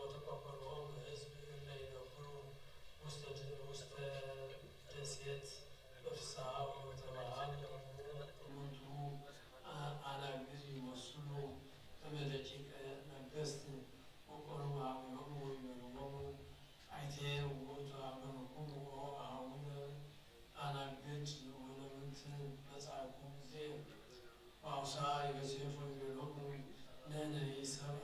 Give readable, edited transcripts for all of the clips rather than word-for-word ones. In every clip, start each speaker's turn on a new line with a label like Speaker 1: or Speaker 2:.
Speaker 1: وتقبلهم حزب إلا يدخلوا وسط دسيت إفساء وتوعد منذ على جزء مسلو تملكك نقصت وقروا عمهم ويمرهم عتيه وتعملهم وأعون على جزء ونمت مسعكم زين وأوصى يسيف منهم لنا يسرع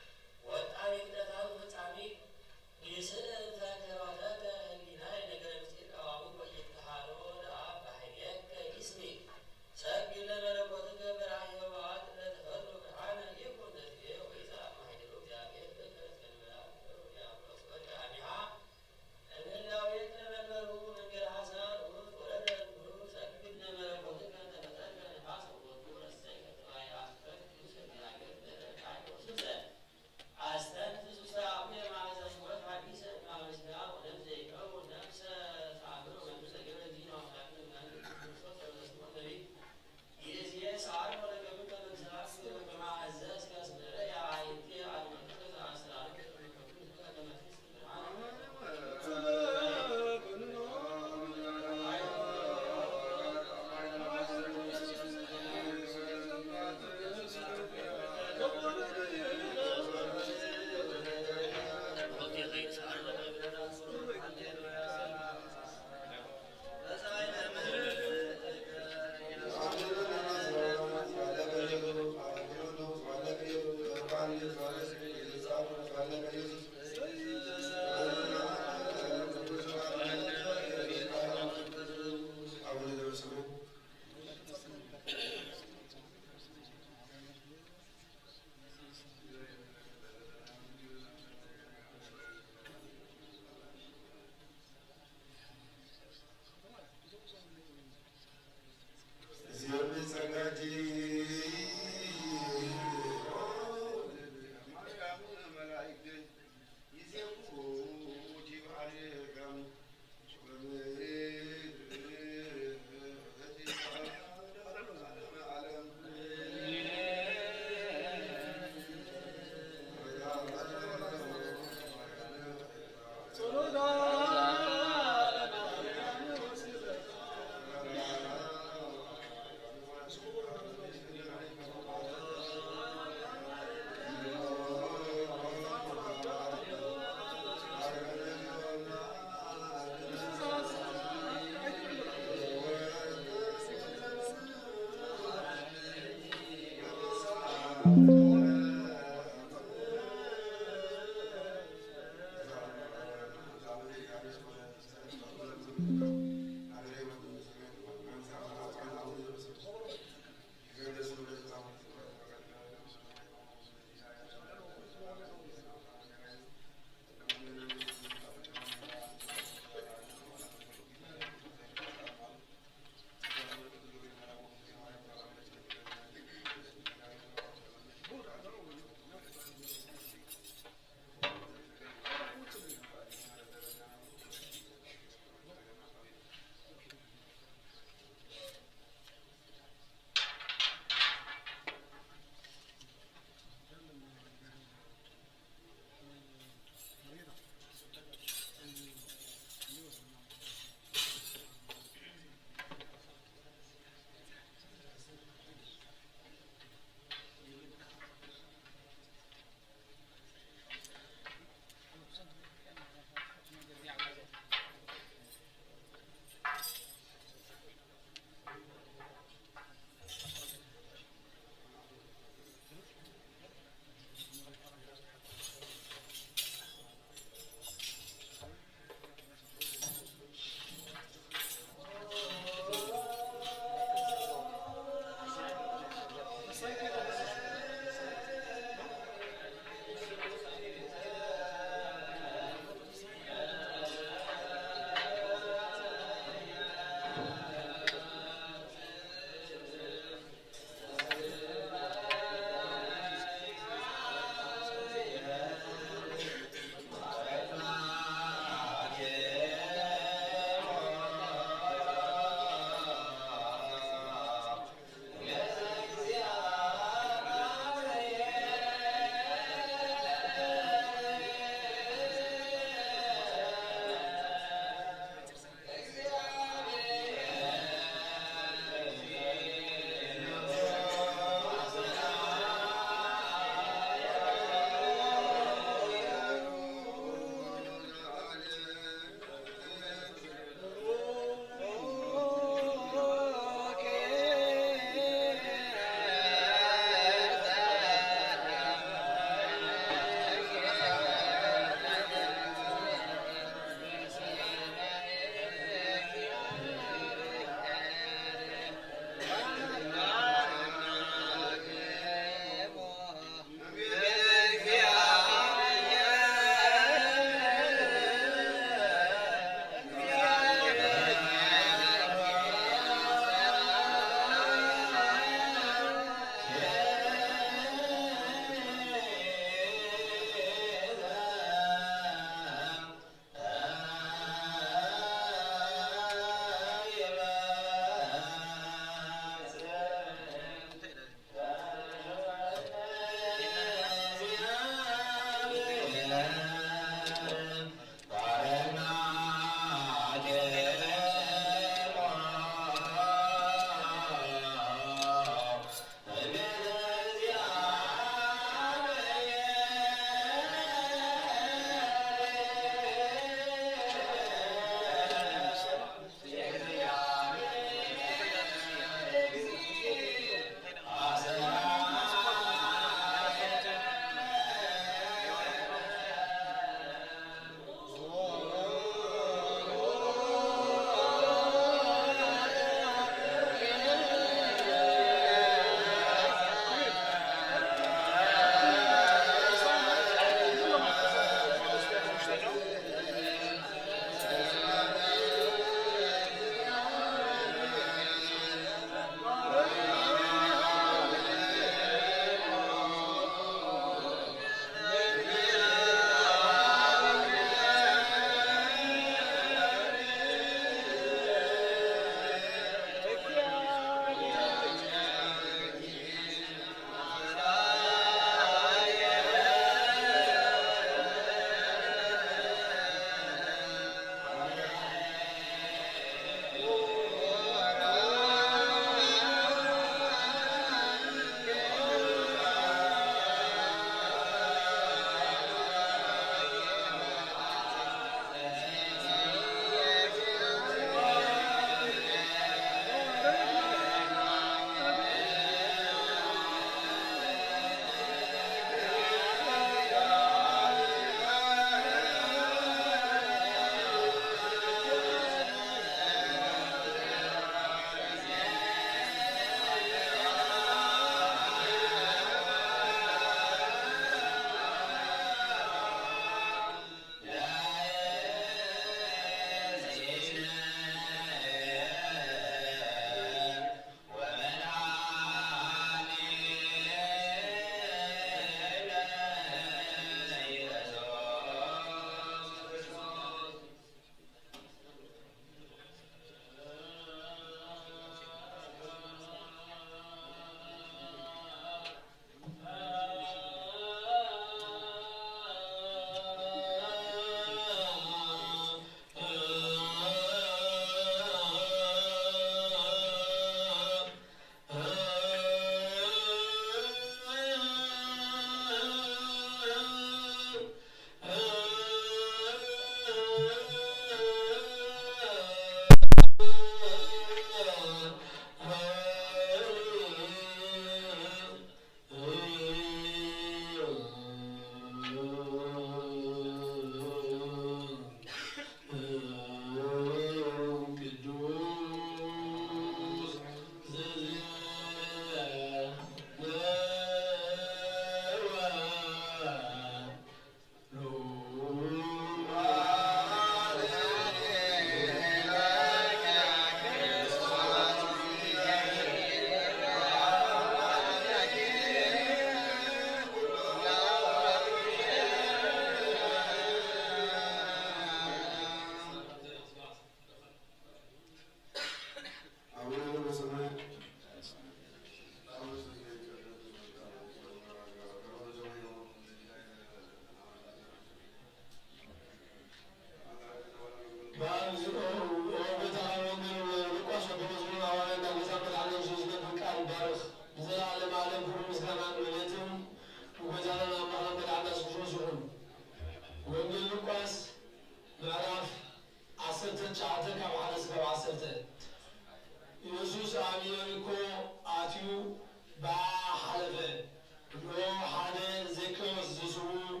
Speaker 1: حالة ذكر زسو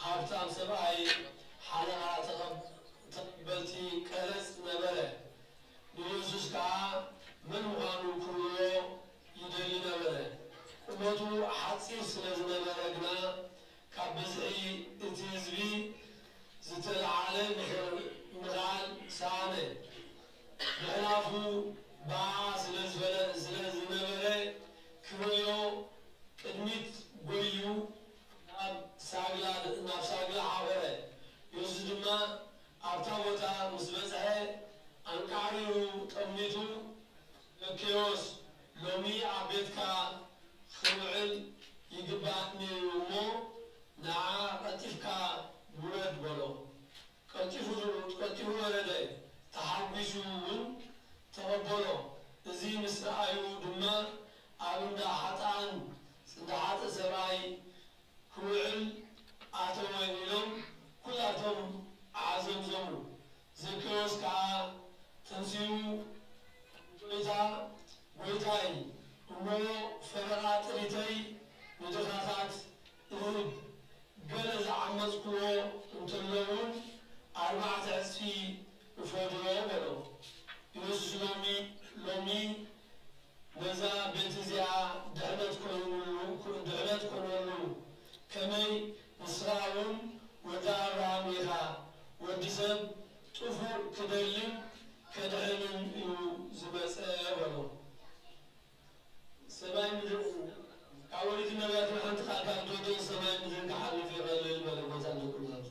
Speaker 1: حابتام سبعي حالة تقبلتي كرس نبرة نيوزوس كا من وانو كله يدري نبرة ومتو حتصير سنز نبرة جنا كبزعي اتيزبي زتلعالم مغال سانة بخلافو باع سلز نبرة كويو قدمت بيو ناب ساقلا حاوره يوزدما أبتاوتا مسبزعه أنقاريو تمنيتو لكيوس لومي عبيتكا خمعل يقباتني ومو نعا قتفكا بولد بولو قتفو ولدي تحبسون تقبلو ازي مسرعيو دما أبدا حتان سندحات سراي كوعل آتوين لهم كلاتهم عازم زمو زكروس كا تنسيو ويتاي ومو فرقات ريتاي ودخاتات إذن قلز عمز كلو انتلون 4 عسفي وفودرو بلو يوسس لومي نزا بنتزيا دهنت كونولو كمي نسراون ودار راميها ودسب طفور كدلم كدهنن زبسابلو سباي مدر كاولي النبيات محمد خاكا دودين سباي مدر كحالي في غليل بلغوز عند كل ذات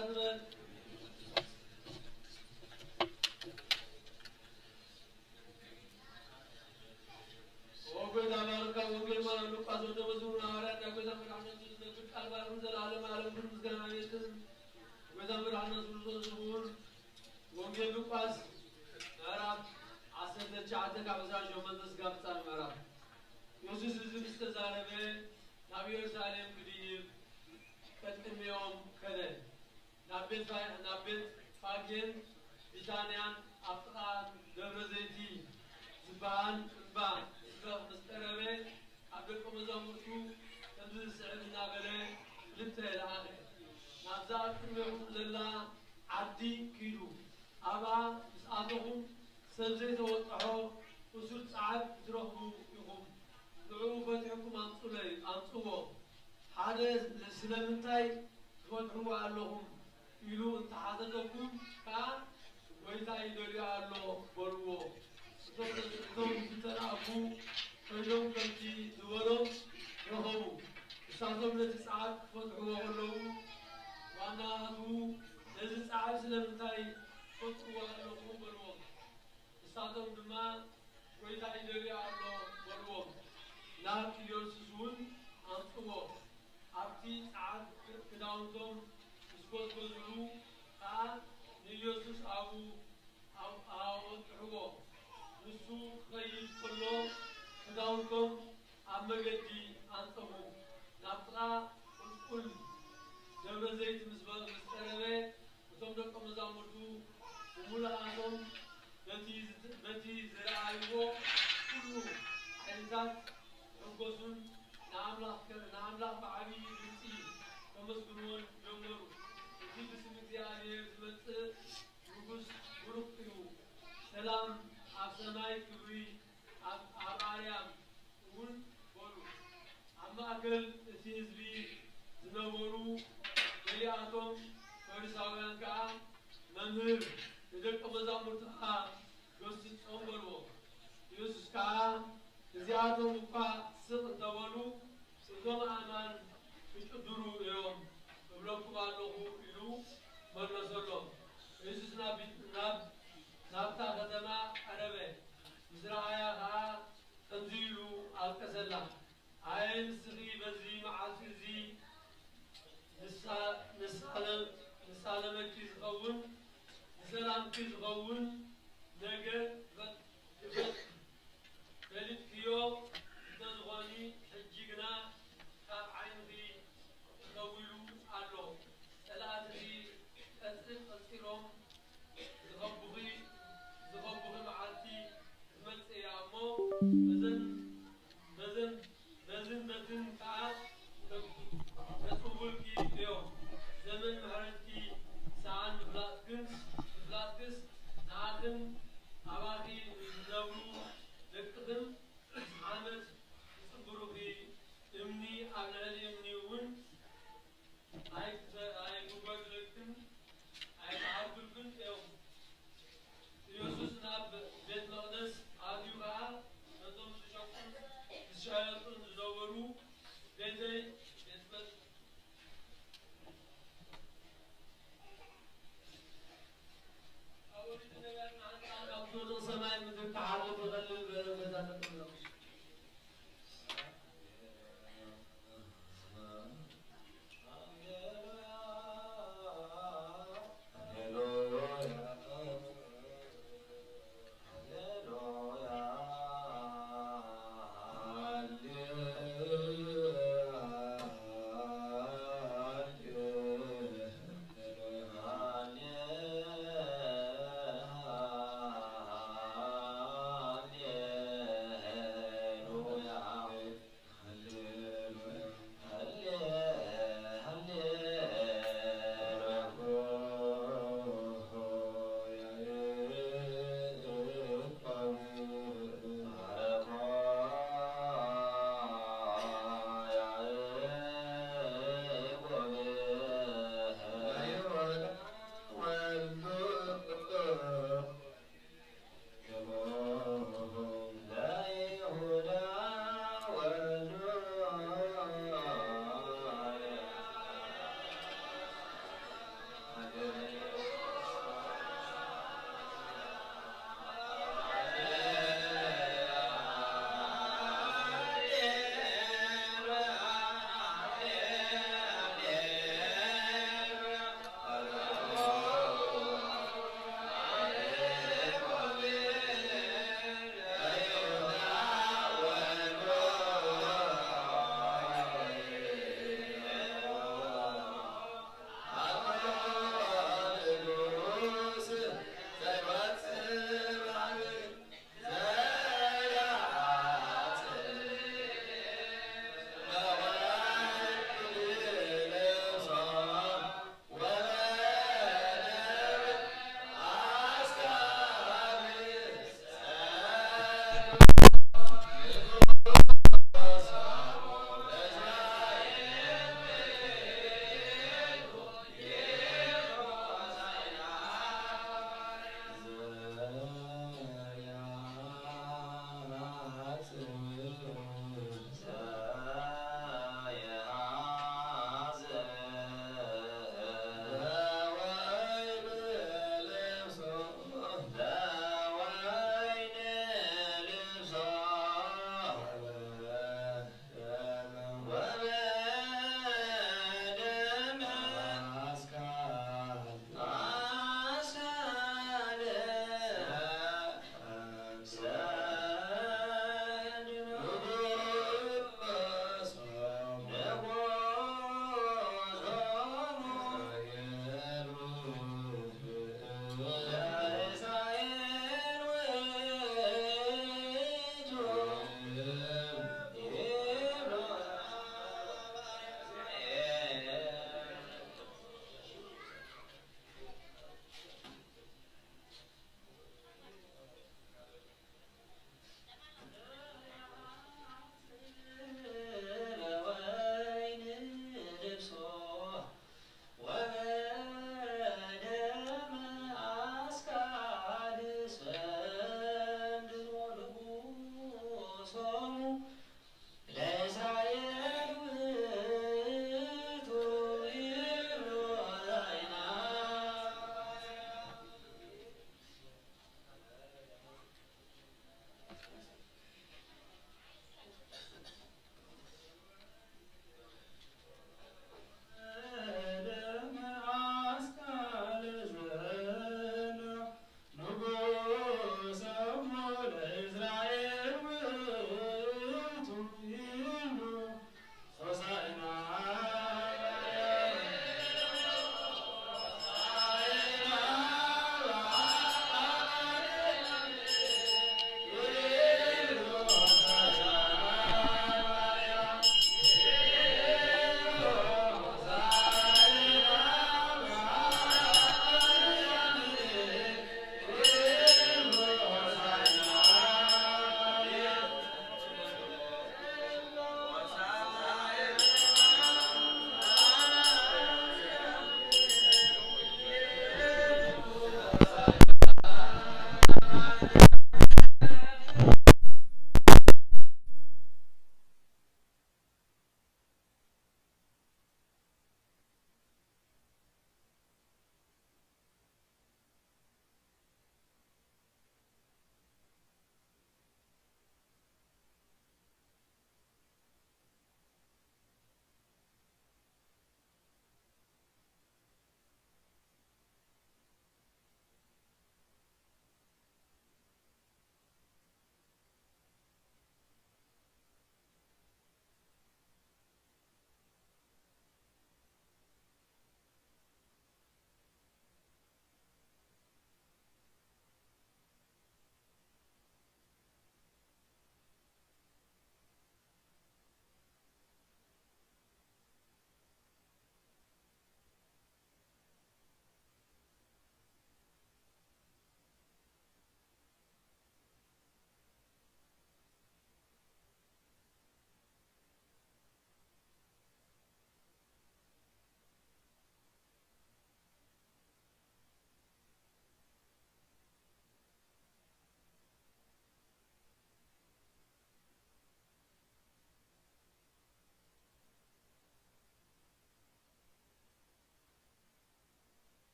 Speaker 1: كاتبة وقيد أمريكا وقيد ما نقاط وتوزون أهرات وقيد أمر عنا نقول أربعة من العالم عالم كل مسكنا يتم وقيد أمر عنا سلطان سبور وقيد نقاط أراب عسل تجعتك عبزاج يوم النسقام صار مراب يوسف زبست زاربه نبي يرسالهم كديب كتم يوم كذا نبيت فاجن بيتانيان أفقان درزتي زبان زبان مستربه أبيكم زمرتو تنزل سعدنا بله لنتهي الآخر نبزاك يوم لله عدي كيلو أبا مسألهم سبزيت وطعو وسود ساعات تروحوا يقوم دعوا فتحكم أنصلي حادث لسلامتاي تفتحوا علىهم يلو انت حادثكم كان ويتا يدري على بلوه تم تتناقوا فيلم كنتي دولهم يهو استعظم لتسعات فتحوا علىهم وانا هو لذي ساعات سلامتاي فتحوا علىهم بلوه استعظم دما ويتا يدري على بلوه نار يرسسون أنتوا أبتي عاد كداونتم يسقط بزلو نيوسس أو تحوه نسو خيل كله كداونتم أمجدي أنتم نبقى كل جبل زيت مستربة وتمدك مزامرتو وملأهم نتي زراعيو كله حيزات يقصون نعمل بعبي بنتي كمسكنون جمرو في بسمتي عليه بمت يقص بركيو سلام أفسناي كبري أباريام ون بورو أما أكل تيزبي زنورو بياتهم فرساوان كا نمر يدك مزامرتها يوسف أمبرو يوسف كا زيادة مقا سق دولو سقوم أمان يشدرو يوم بلوكو علوه يلو مرمسلو يسوس نابتا خدمة عربي مزرعيا خا تنزيلو الكسلا عين سغي بزي معاسزي نسالم كيز غون نسالم كيز غون نجر بلد كيو تزغني حجينا كاب عيني تقولوا علو ثلاثة أسيرهم زغبغي معاتي زمت يامو بزن كعب تقول كي اليوم زمن مهرتي ساعة بلاتكس نعاقن عواقي نورو لكتهم عامل صبروي إمني على إمني ون أي مبارك لكتم أي تعبكم يوم يوسف ناب بيت مقدس عاديوها نظام تشكل تشايلون زورو بيتي بيت أول شيء نقول عن أفضل سماء مثل تعالوا بغلل بلغة كلهم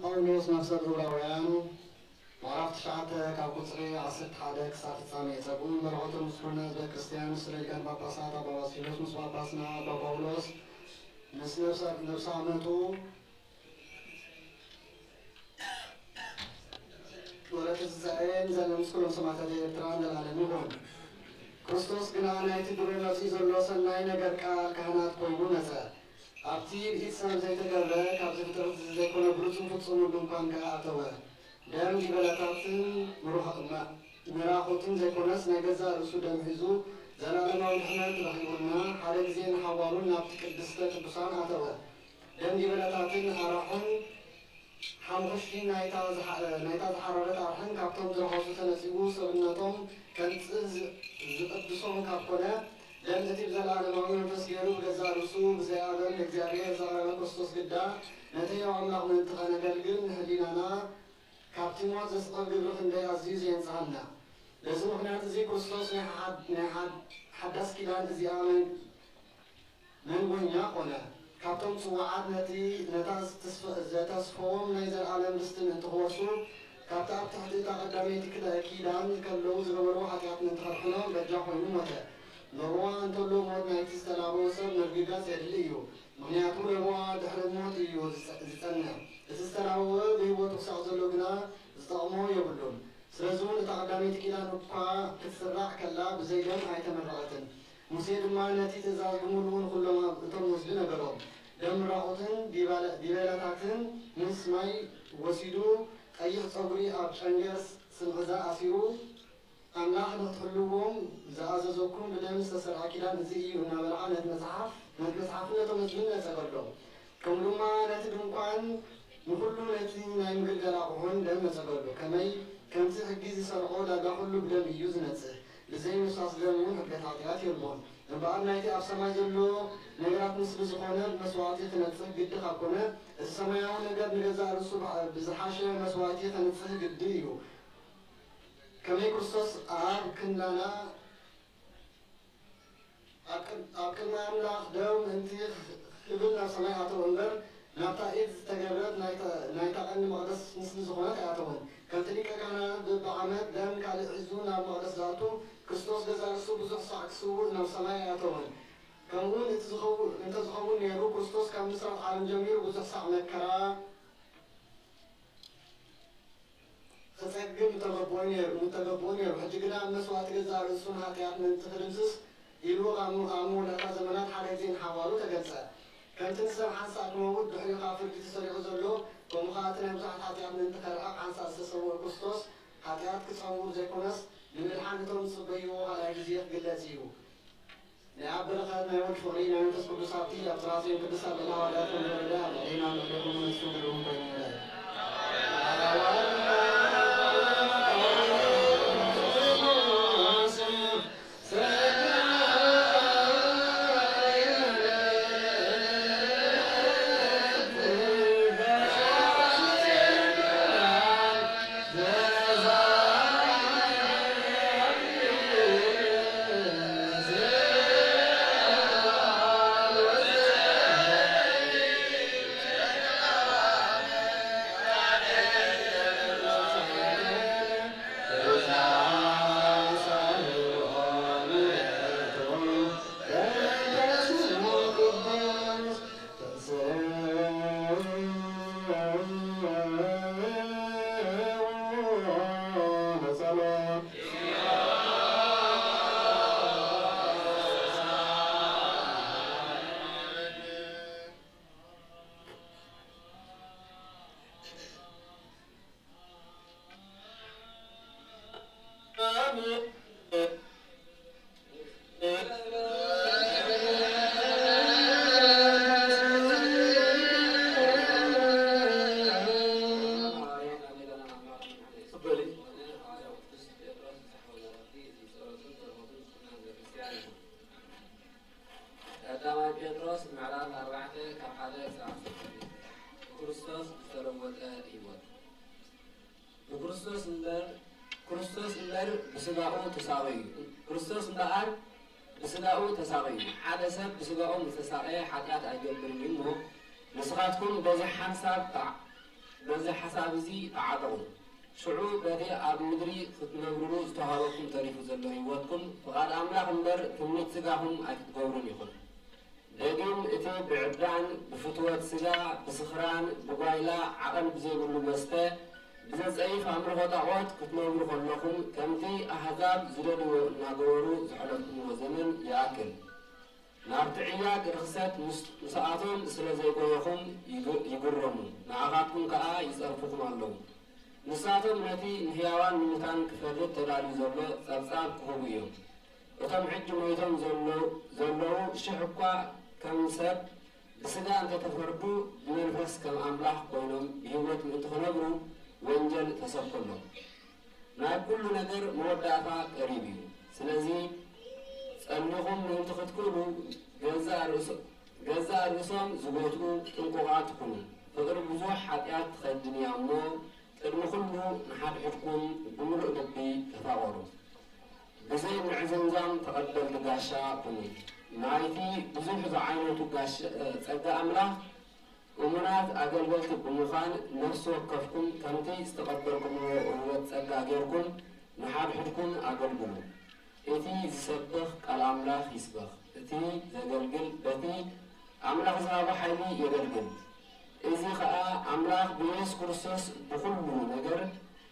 Speaker 2: ጳውሎስ ነፍሰ ዕብራውያን ምዕራፍ 9 ካብ ቁጽሪ 11 ክሳብ ፍጻሜ የጸጉም መርሆትን ምስሉነ ህዝበ ክርስቲያን ስለ ሊቃነ ጳጳሳት አባ ባስልዮስ ምስ ጳጳስና አባ ጳውሎስ ምስ ነፍሰ ዓመቱ ወለተ ትንሣኤን ዘለምስኩሎም ሰማዕታት ኤርትራ ለዓለም ይሁን። ክርስቶስ ግና ናይቲ ድሮ መጺእ ዘሎ ሰናይ ነገር ቃል ካህናት ኮይኑ መጸ ኣብቲ ብኢድ ሰብ ዘይተገብረ ካብ ዝፍጥረት ዘይኮነ ብሉፅን ፍጹም ድንኳን ከዓ ኣተወ። ደም ጊበላታትን ምራኾትን ዘይኮነስ ናይ ገዛ ርእሱ ደም ሒዙ ዘላለማዊ ድሕነት ረኺቡና ሓደ ግዜ ንሓዋሉን ናብቲ ቅድስተ ቅዱሳን ኣተወ። ደም ጊበላታትን ኣራሑን ሓሙሽቲ ናይታ ዝሓረረት ኣርሕን ካብቶም ዝረኸሱ ተነጺቡ ሰብነቶም ከንጽእ ዝቅድሶም ካብ ኮነ ደም እቲ ብዘላለማዊ መንፈስ ገይሩ ብገዛ ርእሱ ብዘይኣበን እግዚአብሔር ዘቕረበ ክርስቶስ ግዳ ነቲ ሕያው ኣምላኽ ምእንቲ ኸነገልግል ንህሊናና ካብቲ ሞት ዘስቕል ግብሪ ክንደይ ኣዝዩ ዘየንጽሐና። በዚ ምኽንያት እዚ ክርስቶስ ናይ ሓዳስ ኪዳን እዚኣ መንጎኛ ኮነ። ካብቶም ጽዋዓት ነታ ዘተስፈዎም ናይ ዘለዓለም ርስትን እንትኽወርሱ ካብቲ ኣብ ትሕቲ እታ ቀዳመይቲ ኪዳን ከለዉ ዝገበሩ ኃጢኣት እንትኸድሕኖም በጃ ኮይኑ ሞተ። ለቦዋ እንተሎ ሞት ናይቲ ዝተላበወ ሰብ መርግጋጽ የድሊ እዩ። ምክንያቱ ለቦዋ ድሕሪ ሞት እዩ ዝጸንሕ። እቲ ዝተላበወ ብሂወቱ ክሳዕ ዘሎ ግና ዝጠቕሞ የብሉን። ስለዚ እውን እታ ቀዳመይቲ ኪዳን እኳ ክትስራዕ ከላ ብዘይ ደም ኣይተመረቐትን። ሙሴ ድማ ነቲ ትእዛዝ ብምሉእ ኩሎም እቶም ወስዱ ነገሮም። ደም ምራቁትን ዲበላታትን ምስ ማይ ወሲዱ ቀይሕ ፀጉሪ ኣብ ጨንገር ስንቕዛ ኣሲሩ ኣምላኽ ንኽትሕልዎም ዝኣዘዘኩም ብደም ዝተሰርዐ ኪዳን እዚ እዩ እናበልዓ ነቲ መጽሓፍን ነቶም ህዝብን ነጸገሎም። ከምኡ ድማ ነቲ ድንኳን ንኩሉ ነቲ ናይ ምግልገል ኣቑሑን ደም ነጸገሉ። ከምቲ ሕጊ ዝሰርሖ ዳጋ ኩሉ ብደም እዩ ዝነጽህ። ብዘይ ምውሳስ ደም እውን ሕገት ኃጢኣት የልቦን። በአናይቲ አፍሰማይ ዘሎ ነገራት ምስል ዝኾነ መስዋዕቲ ተነጽህ ግድ ካኮነ ሰማያዊ ነገር ንገዛ ርሱ ብዝሓሸ መስዋዕቲ ተነጽህ ግድ እዩ ከመይ ክርስቶስ ኣብ ክንዳና ኣብ ቅድሚ ኣምላኽ ደው ምእንቲ ክብል ናብ ሰማይ ኣተወ እምበር ናብታ ኢድ ዝተገብረት ናይታ ቀንዲ መቕደስ ምስሊ ዝኾነት ኣይኣተወን ከምቲ ሊቀ ካህናት በብዓመት ደም ካልእ ሒዙ ናብ መቕደስ ዝኣቱ ክርስቶስ ገዛ ርሱ ብዙሕ ሳዕ ክስውእ ናብ ሰማይ ኣይኣተወን ከምኡውን እንተዝኸውን ነይሩ ክርስቶስ ካብ ምስራት ዓለም ጀሚሩ ብዙሕ ሳዕ መከራ ክጸግም ተገቦ ነይሩ ሕጂ ግና መስዋዕቲ ገዛ ርእሱን ኃጢአት ምእንቲ ክድምስስ ኢሉ ኣብ መወዳእታ ዘመናት ሓደ ግዜ ንሓዋሉ ተገልጸ ከምቲ ንሰብ ሓንሳእ ክመውት ድሕሪኡ ካብ ፍርዲ ተሰሪዑ ዘሎ ከምኡ ከዓ እቲ ናይ ብዙሓት ኃጢአት ምእንቲ ከርሕቕ ሓንሳእ ዝተሰውአ ክርስቶስ ኃጢአት ክጸውር ዘይኮነስ ንምድሓን እቶም ዝጽበይዎ ካልኣይ ግዜ ክግለጽ እዩ ናይ ኣብ በረኸት ናይ ወልድ ፍቕሪ ናይ መንፈስ ቅዱስ ሃብቲ ኣብ ጥራሴን ቅዱሳን ልና ዋዳት ንረዳ ኣብዒና ንዕለኹም ንሱ ግልዎም ኮይኑ بسلاؤه تساقي على سب بسلاؤه متساقي حاجات أجبر منه نسخاتكم بزح حساب زي تعاطون شعوب بدي أب مدري ختنبرو استهاركم تعرفوا زلوا هيواتكم فقال أملاك مدر كمية سجاهم أتقولون يخل لكن إتى بعدان بفتوات سجا بسخران بقايلا عقل بزير المسته بزاف أي فامر هذا كتنبرو خلناكم كمتي أحزاب زلوا ناقورو زحلتكم وزمن يأكل نارتعيا رخصات مساعدهم سلزي قويكم يقرمون نعاقبكم كأ يصرفكم عليهم مساعدهم نتي نهيوان ممتان كفرت تلالي زلو صلصال كهويهم وتم حج ميتهم زلو شحقا كم سب بسدا أنت تفردو بمنفس كم أملاح قولهم بهوت من تخنبرو وانجل تسبقلهم ما كل نجر مودعفا قريبي سلزي أنهم من تختكلوا جزاء الرسم زوجته تنقعاتكم فقرب بزوح حتيات خدني عمو تدخلوا نحد حكم بمر دبي تفاوروا بزي معزنزام تقدم تقاشا بني نايتي بزوح زعينه تقاشا أملاح ومنات أقلبت بمخان نفس وقفكم كنتي استقبلكم وتسقى غيركم نحد حكم أقلبوا إتي زسبخ الأملاخ يسبخ إتي زقلقل بتي أملاخ زاب حيلي يقلقل إذا خاء أملاخ بيس كرسوس بكل نجر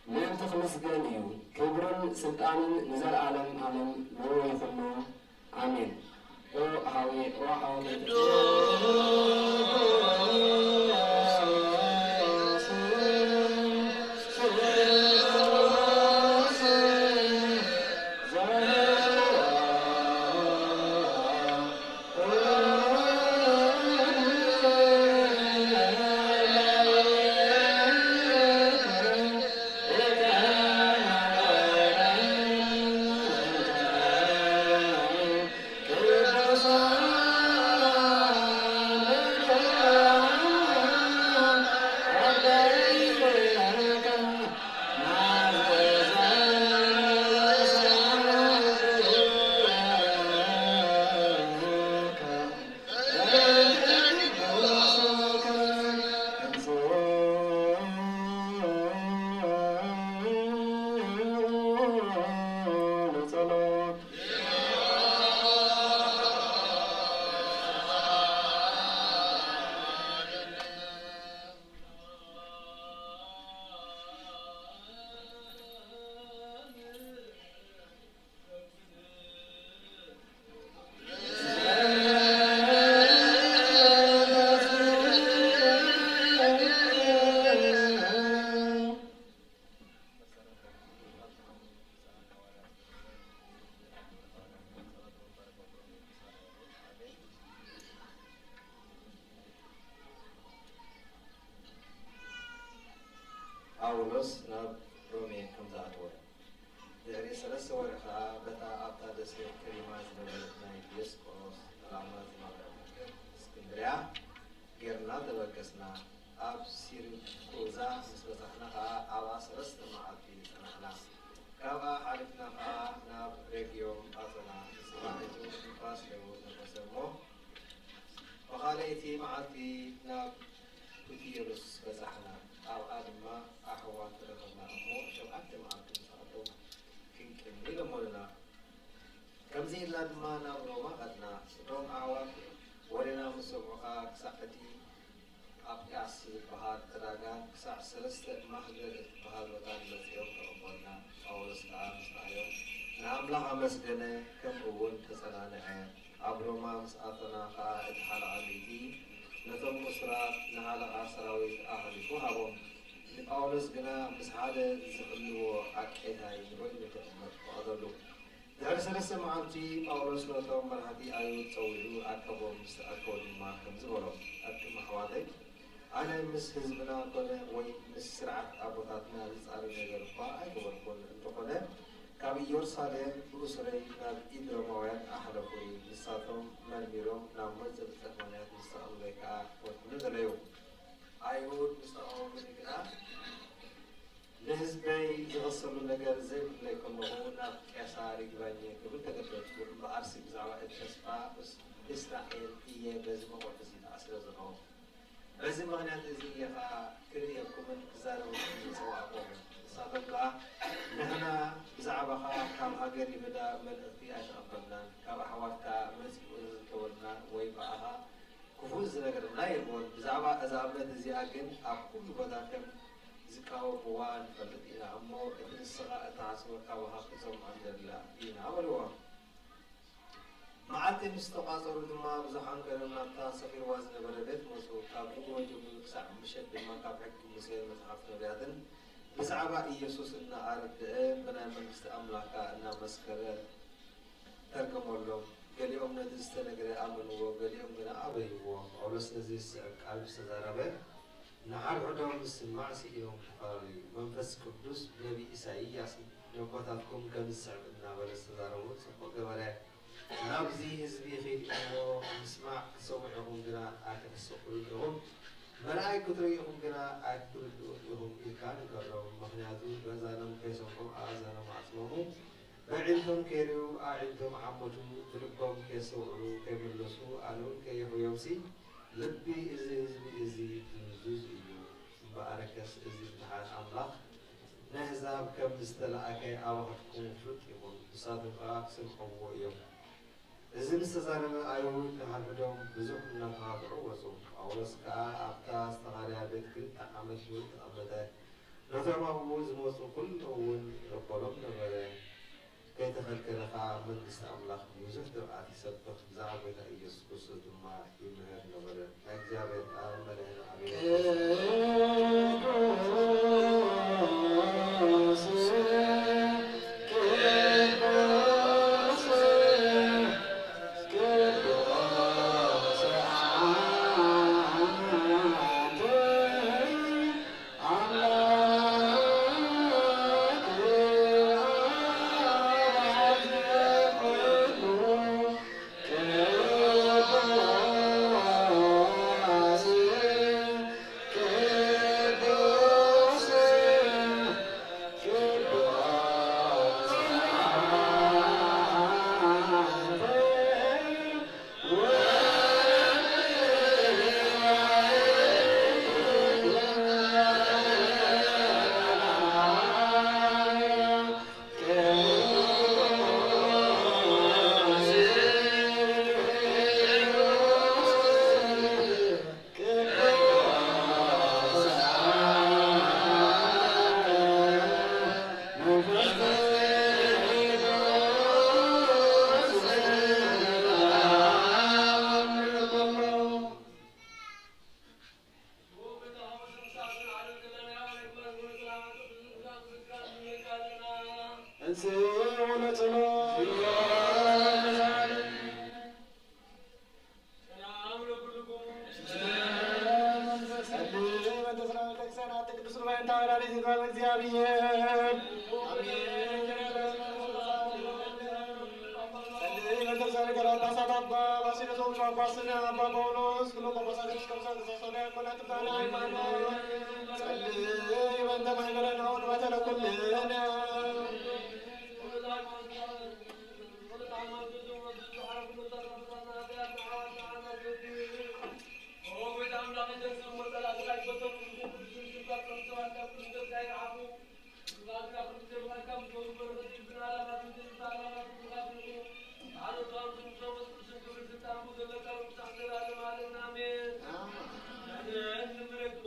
Speaker 2: من تخلص قليو كبرن سلطان نزل عالم نور يخلو آمين وحاوي
Speaker 3: ጳውሎስ ናብ ሮሜ ከም ዝኣተወ ድሕሪ 3 ወርሒ ከዓ በታ ኣብታ ደሴት ከሪማ ዝነበረት ናይ ዲዮስቆሮስ ዕላማ ዝነበረ እስክንድርያ ጌርና ተበገስና ኣብ ሲሪኩዛ ምስ በፃሕና ከዓ ኣብኣ 3 መዓልቲ ፀናሕና ካብኣ ሓሊፍና ከዓ ናብ ሬግዮም ኣተና ስራሒቱ ንፋስ ለውጥ ነፈሰ እሞ ብኻልአይቲ መዓልቲ ናብ ፑቲየሉስ በፃሕና ኣብኣ ድማ ኣሕዋት ረኸብና እሞ 7 መዓልቲ ምስኣቶም ክንቅኒ ለሞልና ከምዚ ኢልና ድማ ናብ ሮማ ኸድና እቶም ኣሕዋት ወለና ምስ ሰምዑ ከዓ ክሳዕ እቲ ኣጵያስ ዝበሃል ዕዳጋን ክሳዕ 3 ማህደር እትበሃል ቦታ ንመፅኦም ተቐበልና ጳውሎስ ከዓ ምስ በሃዮም ንኣምላኽ ኣመስገነ ከምኡ እውን ተጸናንዐ ኣብ ሮማ ምስ ኣተና ከዓ እቲ ሓለቓ ነቶም ሙስራት ንሃለቓ ሰራዊት ኣኽሊፉ ሃቦም ንጳውሎስ ግና ምስ ሓደ ዝኽልዎ ኣቄታይ ንበይኑ ተቐመጥ ፈቐደሉ ድሕሪ 3 መዓልቲ ጳውሎስ ነቶም መራሕቲ ኣይሁድ ፀዊዑ ኣከቦም ምስ ተኣከቡ ድማ ከምዝበሎም ኣቅድሚ ኣሕዋተይ ኣነ ምስ ህዝብና ኮነ ወይ ምስ ስርዓት ኣቦታትና ዝፃረይ ነገር እኳ ኣይገበርኩን እንተኾነ ካብ ኢየሩሳሌም ብእስረይ ናብ ኢድ ሮማውያን ኣሕለፉኒ ንሳቶም መርሚሮም ናብ መፅእ ብፀትማንያት ምስ ተቐምለይ ከዓ ወርኩኒ ዘለዩ ኣይሁድ ምስ ተቐመሙኒ ግና ንህዝበይ ዝኸሰሉ ነገር ዘይብለይ ከለኹ ናብ ቄሳር ይግባኝ ክብል ተገደድኩ እምበኣርሲ ብዛዕባ እቲ ተስፋ እስራኤል እየ በዚ መቑዕ እዚ ተኣስረ ዘለኹ በዚ ምኽንያት እዚ እየ ከዓ ክርእየኩምን ክዛረበኩም ዝፀዋዕኩም ንሳቶም ከዓ ንሕና ብዛዕባኻ ካብ ሃገር ይሁዳ መልእኽቲ ኣይተቐበልናን ካብ ኣሕዋትካ መፂኡ ዝርከበልና ወይ በኣኻ ክፉእ ዝነገርና የልዎን ብዛዕባ እዛ እምነት እዚኣ ግን ኣብ ኩሉ ቦታ ከም ዝቃወምዋ ንፈልጥ ኢና እሞ እቲ ንስኻ እተሓስበካ ባኻ ክሰምዖን ዘድላ ኢና በልዎም መዓልቲ ምስ ተቋፀሩ ድማ ብዙሓን ገለም ናብታ ሰፊርዋ ዝነበረ ቤት መፁ ካብ ንግሆ ጀሚሩ ክሳዕ ምሸት ድማ ካብ ሕጊ ሙሴ መፅሓፍ ነቢያትን ብዛዕባ ኢየሱስ እናኣረድአ ብናይ መንግስቲ ኣምላኽካ እናመስከረ ተርገመሎም ገሊኦም ነቲ ዝተነገረ ኣመንዎ ገሊኦም ግና ኣበይዎ ጳውሎስ ነዚ ዝስዕብ ቃል ዝተዛረበ ንዓርሑዶም ምስማዕ ሲኢሎም ተፈላለዩ መንፈስ ቅዱስ ነቢ ኢሳይያስ ደቦታትኩም ከም ዝስዕብ እናበለ ዝተዛረቡ ፅቡቅ ገበረ ናብዚ ህዝቢ ኺድ እሞ ምስማዕ ክሰምዑኹም ግና ኣይክትስቕሉ ኢኹም መርኣይ ክትርእኹም ግና ኣይትርድኡ ኢኹም ኢልካ ንገሮም ምክንያቱ በዛኖም ከይሰምዑ ኣእዛኖም ኣፅመሙ በዒልቶም ከይርዩ ኣዒልቶም ዓመቱ ብልቦም ከይሰውዕሉ ከይምለሱ ኣነውን ከየህዮምሲ ልቢ እዚ ህዝቢ እዚ ድንዙዝ እዩ እምበኣረከስ እዚ ብሓን ኣምላኽ ንህዛብ ከም ዝተለኣከ ኣባኽትኩም ፍሉጥ ይኹን ንሳቶም ከዓ ክሰምዕዎ እዮም እዚ ምስተዛረበ ኣይሁድ ንሓድዶም ብዙሕ እናተኻትዑ ወፁ ጳውሎስ ከዓ ኣብታ ዝተኻልያ ቤት 2 ዓመት እውን ተቐመጠ ነቶም ኣብኡ ዝመፁ ኩሉ እውን ረበሎም ነበረ ከይተኸልከለኻ መንግስቲ ኣምላኽ ብዙሕ ትብዓት ይሰብኽ ብዛዕባ ጎይታ ኢየሱስ ክርስቶስ ድማ ይምህር ነበረ ናይ እግዚኣብሔር ቃል መልአን
Speaker 4: ወላዲተ እግዚአብሔር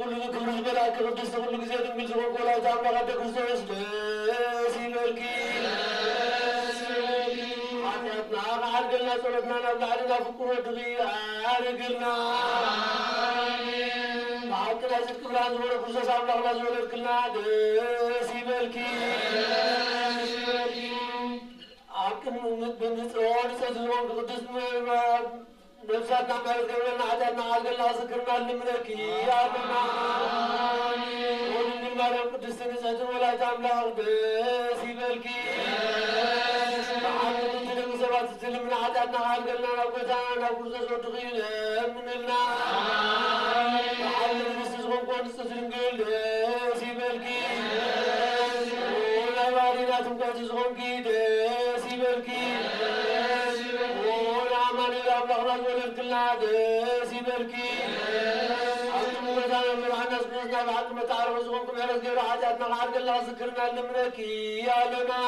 Speaker 1: كل ذكر الملائكة قدس كل جزء من زوج ولا تعمل قد كرسوس سيبلكي حياتنا عرقلنا صلتنا نبلعنا فكر ودغي عرقلنا معكنا زد كبرا زور كرسوس عملنا زور كلنا سيبلكي عكن بنتصور سزلون قدس نفسنا ما يقولنا عدنا عقلنا ذكرنا لملك يا بنا ولن ما قدس نزهد ولا تعمل قدس يبلكي عقل تلم سبات تلم من عدنا عقلنا نقطعنا قدس وتغيل مننا عقل نستزغن قول نستزغن قدس يبلكي ولا مالنا تبقى تزغن قدس يبلكي الله ولد كلنا سيبركي أنتم مثلا من الناس بيزنا بعد ما تعرفوا زغنكم يا رجال حاجاتنا عبد الله ذكرنا لمركي يا لنا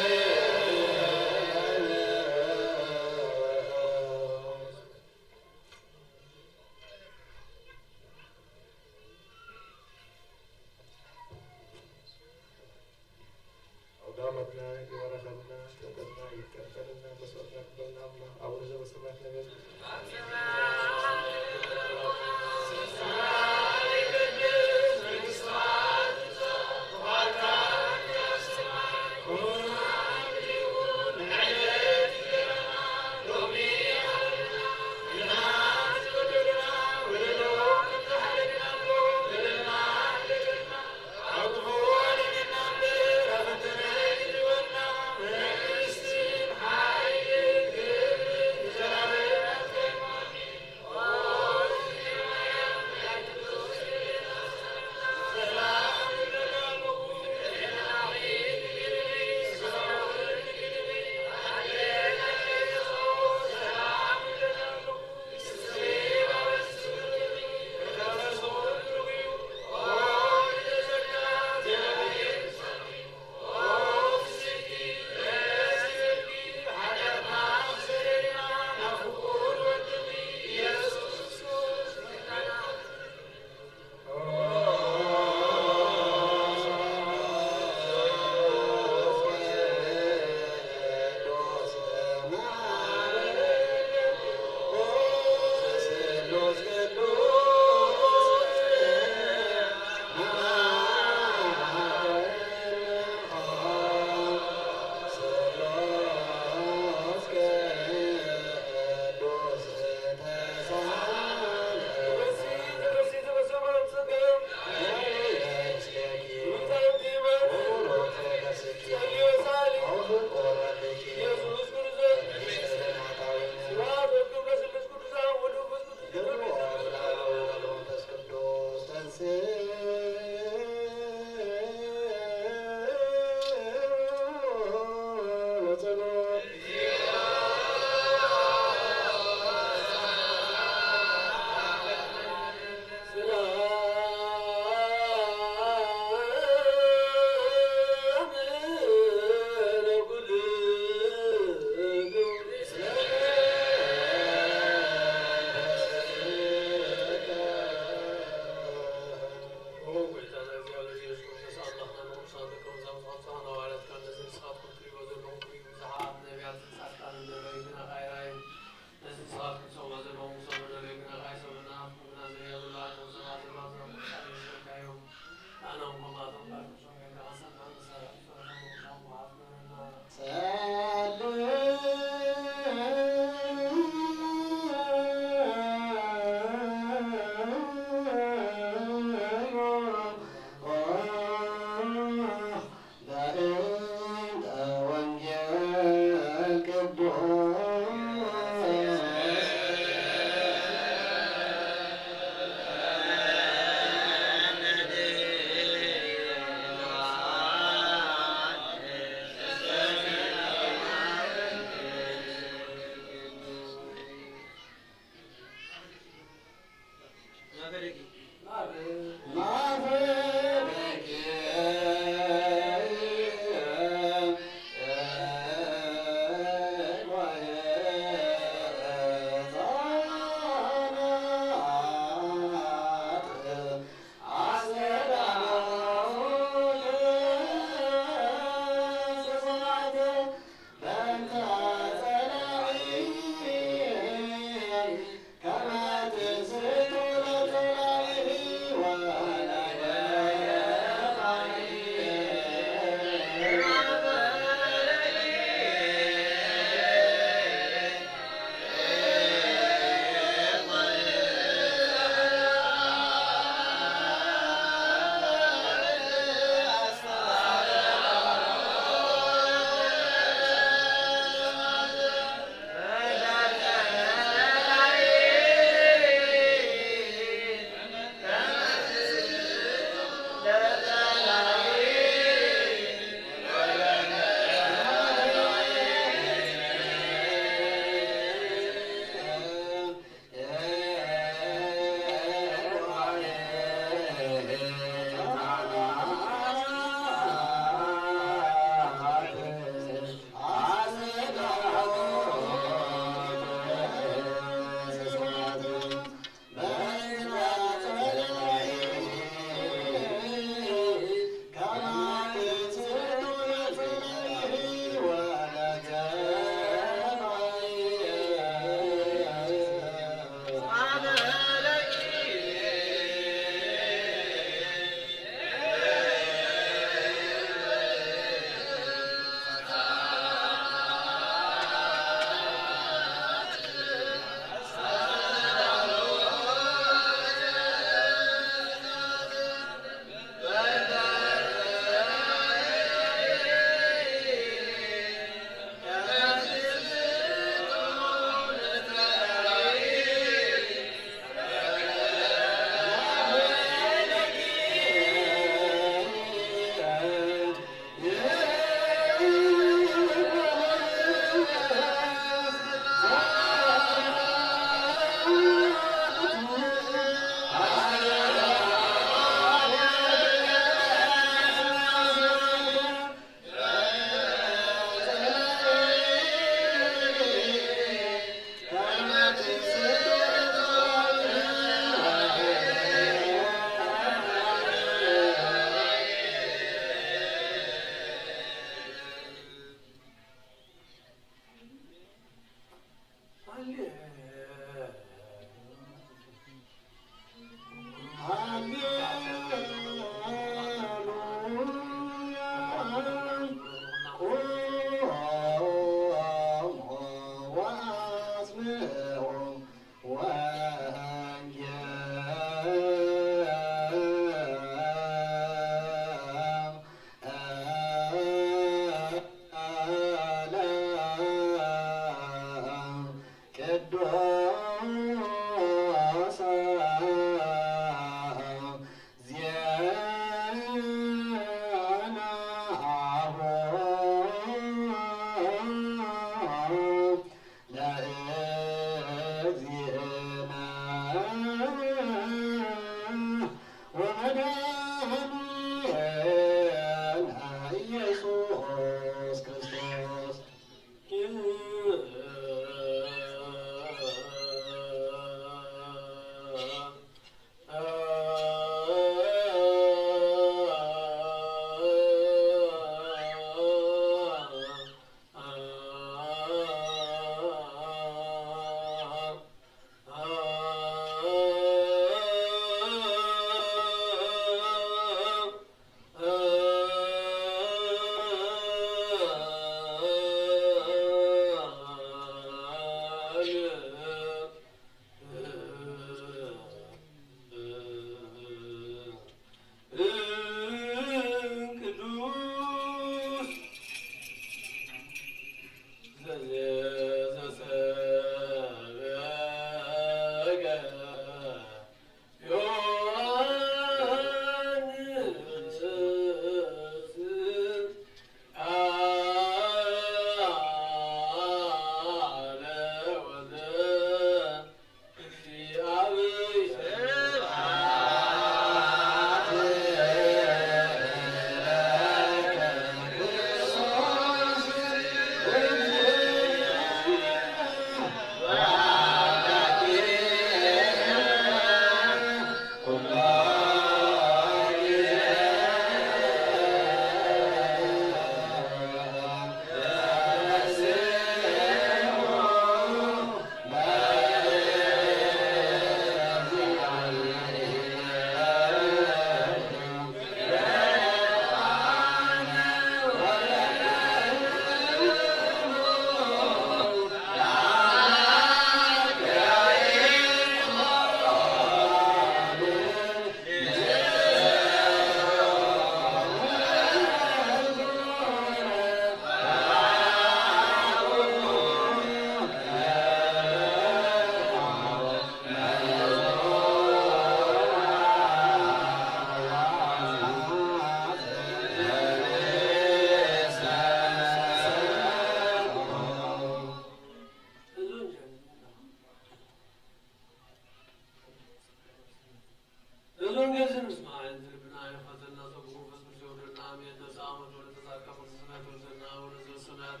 Speaker 1: أزون جزء نسمع عند البناء فتنا صبوا بس بجودنا عميد نسامة ولا تزارك فرصنا وزنا ونزل سنات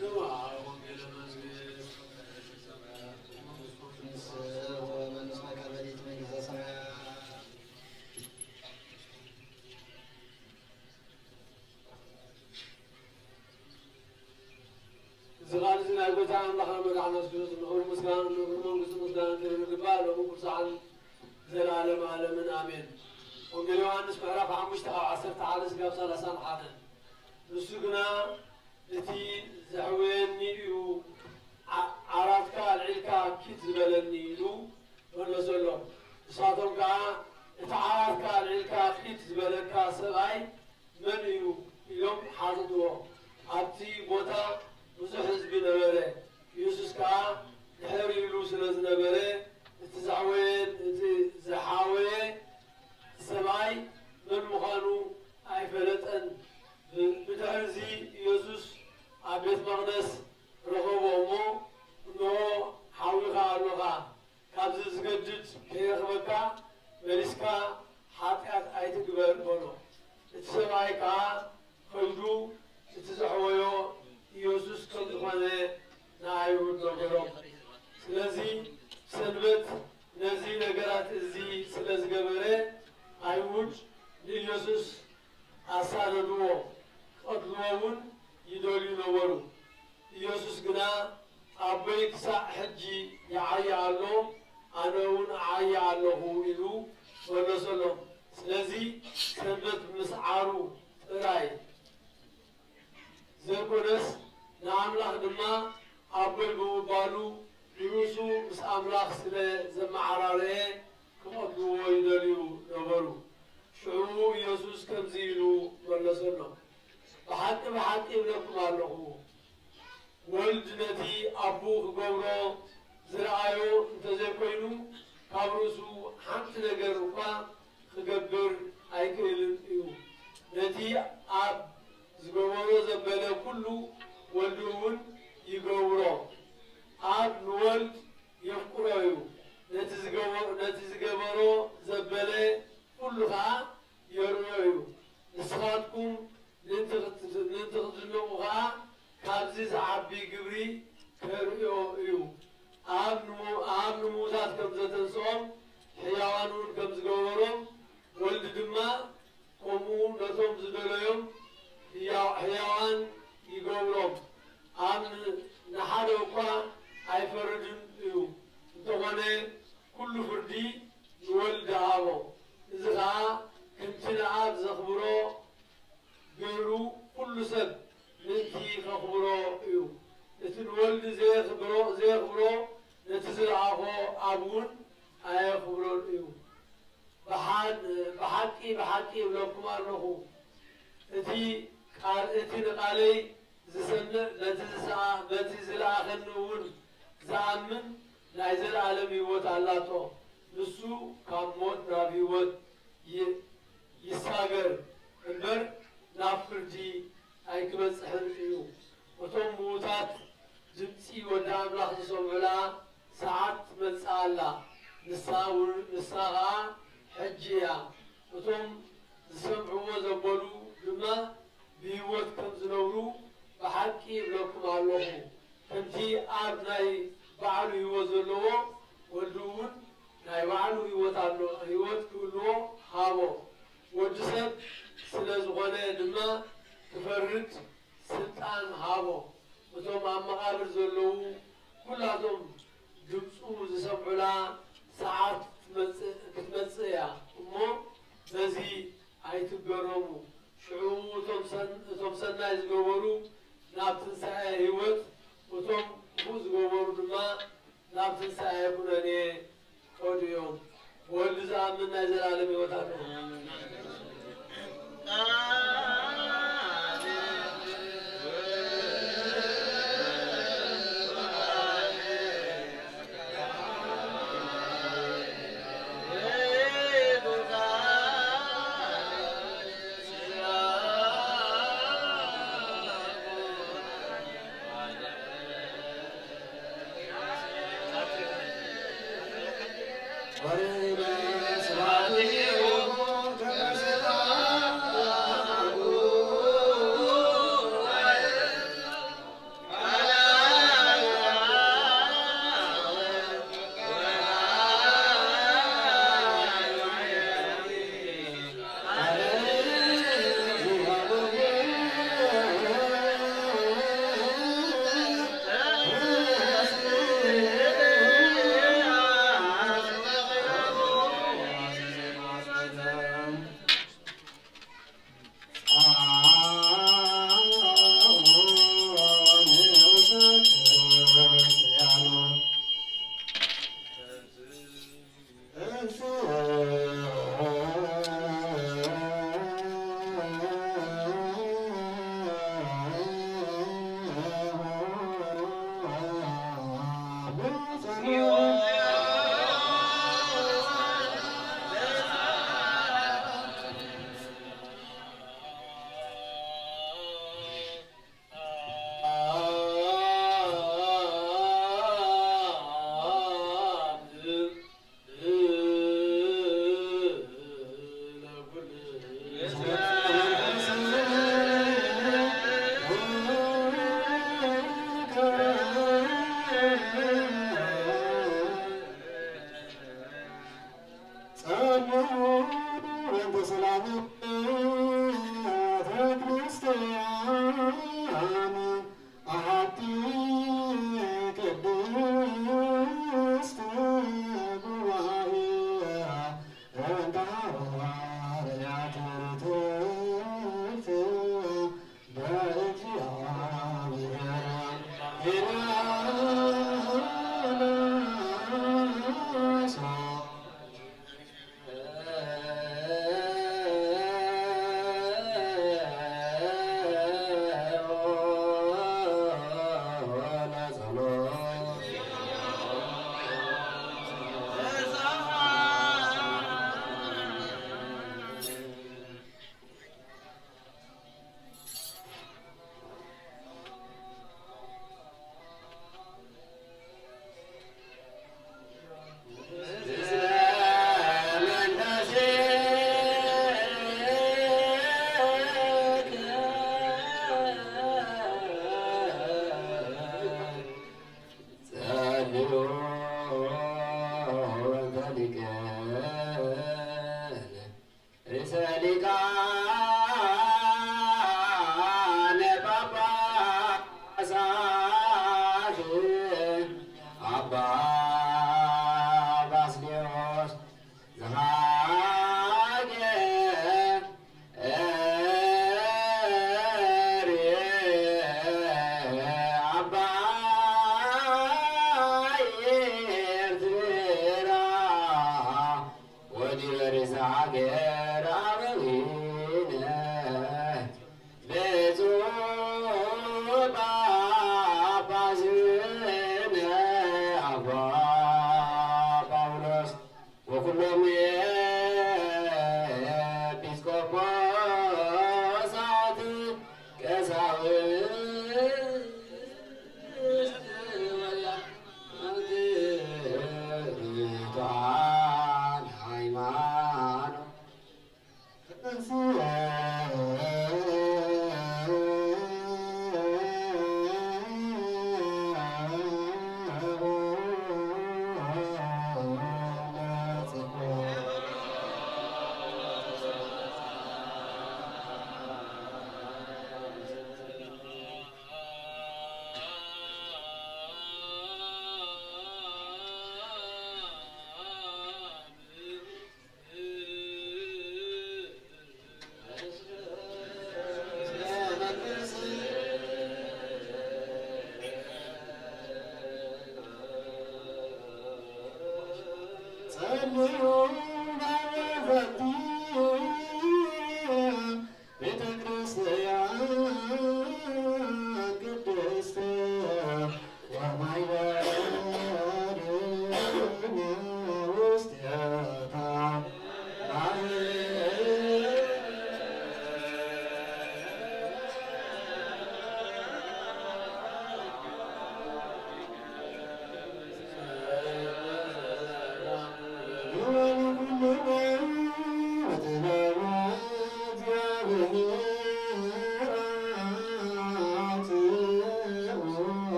Speaker 1: دعاء ومن المسجد
Speaker 2: ومن نسمعك بديت من إذا سمع
Speaker 1: زغال زنا يقول تعالى الله خير مدعنا سجود نقول مسكان نقول مسكان نقول نقول سعد زلالم عالمين آمين وقال يوحنس معرف عمشت عصرت على سقاب سلسان حالا نسوقنا التي زعويني يو عرفتك العلكا كيت زبلني يو ولا سلم صادم كا اتعرفتك العلكا كيت زبلنك سبعي من يو يوم حاضدوه عبتي بوتا وزو حزب نبره يوسوس كا نحري يلو سلز نبره تزعوين زحاوي سبعي من مخانو أي فلتن بتهرزي يسوس عبيت مقدس رغب أمو إنه حاوي خالوغا كابز زجدد كيخبكا ملسكا حاتيات أي تكبر بولو تسبعي كا خلدو تزحويو يسوس كم دخانه نايود نقرم سلازي سنبت نزي نقرات الزي سلز قبره አይሁድ ኢየሱስ አሳደዱዎ ቀድሞውን ይደልዩ ነበሩ ኢየሱስ ግና አበይ ክሳዕ ሕጂ ይዓይ ኣሎ ኣነውን ዓይ ኣለኹ ኢሉ መለሰሎም ስለዚ ሰንበት ምስዓሩ ጥራይ ዘይኮነስ ንኣምላኽ ድማ ኣበይ ብምባሉ ንርሱ ምስ ኣምላኽ ስለ ዘመዓራረየ كمدلو ويدليو نبرو شعو يسوس كم زيلو ملسنا بحق ابنكم الله ولدنتي أبوه قورو زرعيو انتزيكوينو كابروسو حمت نقروكا خقبر ايكيلن ايو نتي أب زقورو زبالا كلو ولدون يقورو أب نولد يفقرو نتزقبرو زبالي كلها يرويو نسخاتكم ننتخدنوها كابزيز عبي قبري كرويو آم نموزات كم زتنصوم حيوانون كم زقبرو ولد دما قومو نتوم زدليوم حيوان يقبرو آم نحادوكا عيفردن يو تغني كل فردي نولد عابو إذا كنتنا عاب زخبرو غيرو كل سب ننتي خبرو يو نتنولد زي خبرو نتزرعه عابون أي خبرو يو بحقي ولكم أنه إتي نقالي زسنة نتزرع خنون زعمن نعزل عالم يوت علاتو نسو كاموت نابيوت يساقر انبر نافرجي اي كبس حرفيو وطم موتات جمسي ودام لحظة ولا ساعات مسألة نساغا حجيا وطم سمعوا زبولو لما بيوت كم زنورو بحكي بلوكم الله كمتي آبناي بعلو يوزلو ولدون ناي بعلو يوتالو يوت كله هابو وجسد سلازغونه دما تفرد سلطان هابو وتوم مقابر زلو كلهم جمصو زسمعلا ساعات كتمصيا امو بزي ايتغرمو شعو تومسن نايز غورو نابتنسا هيوت وتوم بوز غورو دما نابتنسا يكونني قوديوم ولد زامن زلالم يوتالو
Speaker 2: سبحانك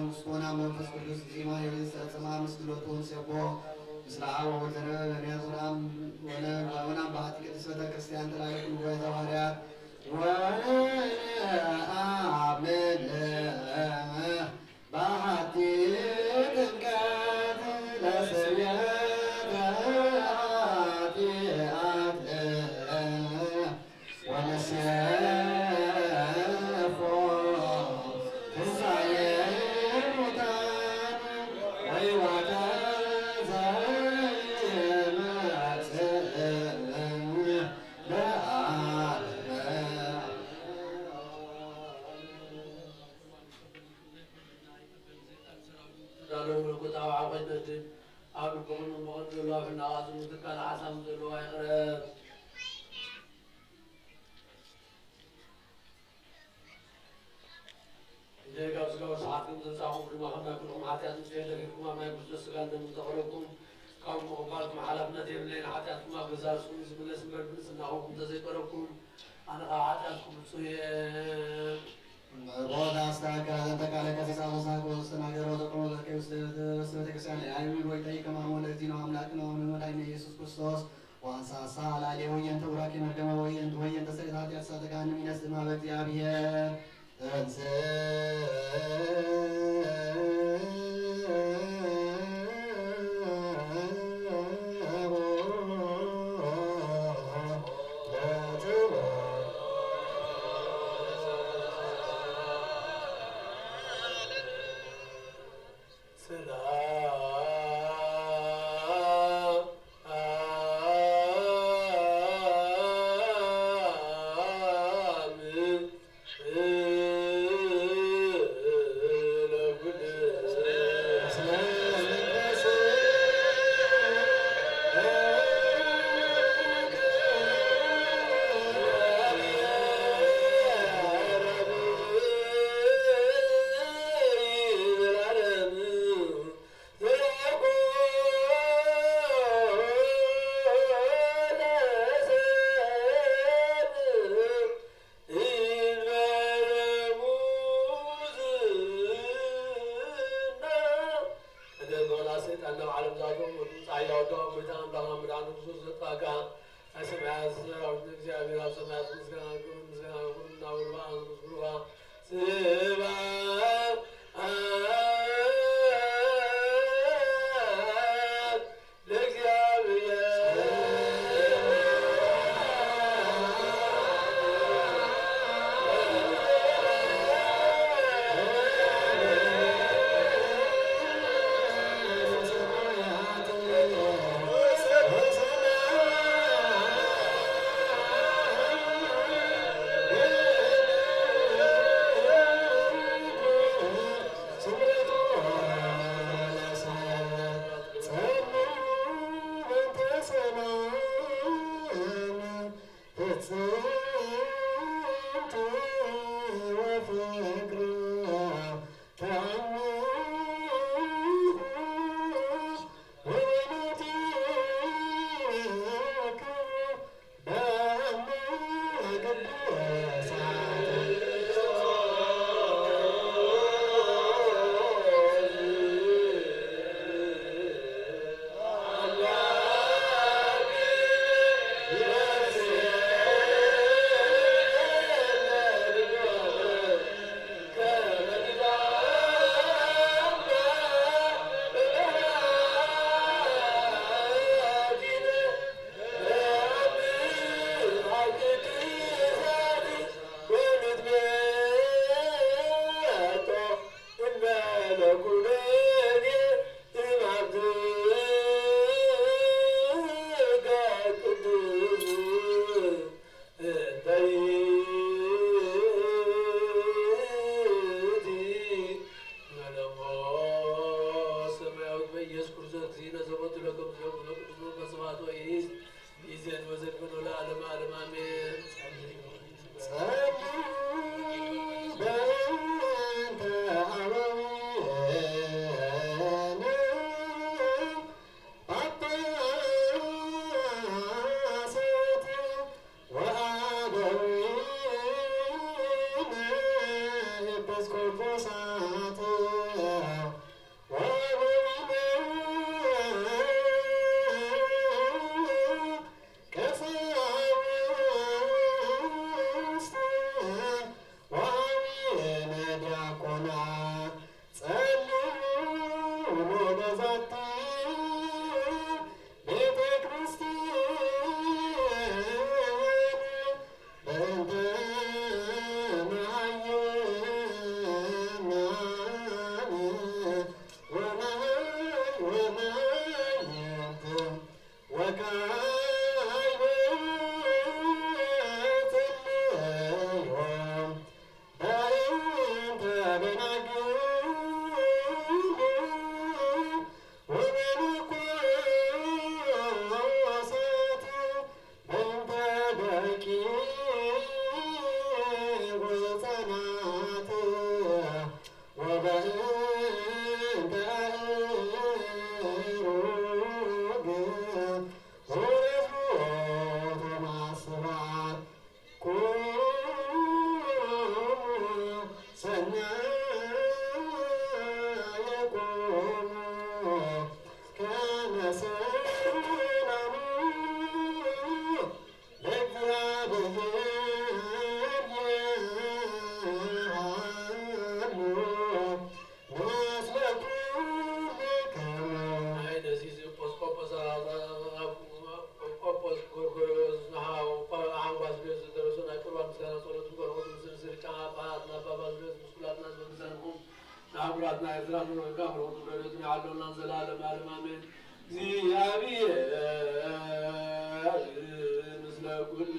Speaker 2: መንግሥቱን መንፈስ ቅዱስ ዜማ የሰማ ምስግሎቱን ሲያቦ ምስለ አብ ወወልድ ወመንፈስ ቅዱስ ወናም በሀቲ ቅድስት ቤተ ክርስቲያን ተላልቁ ጉባኤ ሐዋርያት ወአምን በሀቲ ጥምቀት ለስርየተ ኃጢአት ወነሴፎ ትንሣኤ ሙታን ወሕይወተ ዘይመጽእ Thank you.
Speaker 1: يزرعون ويكافرون ويريدون يعلون زلالة آمين እግዚአብሔር ምስለ ኩል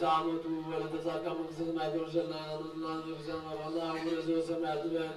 Speaker 1: زعمت ولا تزال كم سمع درجنا نزلنا نزلنا والله ورزق سمع دبن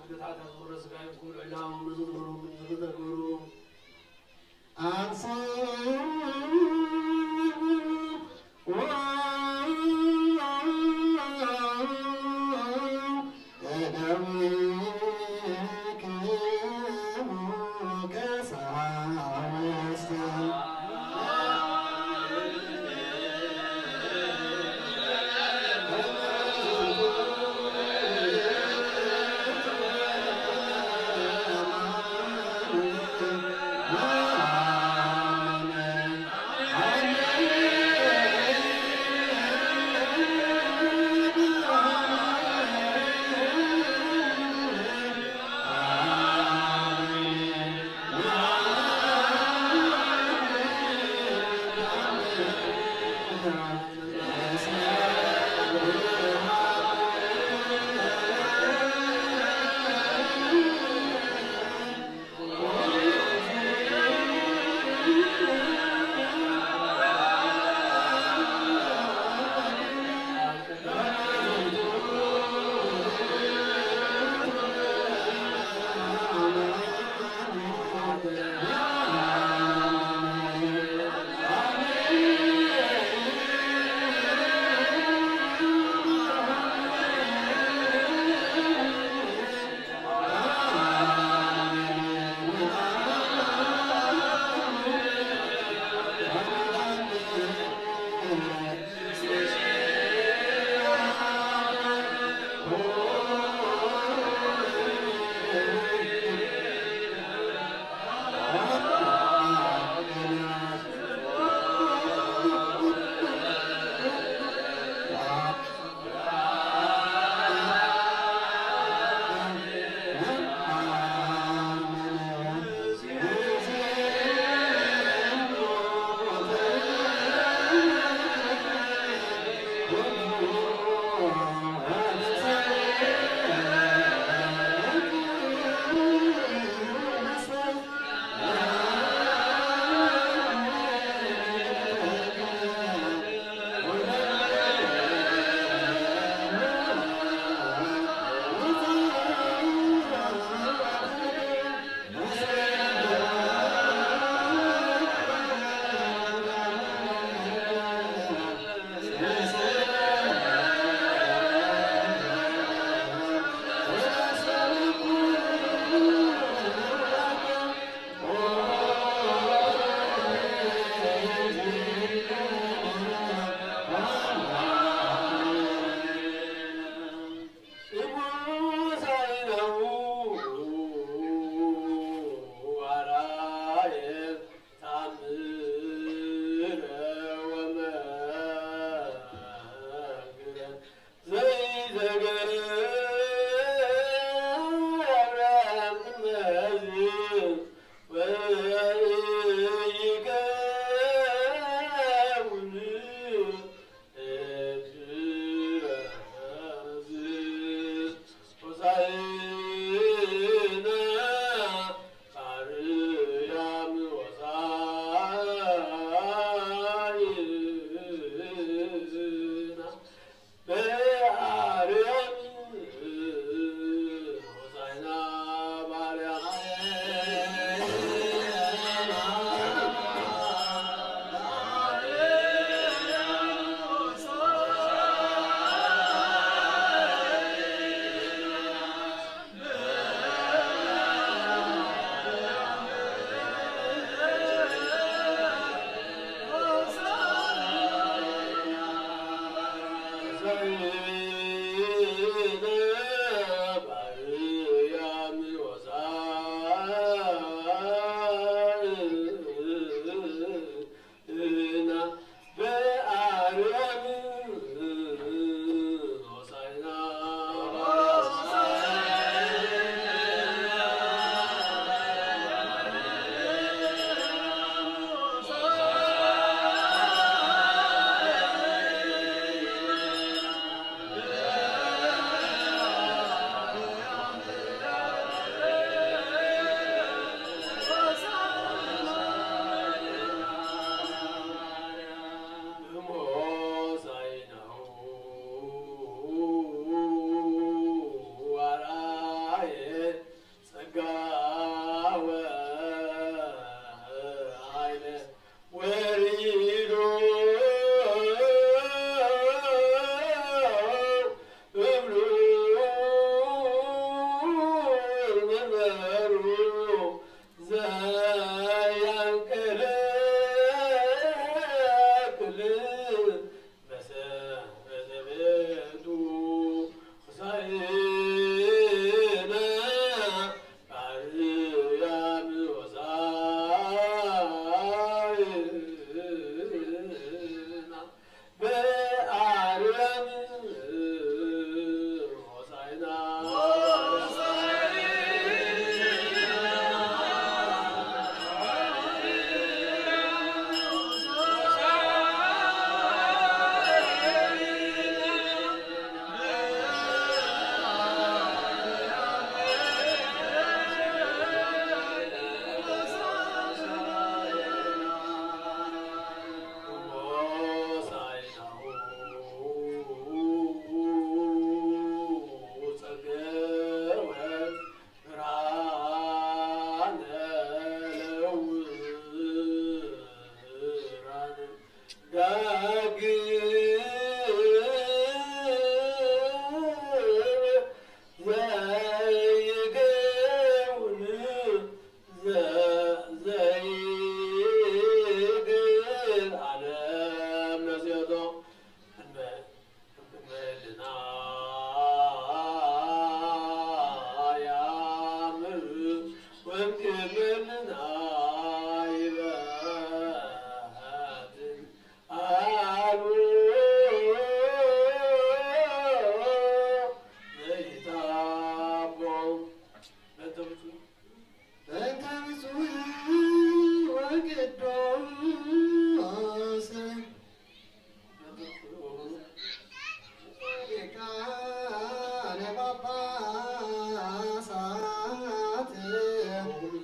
Speaker 1: حدثات الرزق يكون إلههم نزلهم من يذكرون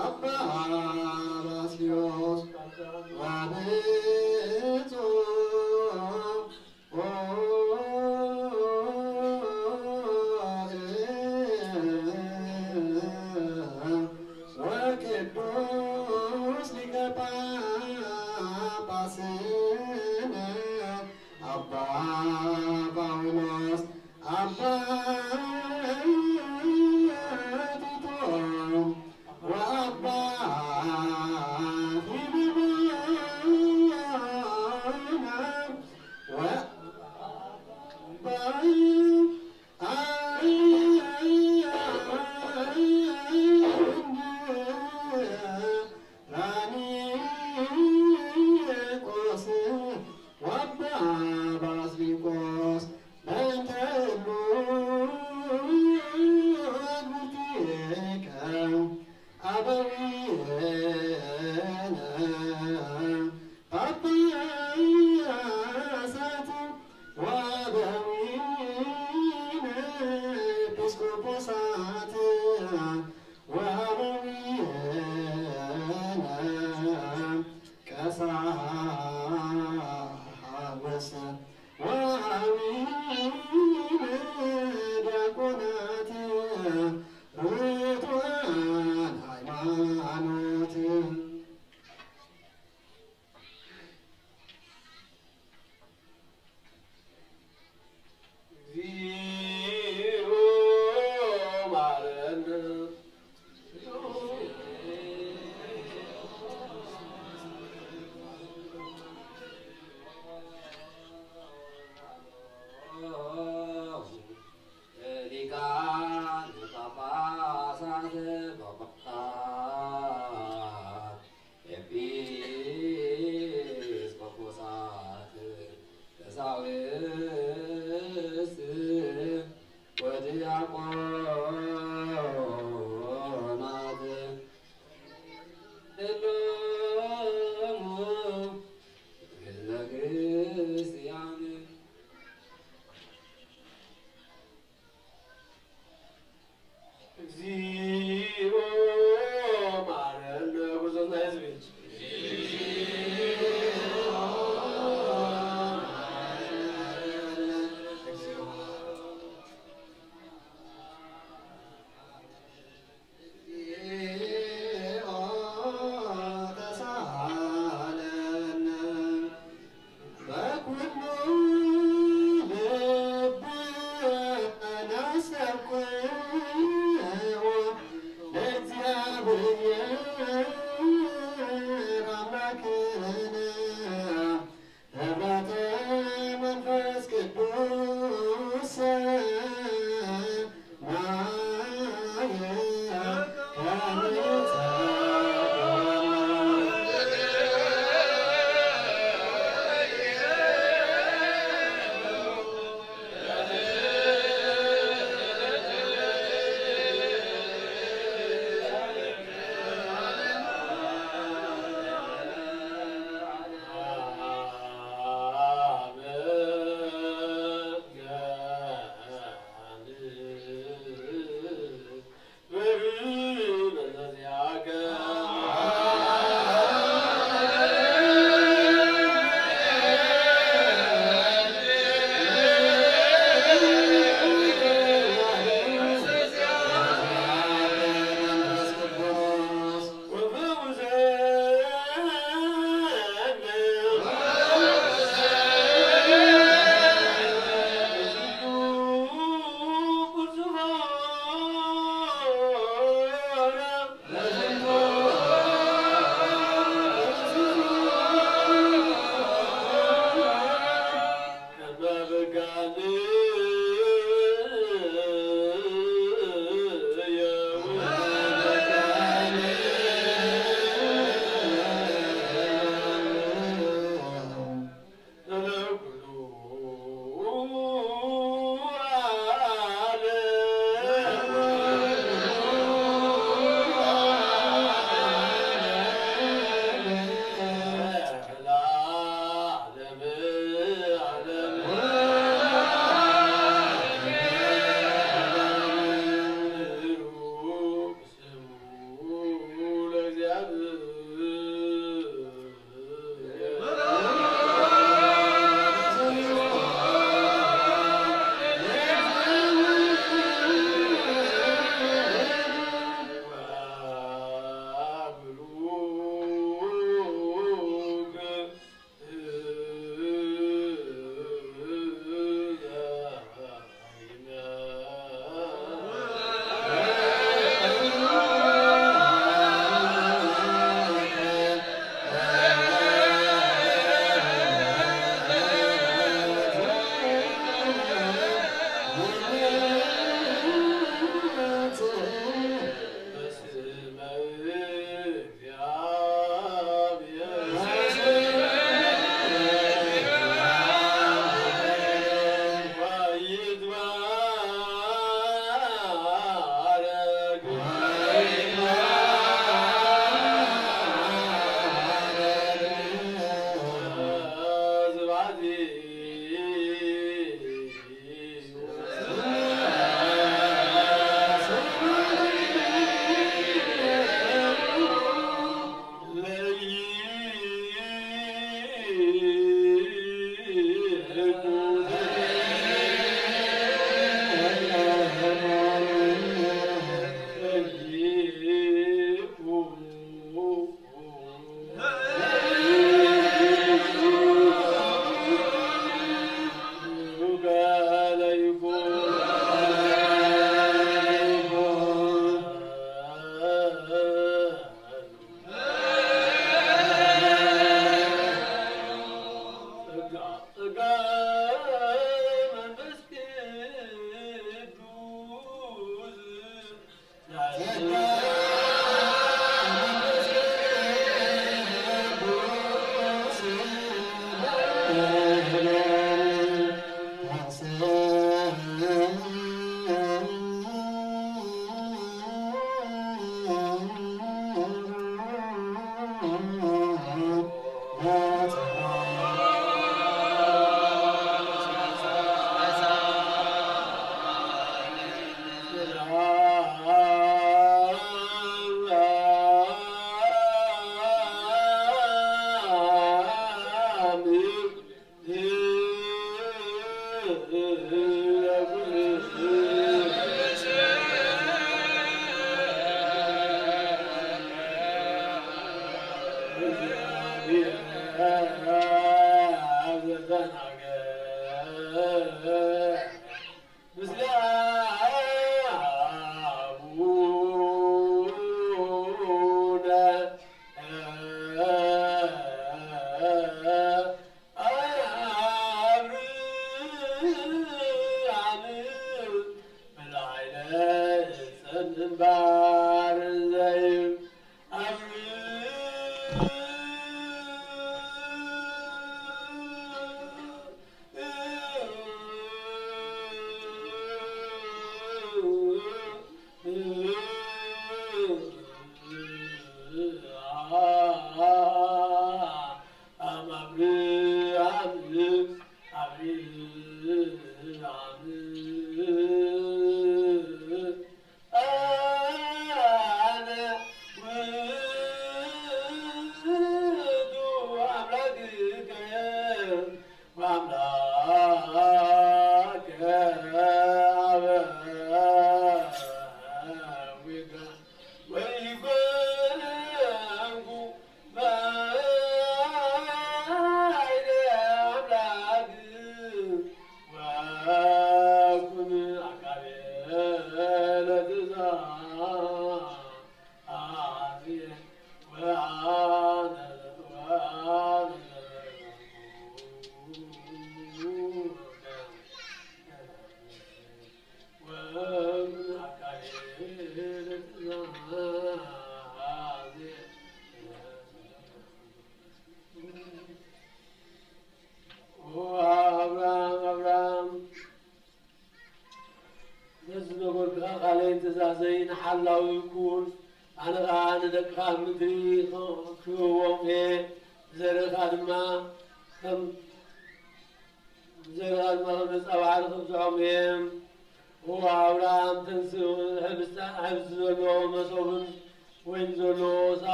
Speaker 2: አባ ባስልዮስ ወቅዱስ ሊቀ ጳጳስነ አባ ጳውሎስ አባ ቲቶ ወአባ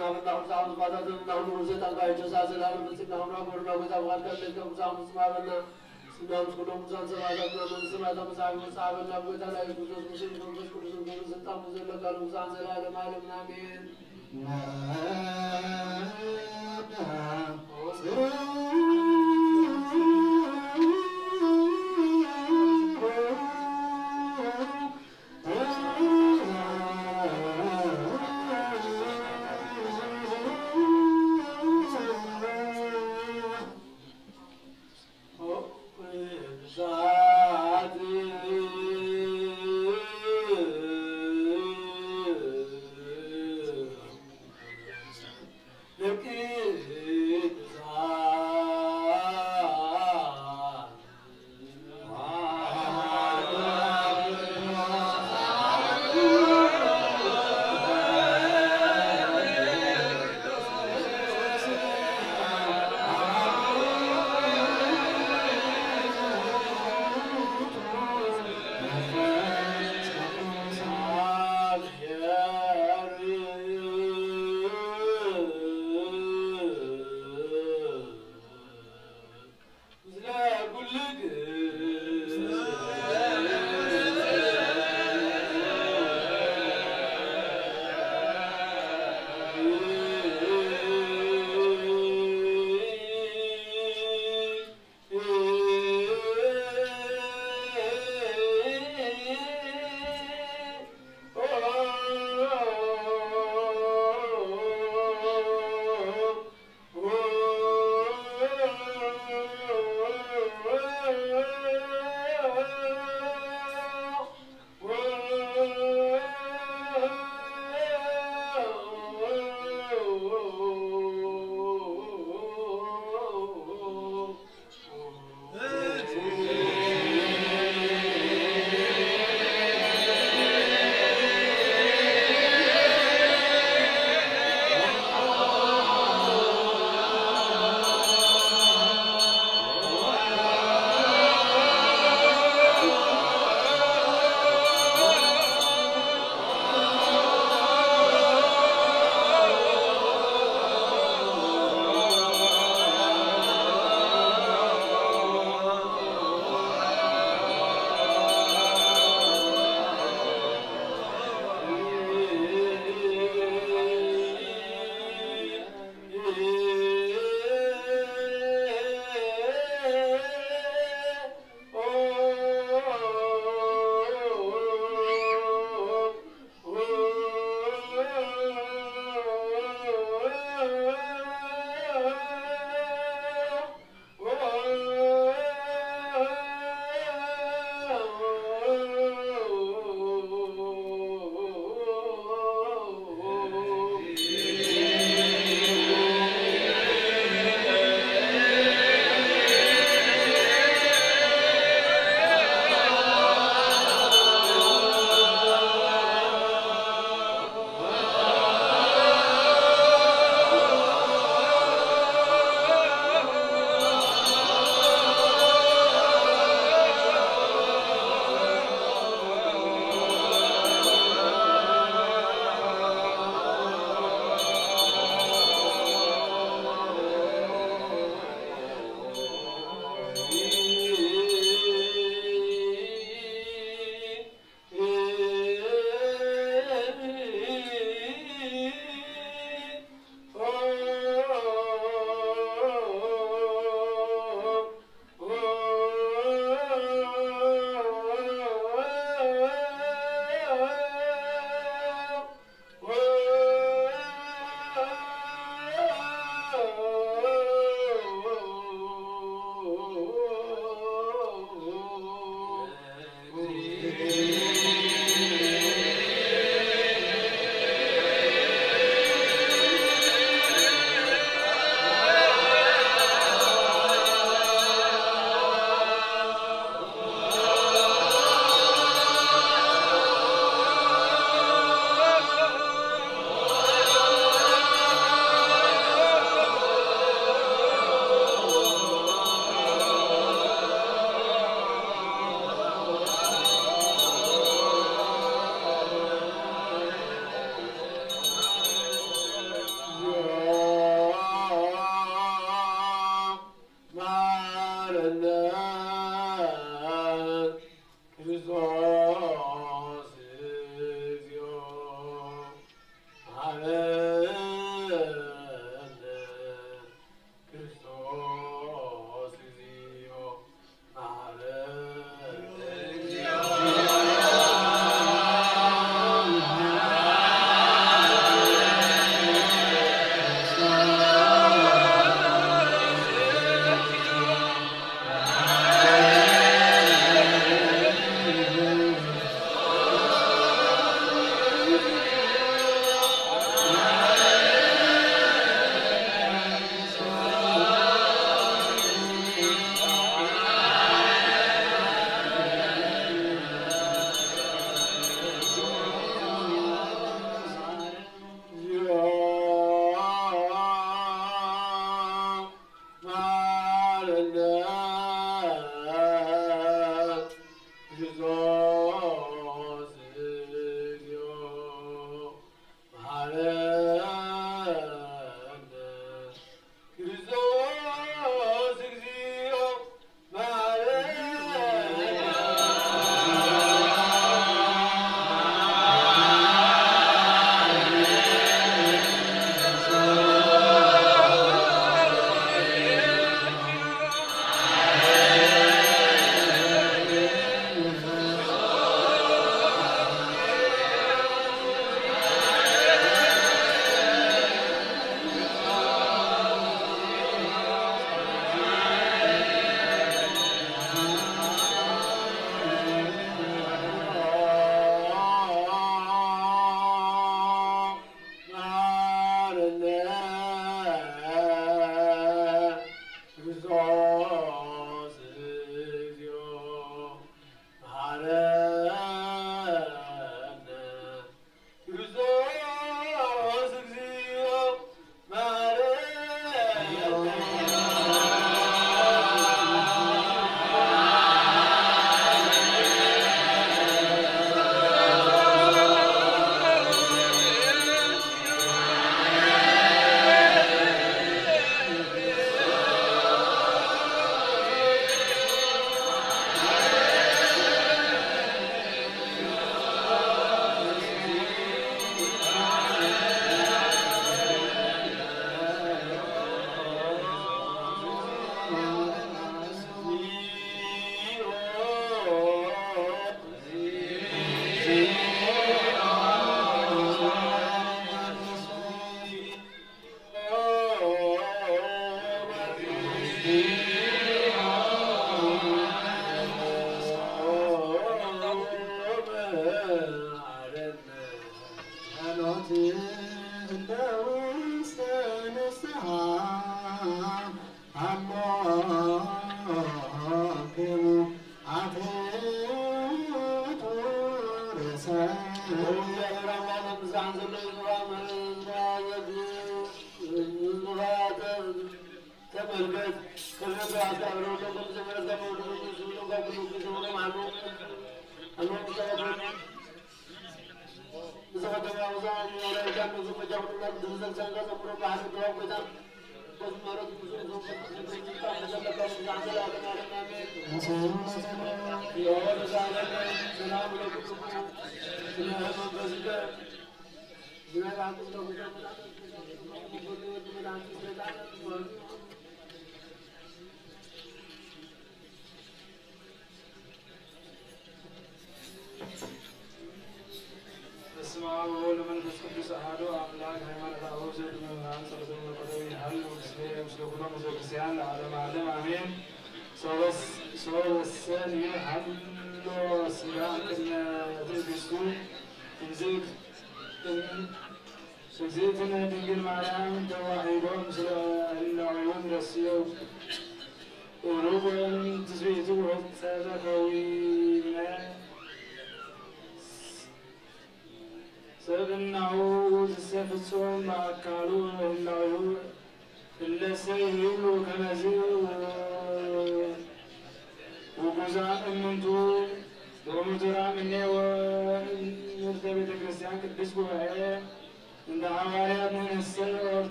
Speaker 1: نعم نعم نعم نعم نعم نعم تلقى جزاز الأرض سنهم نقولنا وتبغى كلك وزام سمعنا سنهم كلهم زان سمعنا من سمعنا مساعد مساعدنا بقينا يجوز مسلم بس كل سنة ستة مسلم كانوا زان سلالة مالهم نامين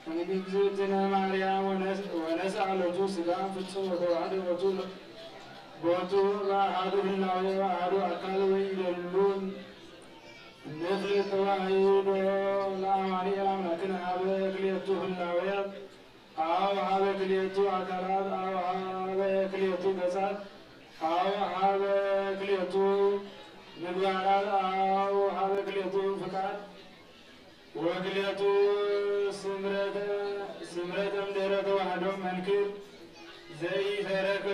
Speaker 4: እግዝእትነ ማርያም ወነስአለቱ ሥጋ ፍጹም ወተዋሕደ ቦቱ በአሐዱ ህላዌ በአሐዱ አካል ወኢይደሉን ንፍል ተዋሕዶ ለአማኑኤል አምላክነ ሀበ ክልኤቱ ህላዌያት አው ሀበ ክልኤቱ አካላት አው ሀበ ክልኤቱ ገጻት አው ሀበ ክልኤቱ ምግባራት አው ሀበ ክልኤቱ ፍቃድ ወክልኤቱ ስምረተ እምድኅረ ተዋሕዶ መንክር ዘኢተረከ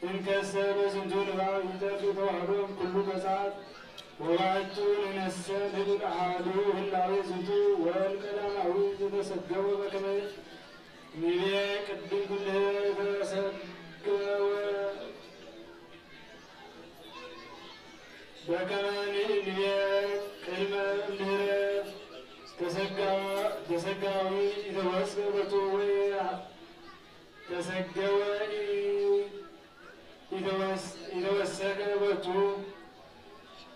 Speaker 4: እንከሰ በዝንቱ ንባብ ይጠፍ ተዋሕዶ ኩሉ ገጻት ወባሕቱ ንነሰ ንብል አሐዱ ህላዌ ዝንቱ ወልቀዳማዊ ዘተሰገወ በከመ ንቤ ቅድም ኩልህ ተሰገወ በከመ ንቤ ቅድመ እምድኅረ ተሰጋዊ ይተወስከ በቱ ወይ ተሰገወ ይተወሰከ በቱ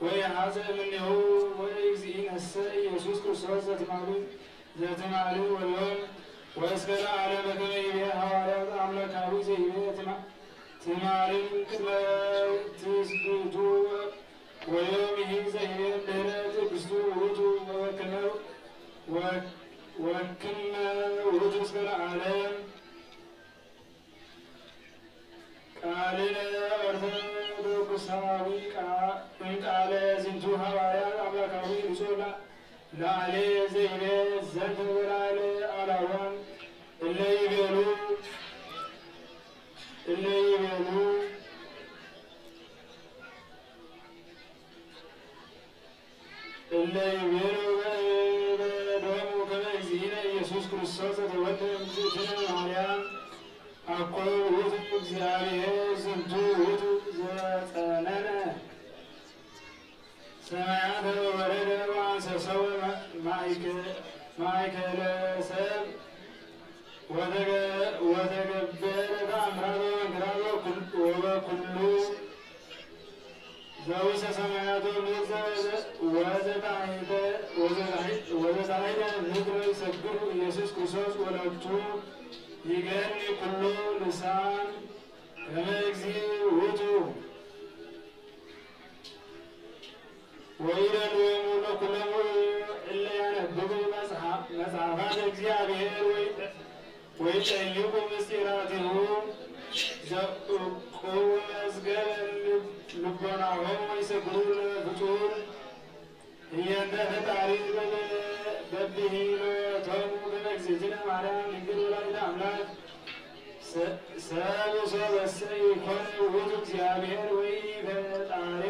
Speaker 4: ወየሐዘ እምኔሁ ወእግዚእነሰ ኢየሱስ ክርስቶስ ዘትማሉ ወሎም ወእስከ ለዓለመ ከመ ይቤ ሐዋርያት አምላካዊ ዘይቤ ትማልም ቅድመ ትስግቱ ወዮም ይህ ዘይቤ እምድኅረ ትዕግሥቱ ውእቱ ወክመ ውእቱ እስከ ለዓለም ቃልነ ኦርቶዶክሳዊ እምቃለ ዝንቱ ሐዋርያት አምላካዊ ርሶ ላዕሌ ዘይቤ ዘንተ በላዕለ አላዋን እለ ይቤሉ በደሙ ከመ እግዚእነ ኢየሱስ ክርስቶስ ዘተወልደ እምእግዝእትነ ማርያም አኮ ውእቱ እግዚአብሔር ዝንቱ ውእቱ ዘጸነነ ሰማያተ ወወረደ ወአንሰሰወ ማእከለ ሰብ ወተገበረ ተአምራተ ወመንክራተ ወበኩሉ ዘውስተ ሰማያት ወዘታሕተ ምድር ይሰግዱ ኢየሱስ ክርስቶስ ወለቱ ይገኒ ኩሉ ልሳን ከመ እግዚእ ውእቱ ወይደልዎሙ ለኵሎሙ እለ ያነብቡ መጽሐፋተ እግዚአብሔር ወይጠይቁ ምስጢራቲሁ ዘእቁ መዝገበ ልቦናሆሙ ወይሰግዱ ለፍጡር እየንተ ፈጣሪ በብሂሎቶሙ ከመ እግዝእትነ ማርያም ድንግል ወላዲተ አምላክ ሰብእ በሰ ኢኮነ ውእቱ እግዚአብሔር ወኢፈጣሪ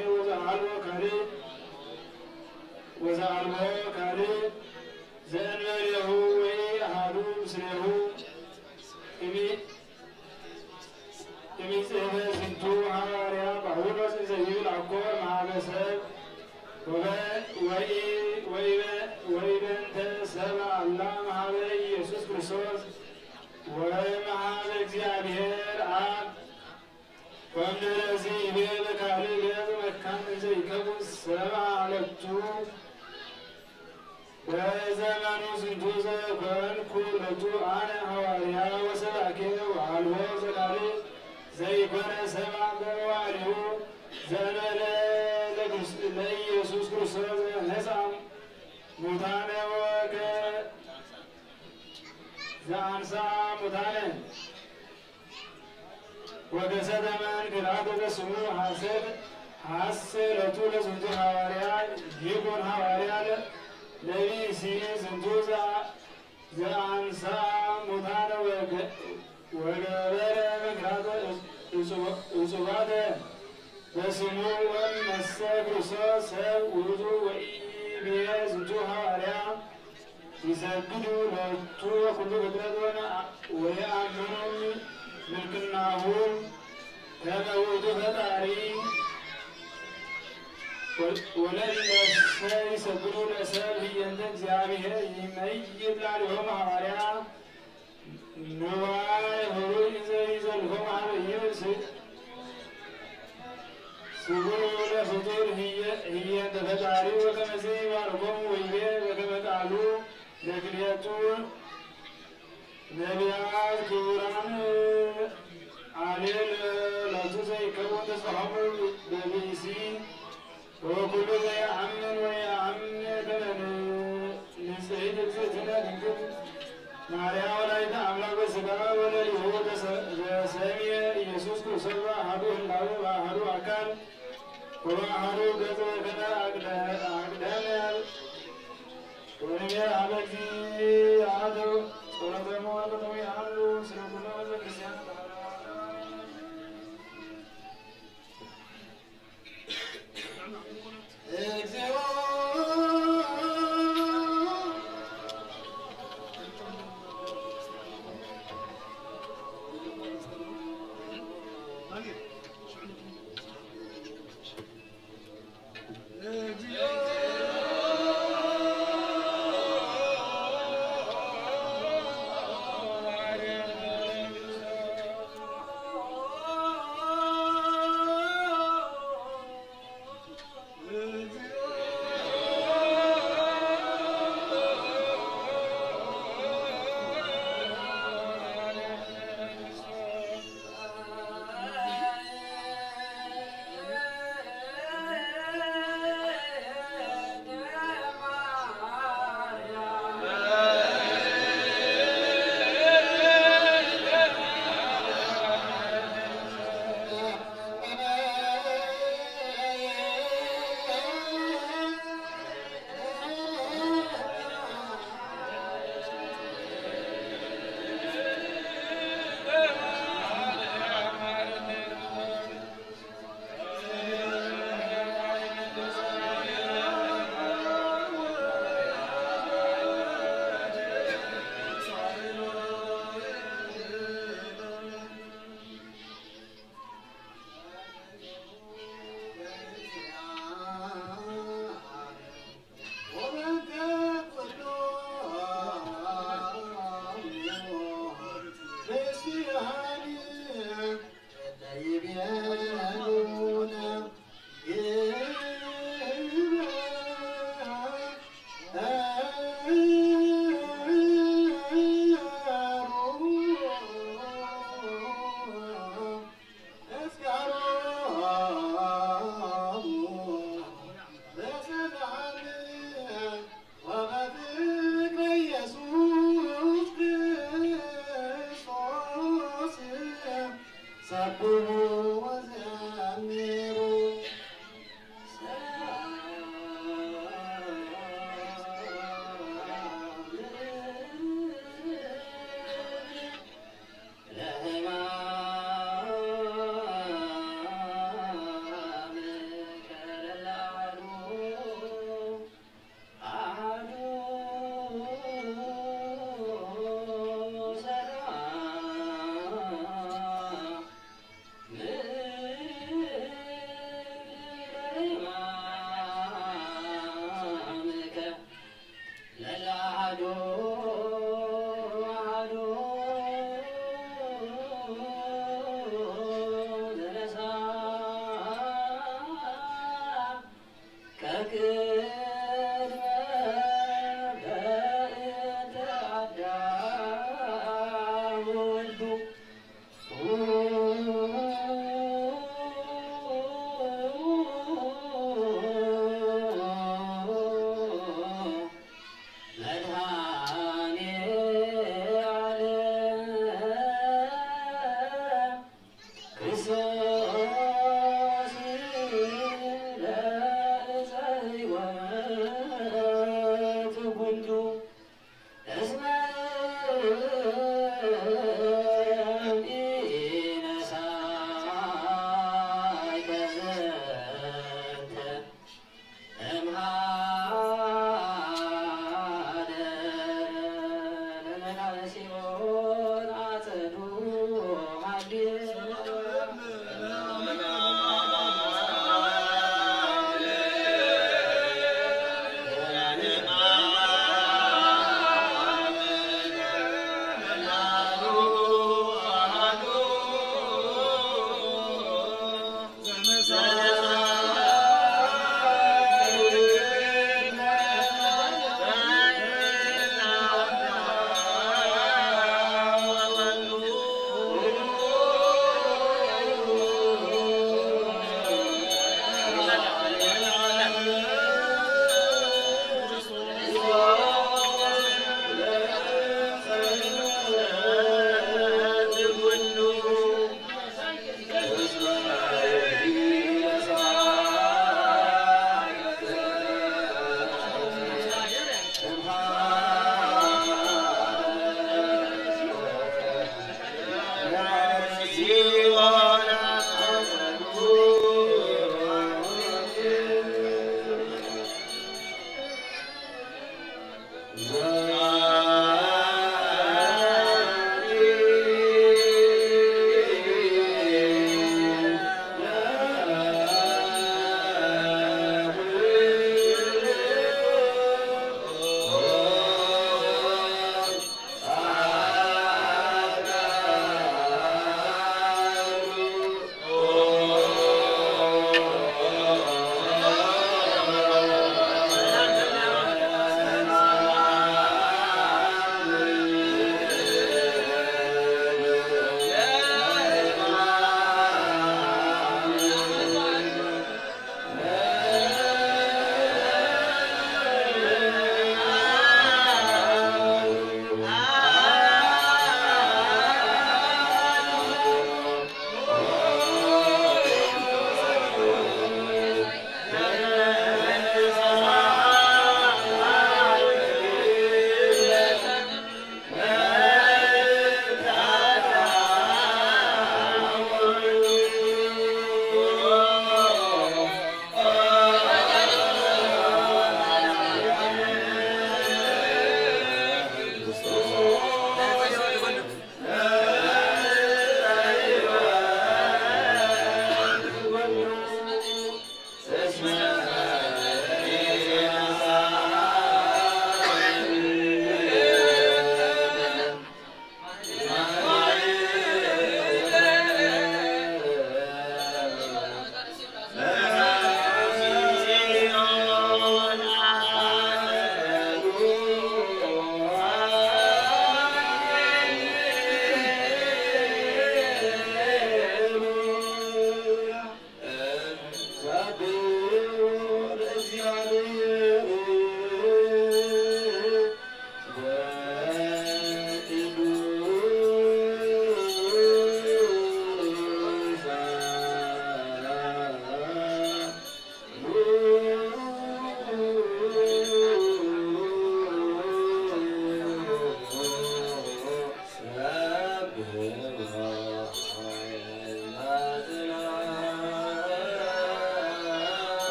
Speaker 4: ወዘአልቦ ካልእ ዘእንበሌሁ ወኢአሐዱ ምስሌሁ እሚጽሕፈ ዝንቱ ሐዋርያ ጳውሎስ ዘይብል አኮ ማኅበረሰብ ወኢበንተ ሰብእ አላ መሀበ ኢየሱስ ክርስቶስ ወመሀበ እግዚአብሔር አብ ወእምድኅረዚ ይቤ በካልእ ገጽ መካን እንዘ ይከውን ሰብአ አለቱ በዘመኑ ዝንቱ ዘኮንኩ ለቱ አነ ሐዋርያ ወሰባኬ ወአልቦ ዘካልእ ዘይኮነ ሰብአ በመዋዕሊሁ ዘእንበለ ለኢየሱስ ክርስቶስ ነሣ ሙታነ ዘአንሣ ሙታነ ወገሰተ መንክራተ በስሙ ሐሰለቱ ለዝንቱ ሐዋርያ ይኩን ሐዋርያ ለቢሲ ዝንቱ ዘአንሣ ሙታነ ወገበረ መንክራተ እጹባተ በስሙ ወእመሰ ክርስቶስ ሰብ ውእቱ ወኢቤ ዝንቱ ሐዋርያ ይሰግዱ ሎቱ ወኩሉ ፍጥረት ወየአምኑ ምልክናሁ ከመ ውእቱ ፈጣሪ ወለእለሰ ይሰግዱ ለሰብ ህየንተ እግዚአብሔር ይመይጥ ላዕሌሆሙ ሐዋርያ ንዋየ ኅሩይ ዘይዘልፎሙ ኀበ ይብስሕ ስጉዱ ለፍጡር ህየንተ ፈጣሪ ወከመ ይባርኮሙ ወይቤ ላሉ ለክልኤቱ ነቢያት ክቡራን አሌል ላቱ ዘይከውን ተስፋሆሙ በብእሲ ወኩሉ ዘየአምን ወየአምን በመን ንጽሕት እግዝእትነ ድንግል ማርያም ወላዲተ አምላክ በሥጋ ወለሊሁ ዘሰምየ ኢየሱስ ክርስቶስ በአሐዱ ህላዌ በአሐዱ አካል ወበአሐዱ ገጽ ወከነ አቅደመ ወእምየ ኀበ እግዚአብሔር ጸሎቶሙ ወበረከቶሙ ያሉ ስለ ኩሉ ሕዝበ ክርስቲያን
Speaker 1: እግዚኦ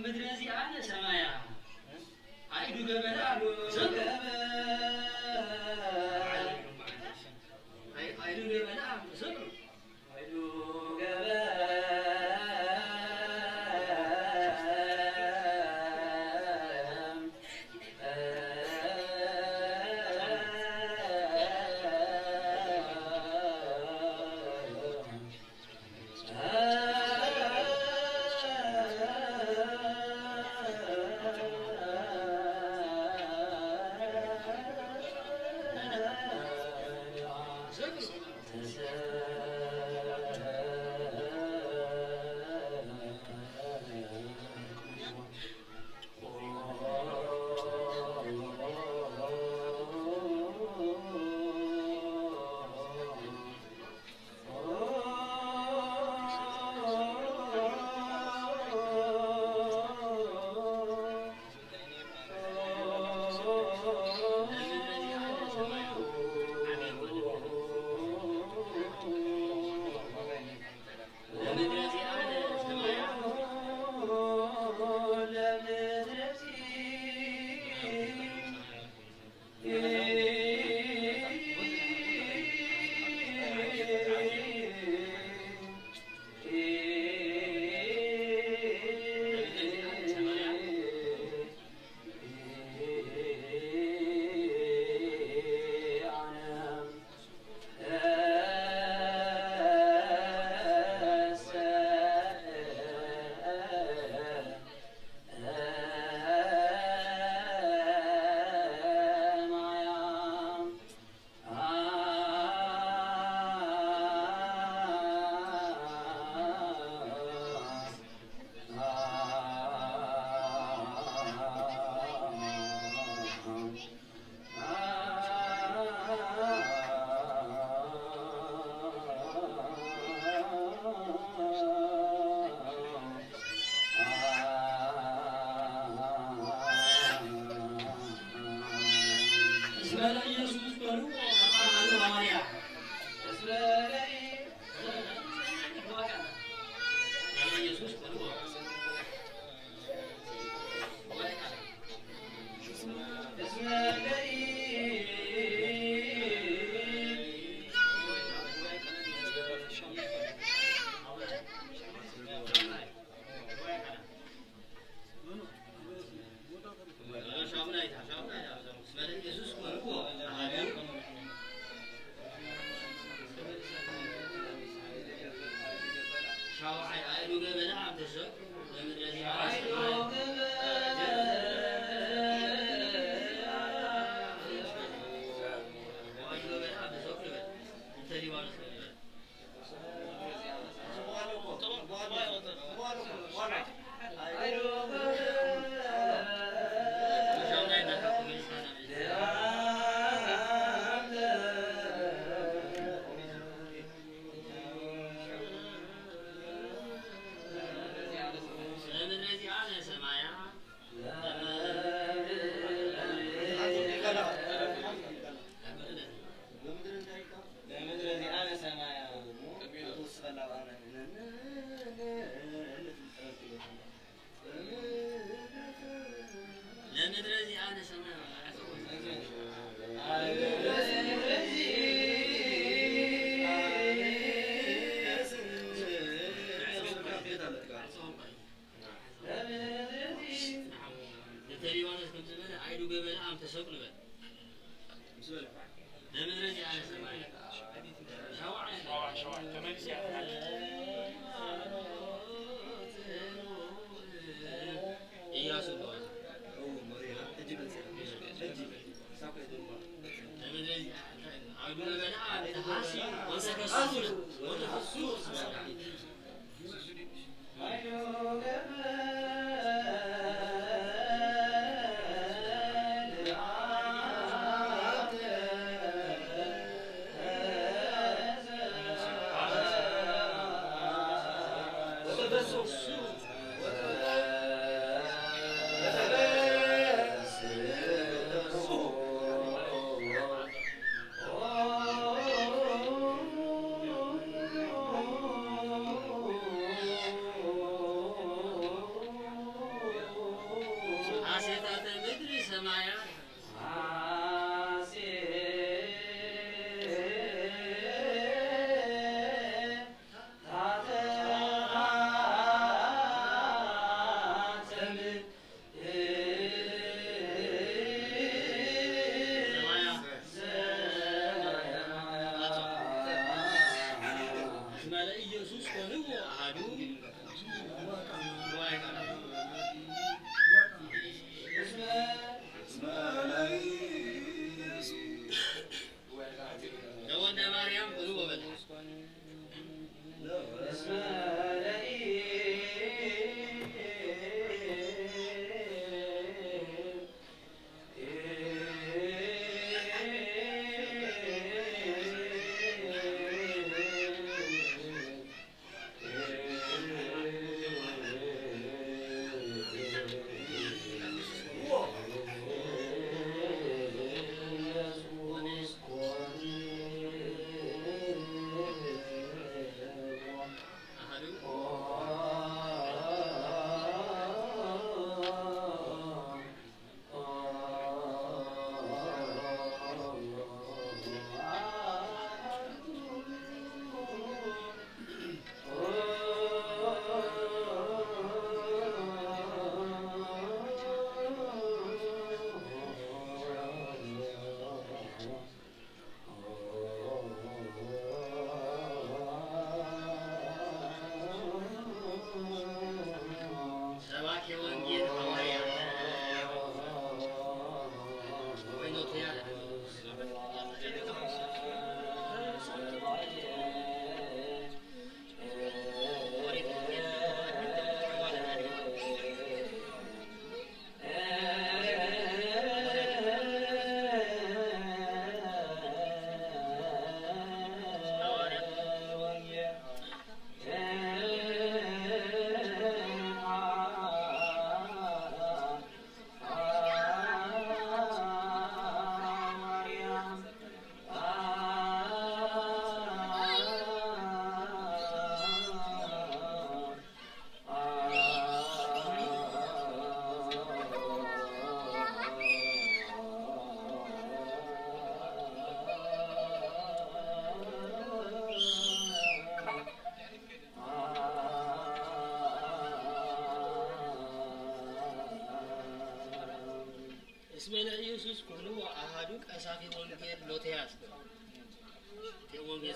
Speaker 5: ለምድረዚህ አለ ሰማያ አይዱ ገበላ አይዱ ገበላ ሰብሩ አይዱ ገበላ اسمنا يوسف كله أحدك أسافي والجيل لوتياس تقول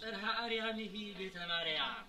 Speaker 5: صرها أريامه بيت ماريا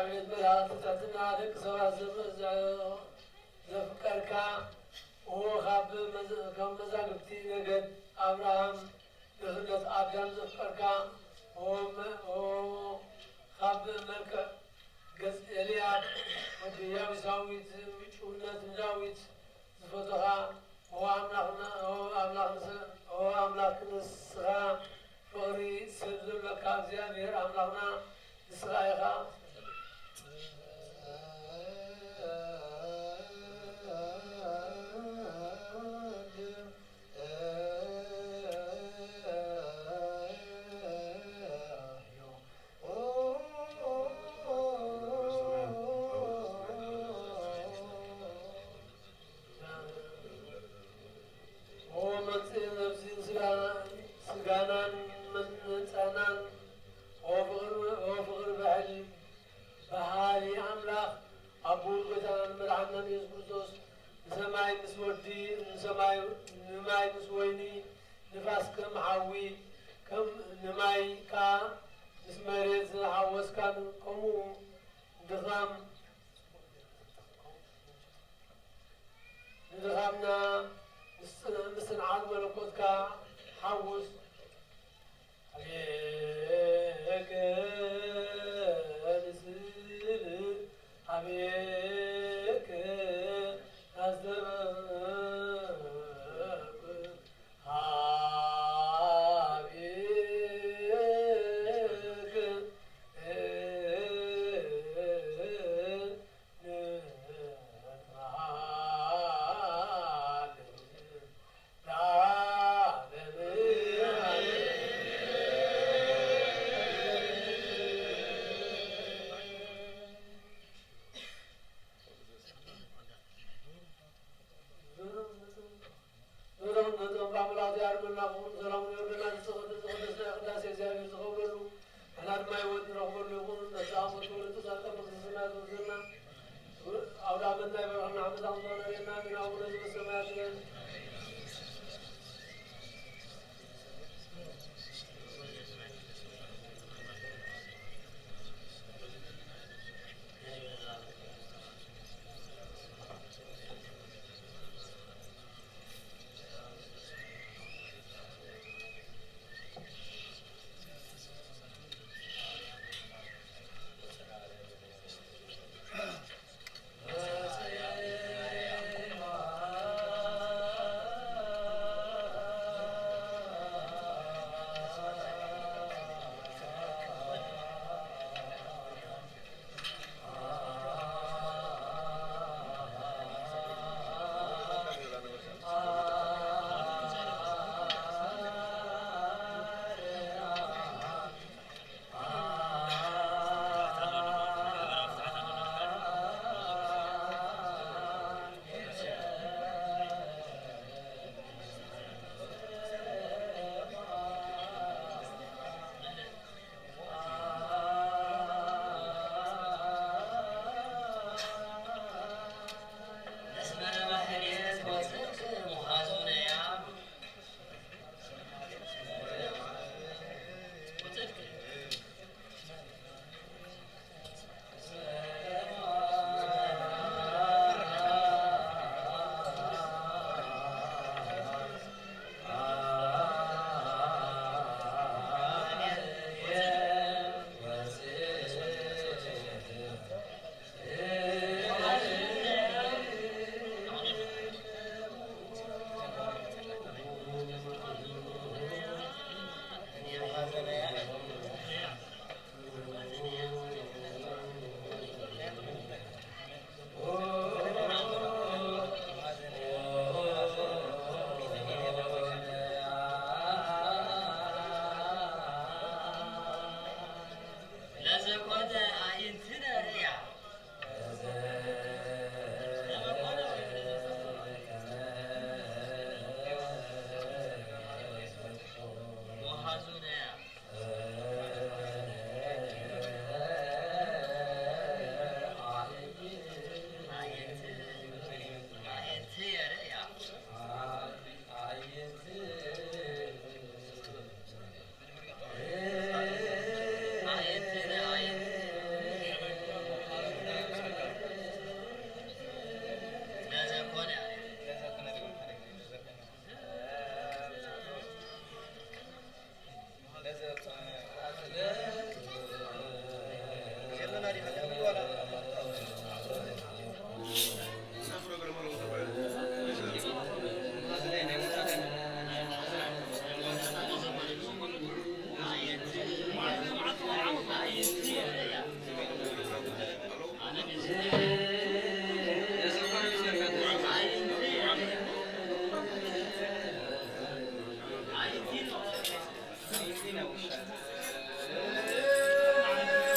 Speaker 1: عبيد بلا تتعتنا عليك سبع زفكركا هو خاب كم مزاقبتي نقد أبراهام دخلت آدم زفكركا هو خاب ملك قز إلياب وديا وساويت وشونات مزاويت زفتها هو أملاك نسخة فوري سبزل لك أبزيابير أملاكنا نسخة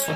Speaker 1: አ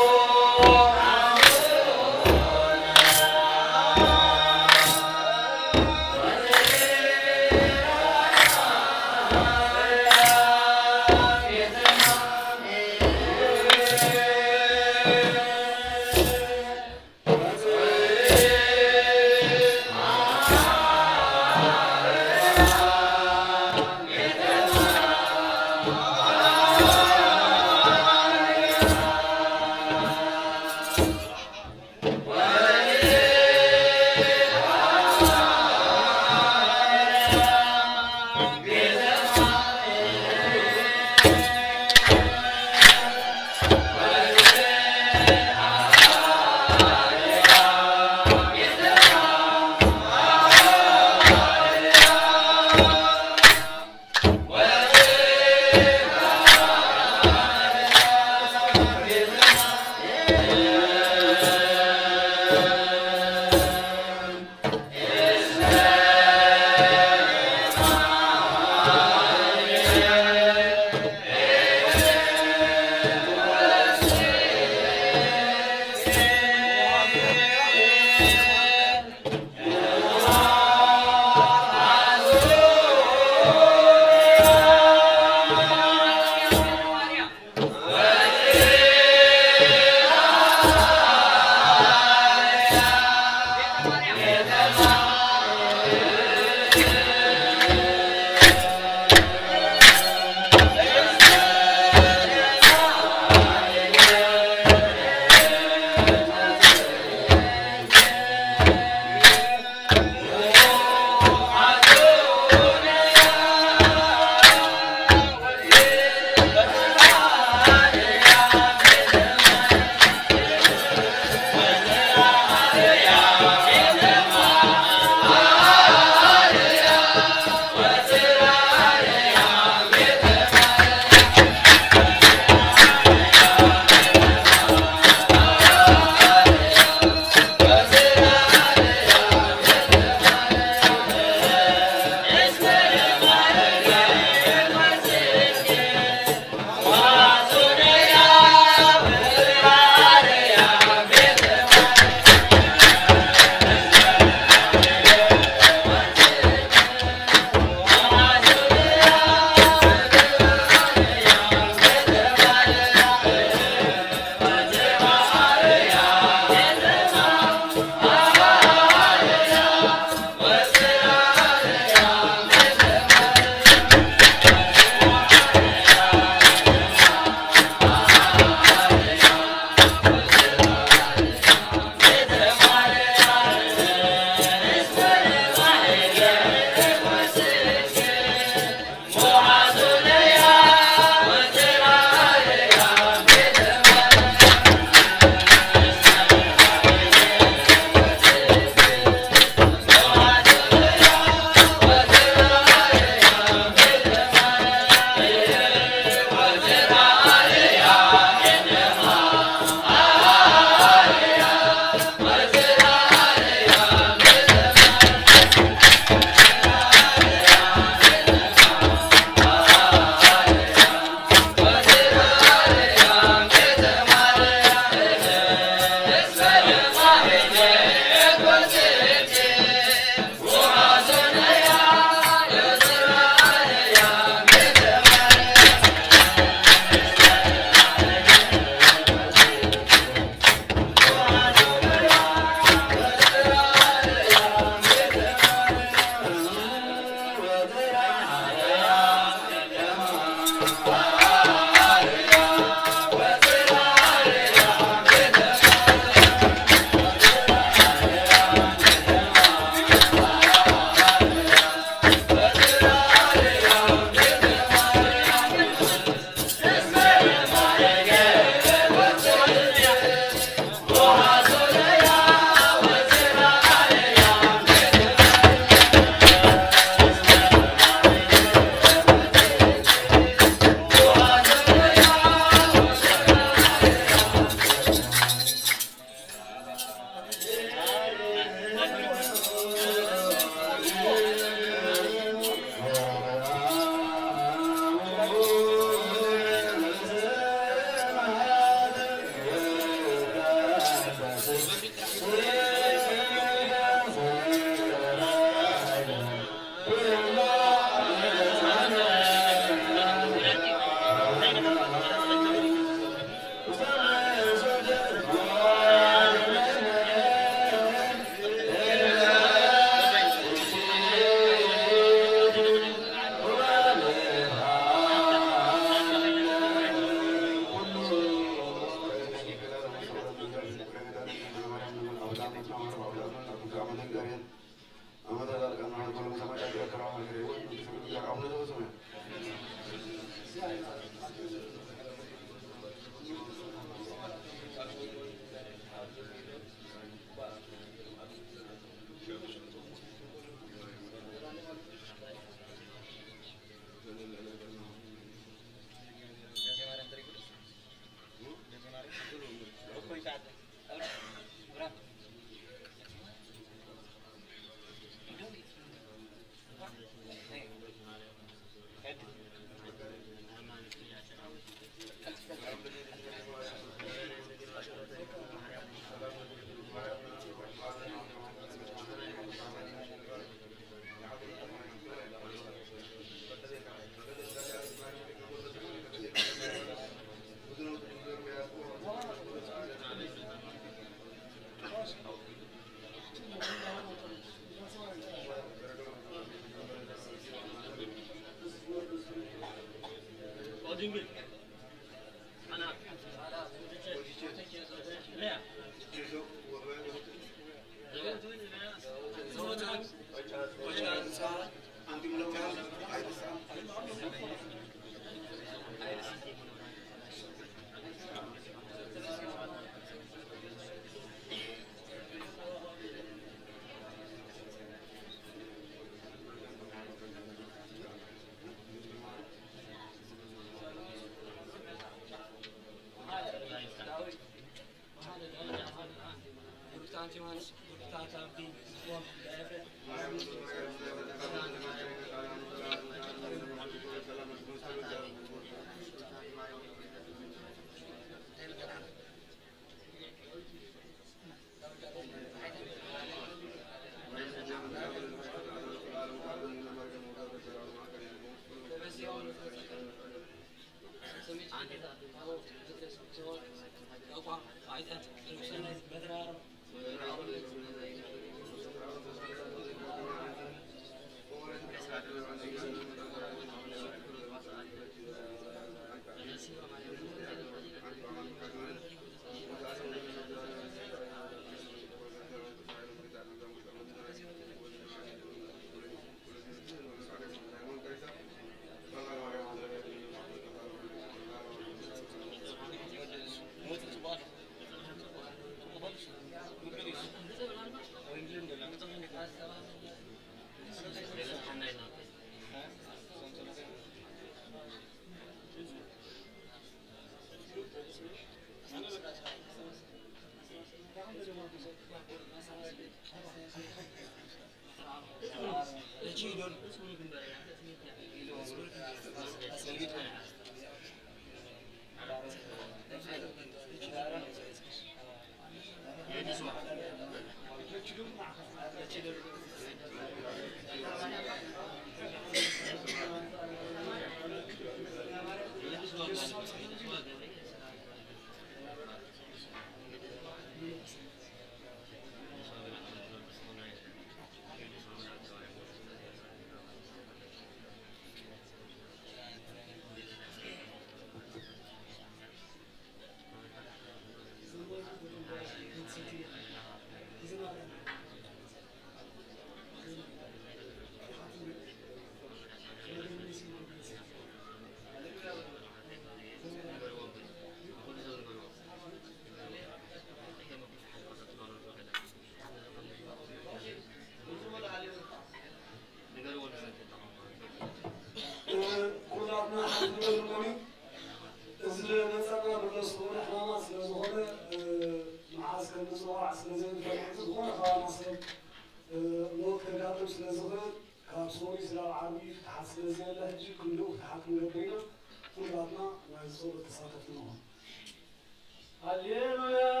Speaker 1: Hallelujah.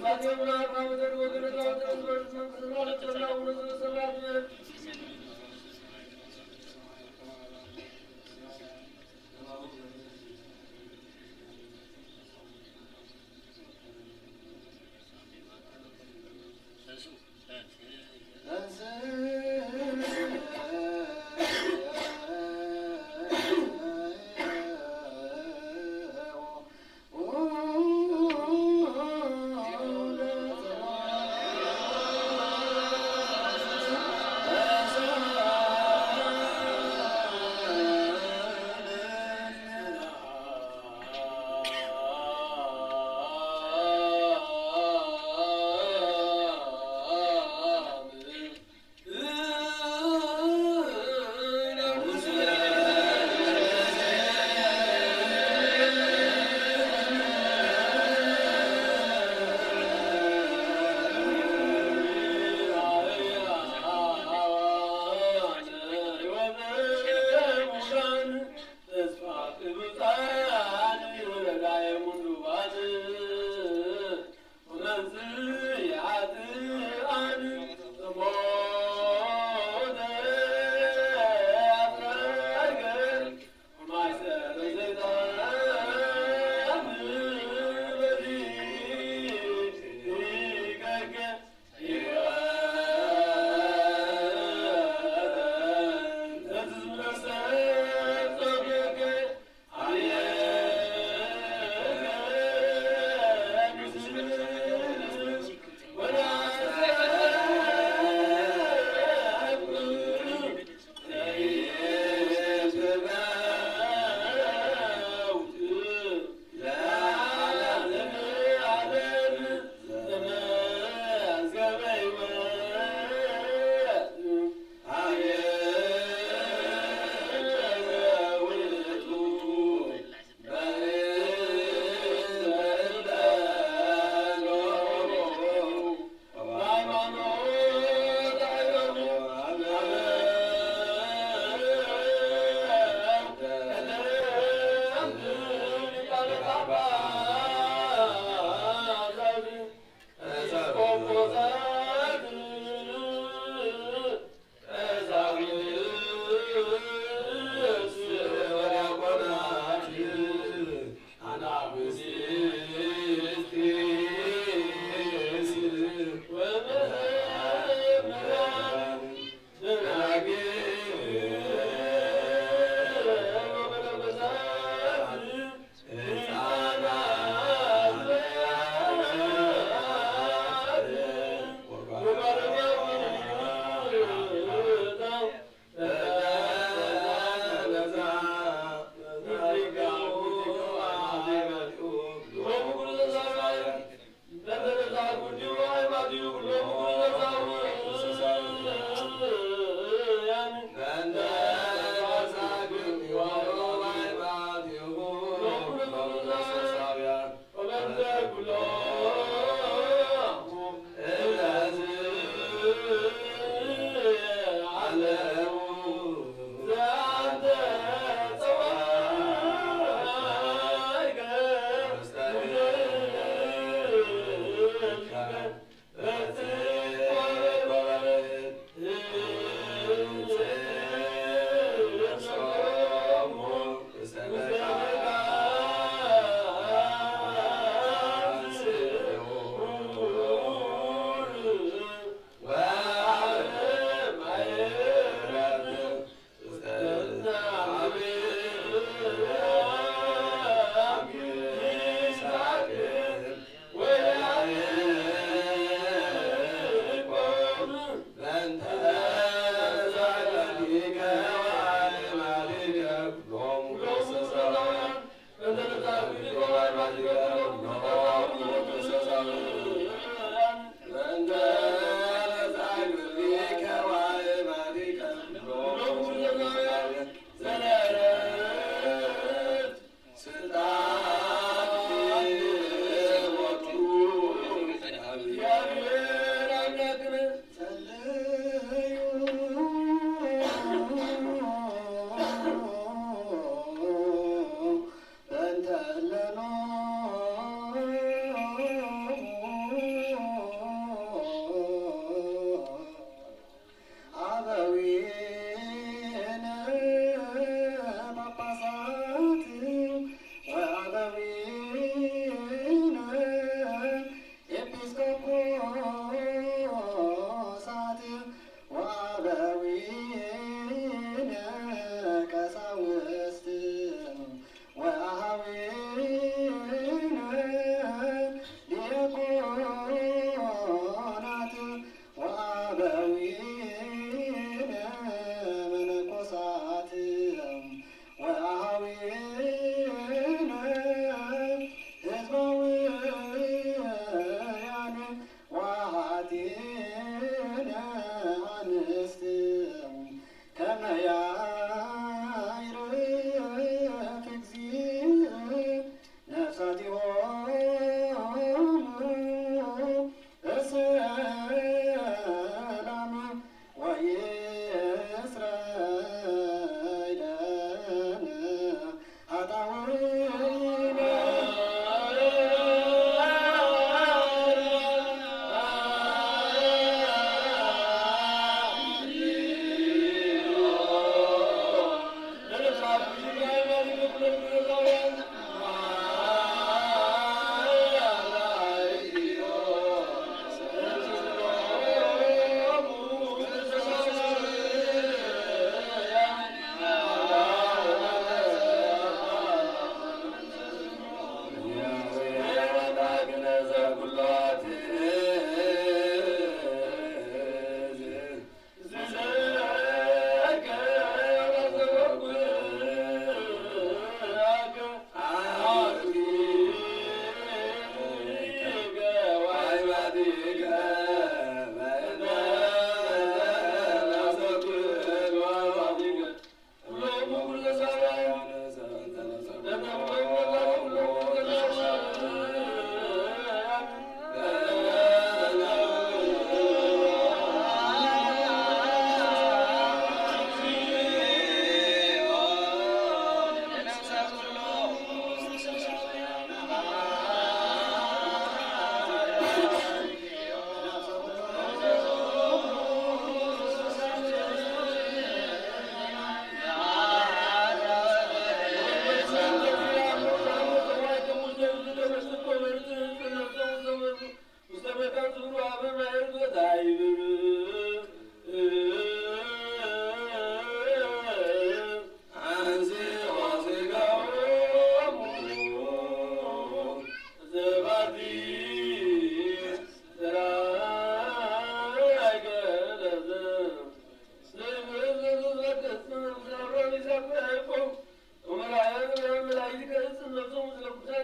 Speaker 1: Oh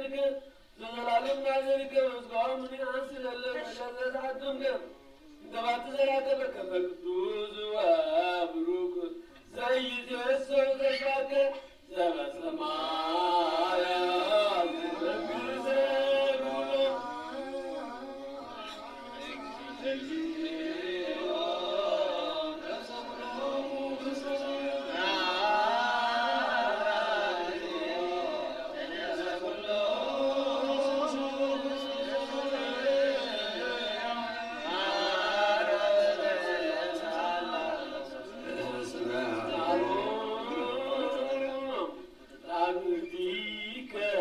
Speaker 1: ማዘንከ ዘላለም ማዘንከ መስጋው ምን አንስለለ መለዘ አድምከ እንደባት ዘራተ በከበቅዱስ ወብሩክ ዘይት የሰው ተሻከ ዘበሰማያት ዘግዘጉሎ Anutika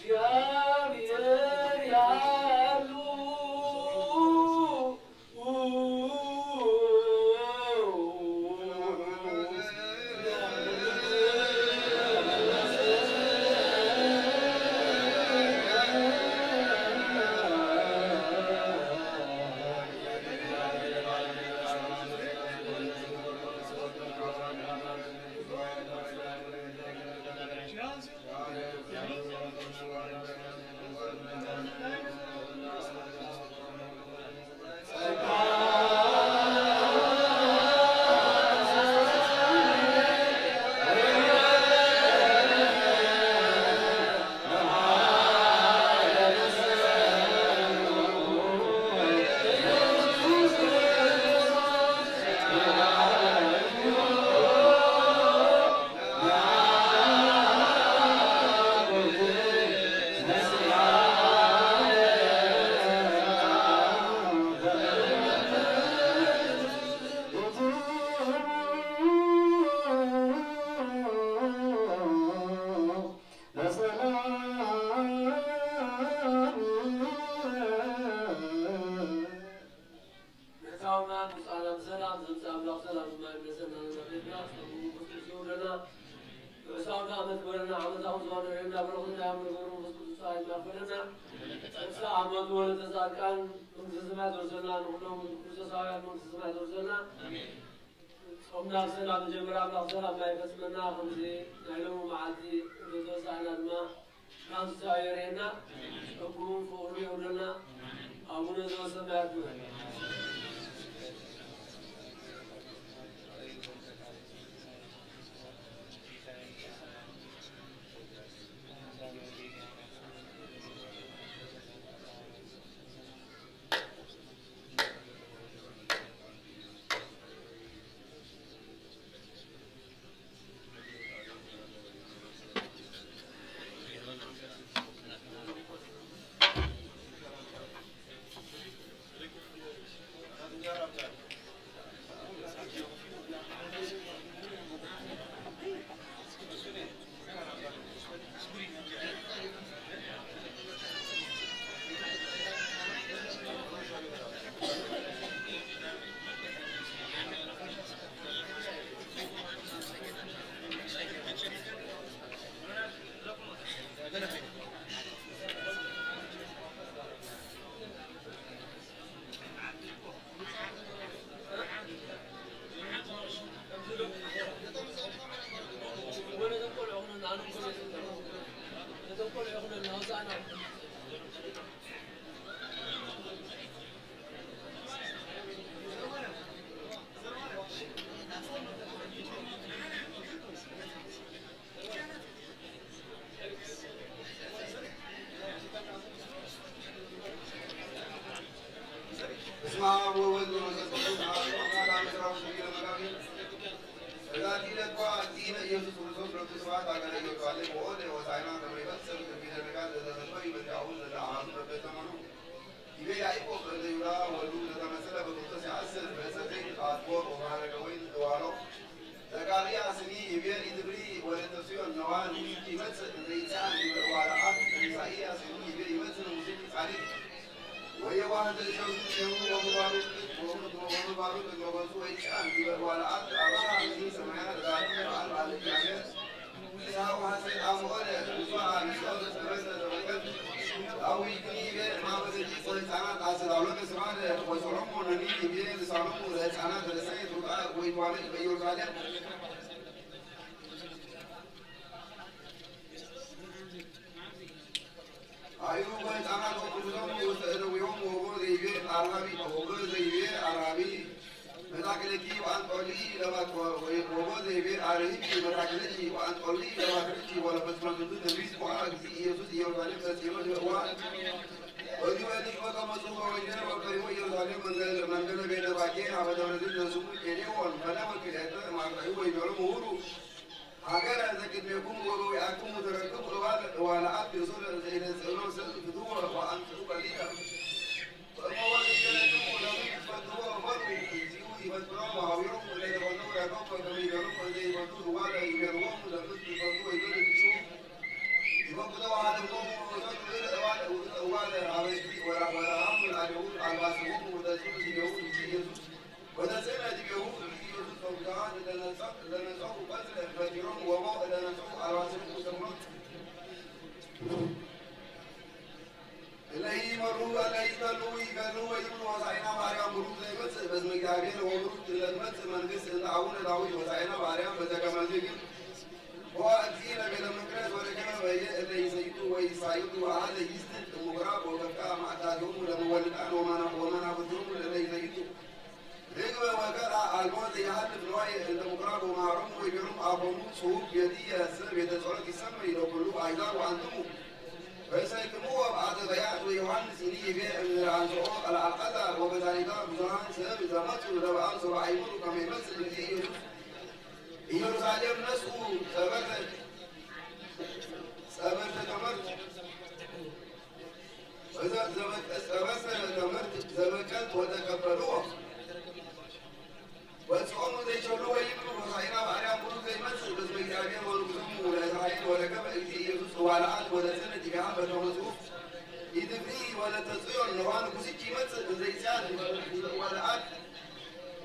Speaker 1: Yeah. ዓመት በለና ዓመታውን ዘዋነ ወይም ዳብረኩና ያምሩ መስኩት ሳይ ማፈለና እሳ ዓመት ወለ ተዛቃን እንዝዝማት ወዘና ነው ኩሰሳውያን እንዝዝማት ወዘና አሜን ጾምና ሰላም ጀምራ አላህ ሰላም ማይፈስመና ከምዚ ናይለው መዓልቲ ዘተሳናድማ ናንሳ የሬና እኩሩን ፍቅሩ የውለና አቡነ ዘበሰማያት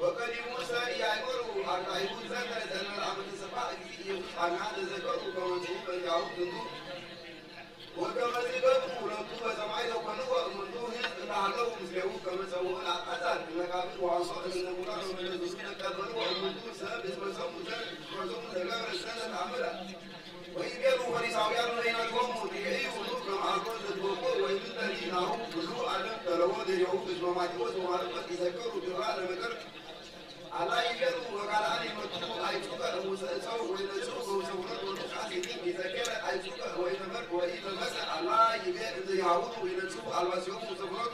Speaker 6: وقد موسى يعبر أربعين سنة أمد سبع أنا ذكروا كما ومنذ وكما زيدوا ولدوا بسمعي لو كانوا منذ هز لعلهم مسلمون كما سووا العقدات المكابر وعصار من المنار ومن الزسون كبروا ومنذ سبب اسم سمو فرزقوا تجار السنة عملا ويجابوا فريساويان بيناتهم وتيعي ولوك مع الرجل الدوقور ويمد دينهم كلوا علم تلوه ديريهم بسماماتيوس ومعرفة يذكروا جراء لمكر على يجابوا وقال عني مطلوب أيسوك المسأسو وينسوك وسورات والمسعسين يذكر أيسوك ويتمسع الله يجاب إذا يعودوا وينسوك الواسيوم وسورات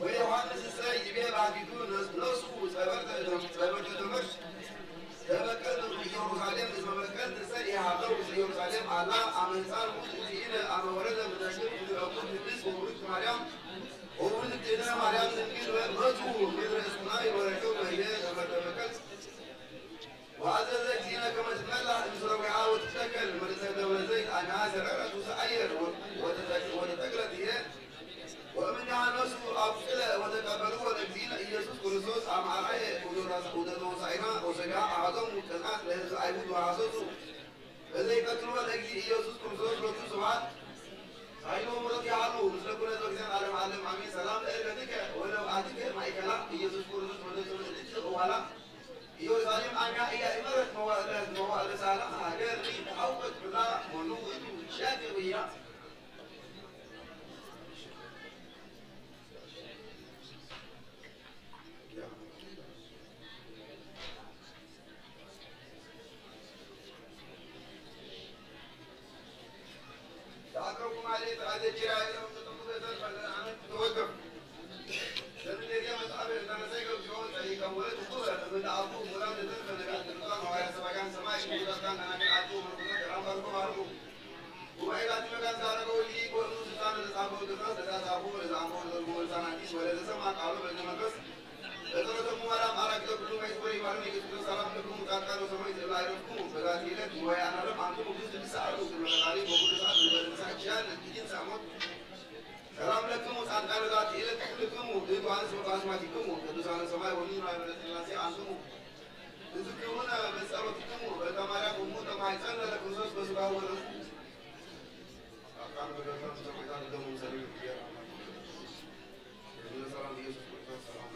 Speaker 6: ويوحنس السيد يبيع بعددون نصو سبرت دمشق تبكت يروساليم اسم مكان تسري حضر يروساليم على أمنسان مسلمين أما ورد من أشهر من الأقوم بالنسبة وورد مريم وورد ابتداء مريم تنكيل ورجو من رسمائي ورجو مهيئة تبكت وعزز زينا كما سمعنا المسروعة وتتكل مرسل دولتين أنها سرعت وسعير وتتكلت هي ومنها نسو أفضل وتقبلوا ونجزينا إيسوس كريستوس عم عرائه ودنو سعينا وسجاء أعظم متنات لهذا عيبود وعصوصو فإذا يقتلوا ونجزي إيسوس كريستوس رجو سبعات سعينوا مرضي عالو مثل كل الوقتين على معلم عمين سلام لإلكتك ولو أعطيك معي كلام إيسوس كريستوس ودنو سبعات وعلا يوزاليم أنها إيا إمرت موال رسالة غير ريد أوقت بلا منوض شاكر ويا تأكركم عليه فهذا الجراء إذا متطبقة فأنا توقف لأن الذي متعبر أنا سيقف جوان سيقا ولد قوة من أبوه مرام لذلك فنقات القرآن وعلى سبقان سماعي كبيرا كان أنا من أبوه مرمضان كرام فرقم أربوه وإذا تمكان سارقوا لي قول سلطان لسابه الدفاس لذات أبوه لزعمه لذلقوا لسان عديس ولذا سمع قالوا بجمع بس لذلك الموارام أراك لكل ما يسبري وارمي كتبه سلام لكم متاكار وسمعي تبلا يرفقوا فذاتي لك ويأنا رب عنكم وجزء بسعروا في المغالي وقول سعر لبنسان شان الجدين سعمود سلام لكم وسعدان ذاتي لك كلكم وديتوا عن سمعاتكم كدوسان السماء ومن رأي من الناس عنكم تذكرون بسألتكم وتماركم متمايزان لكم سوس بسباه ورسول أقام بكم سمعتان لكم سليم يا رحمن سلام يسوع سلام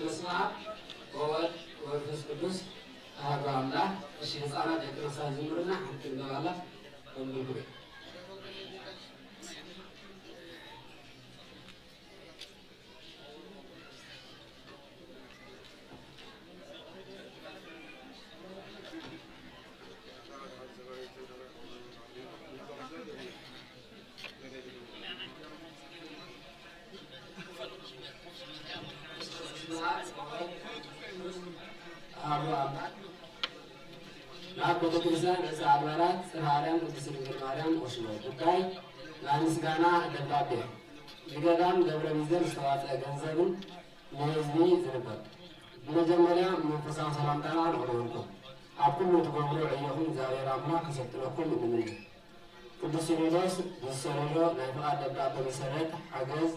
Speaker 1: በስመ አብ ወወልድ ወመንፈስ ቅዱስ አሐዱ አምላክ። እሺ ህፃናት የቅርሳ ዝምርና ሐቅ እንደባላ ወንድሙ ቤተክርስቲያን ርዕሰ አድባራት ጽርሐ አርያም ቅድስት ድንግል ማርያም ወሽሎ ጉዳይ ለምስጋና ደብዳቤ ዝገዳም ደብረ ቢዘን ዝተዋፅአ ገንዘብን ንህዝቢ ዝንበር ብመጀመርያ መንፈሳዊ ሰላምታና ንቕርበልኩም ኣብ ኩሉ ትገብሩ ዕዮኹም እግዚኣብሔር ኣምላክ ክሰጥለኩም እንምኒ ቅዱስ ሲኖዶስ ዝሰረዶ ናይ ፍቓድ ደብዳቤ መሰረት ሓገዝ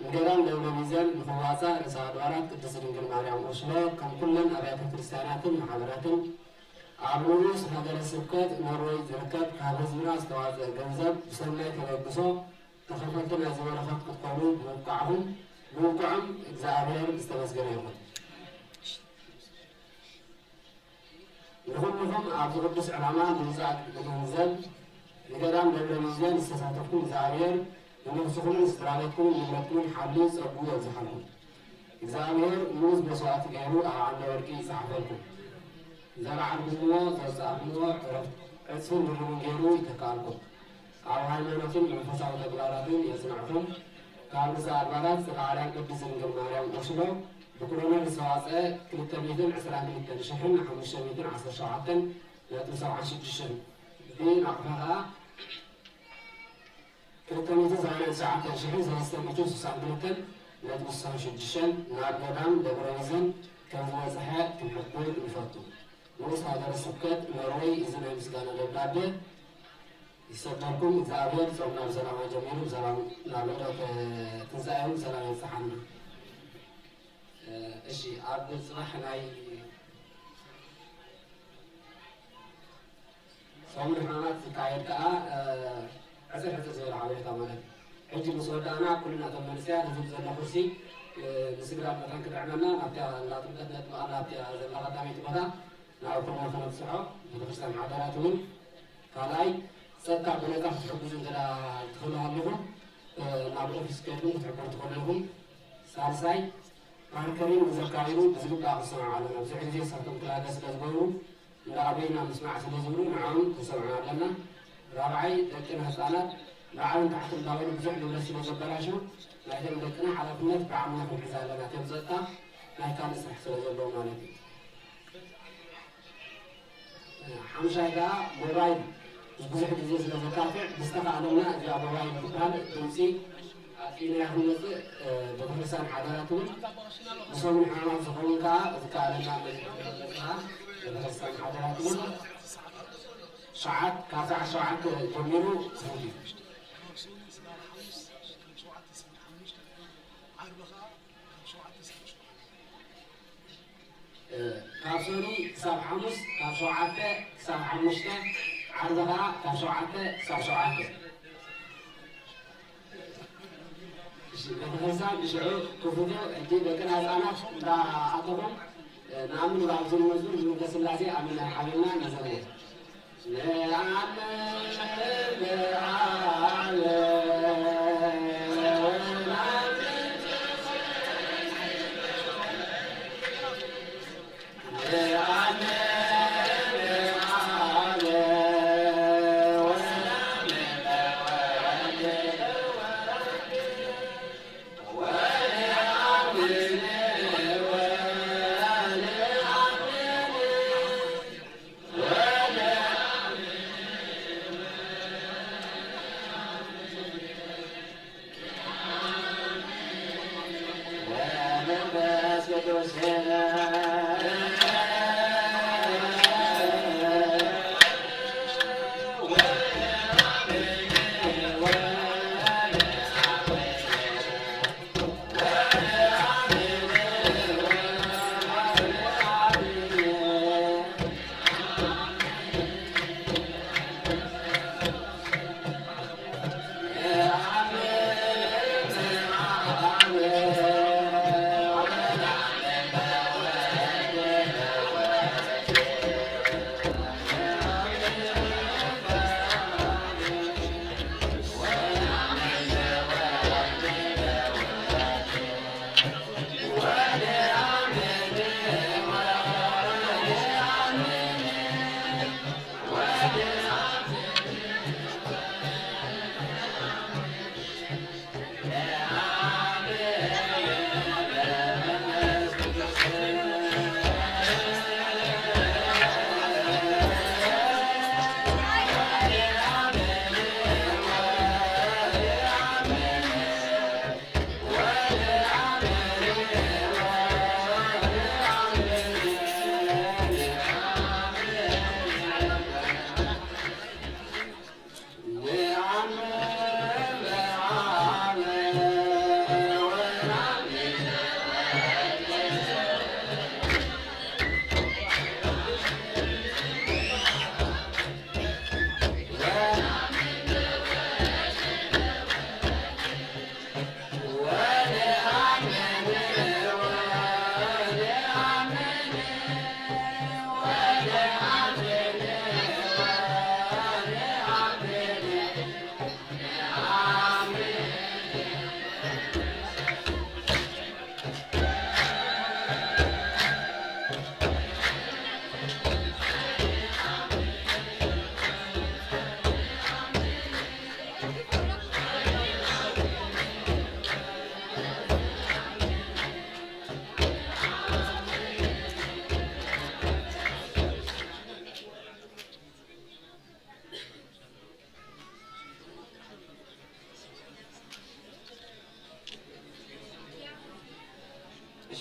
Speaker 1: ንገዳም ደብረ ቢዘን ንኽዋፃእ ርዕሰ አድባራት ቅድስት ድንግል ማርያም ወሽሎ ከም ኩለን ኣብያተ ክርስቲያናትን ማሕበራትን ኣብ ንዑስ ሃገረ ስብከት ኖርዌይ ዝርከብ ካብ ህዝብና ዝተዋፅአ ገንዘብ ብሰናይ ተለግሶ ተኸፈልቲ ናይ ዝበረኸት ክትኮኑ ብምብቃዕኹም እግዚኣብሔር ዝተመስገነ ይኹን። ንኩልኩም ኣብዚ ቅዱስ ዕላማ ንምውፃእ ገንዘብ ንገዳም ደብረ ቢዘን ዝተሳተፍኩም እግዚኣብሔር نفسكم استرالتكم نمرتكم حلو صبوا يزحلكم እግዚአብሔር ሙዝ መስዋዕት ገይሩ አለ ወርቂ ይጻፈልኩም ዘራዓልኩም ዘጻፍኑ እሱን ሁሉም ገይሩ ይተካልኩም አብ ሃይማኖትን መንፈሳዊ ተግባራትን የጽናዕኩም ካብዛ አድባራት ጽላላን ቅዱስ ድንግል ማርያም ወስሎ በኮሮና ሰዋፀ 222,517 ለ96 ቢን አቅፋሃ 299,362 ለትውሳን ሽድሸን ናገዳም ደብረይዘን ከመዝሐ ትምሕብል ይፈቱ ንዑስ ሀገረ ስብከት ኖርዌይ እዝናይ ምስጋና ደብዳቤ ይሰጠልኩም እግዚአብሔር ጾምና ሰላም ጀሚሩ ሰላም ናለበት ትንሣኤው ሰላም ይጽሐና እሺ አብ ጽባሕ ናይ ጾም ሕማማት ዝካየድ ከዓ ዕፅር ዝበለ ሓበሬታ ማለት ሕጂ ምስ ወዳእና ኩልና እቶም መንእስያት ህዝብ ዘሎ ኩርሲ ብስግዳድ መጠን ክጥዕመና ናብታ እንዳጥምቀት ነጥምቃ ናብታ ዘላ ቀዳሚት ቦታ ናብ ኩልና ክነብፅሖ ቤተክርስትያን ሓዳራት እውን ካልኣይ ፀጥታ ብነፃ ክትሕግዙ እንተዳ ትኽእሉ ኣለኹም ናብ ኦፊስ ከይድኩም ክትሕብሩ ትኽእሉ ኢኹም ሳልሳይ ማርከሪን ብዘካቢሩ ብዝግባእ ክሰምዑ ኣለና ብዙሕ ግዜ ሰርቶም ክላገ ስለ ዝገብሩ እንዳኣበይና ምስማዕ ስለ ዝብሉ ንዖም ክሰምዑ ኣለና ራብዓይ ደቅን ህፃናት ላዕልን ታሕትን እንዳበሉ ብዙሕ ንብረት ስለ ዘበላሹ ናይቶም ደቅና ሓላፍነት ብዓቕምና ክንሕዝ ኣለና ከም ፀጥታ ናይ ካልእ ስራሕ ስለ ዘለዎ ማለት እዩ ሓምሻይ ከዓ ሞባይል ብዙሕ ግዜ ስለ ዘካፍዕ ብዝተኻእለና እዚኣ ሞባይል ትበሃል ድምፂ ኣጥፊና ክንመፅእ ቤተክርስትያን ሓዳራት እውን ንሰሙን ሕማማት ዝኸውን ከዓ ዝከኣለና መፅኻ ቤተክርስትያን ሓዳራት እውን ሰዓት ካብ ሰዓት 7 ጀሚሩ ፍርድ እዩ ካብ ሰኑ ክሳብ ሓሙስ ካብ 7 ክሳብ 5 ዓርብኻ ካብ 7 ክሳብ 7 ቤተክርስትያን ብሽዑ ክፍቱ ሕጂ ደቅና ህፃናት እንዳኣተኹም ንኣምን ባብዚ ንመዝሙር ዝምልከ ስላሴ ኣሚና ሓቢልና ነዘርዎ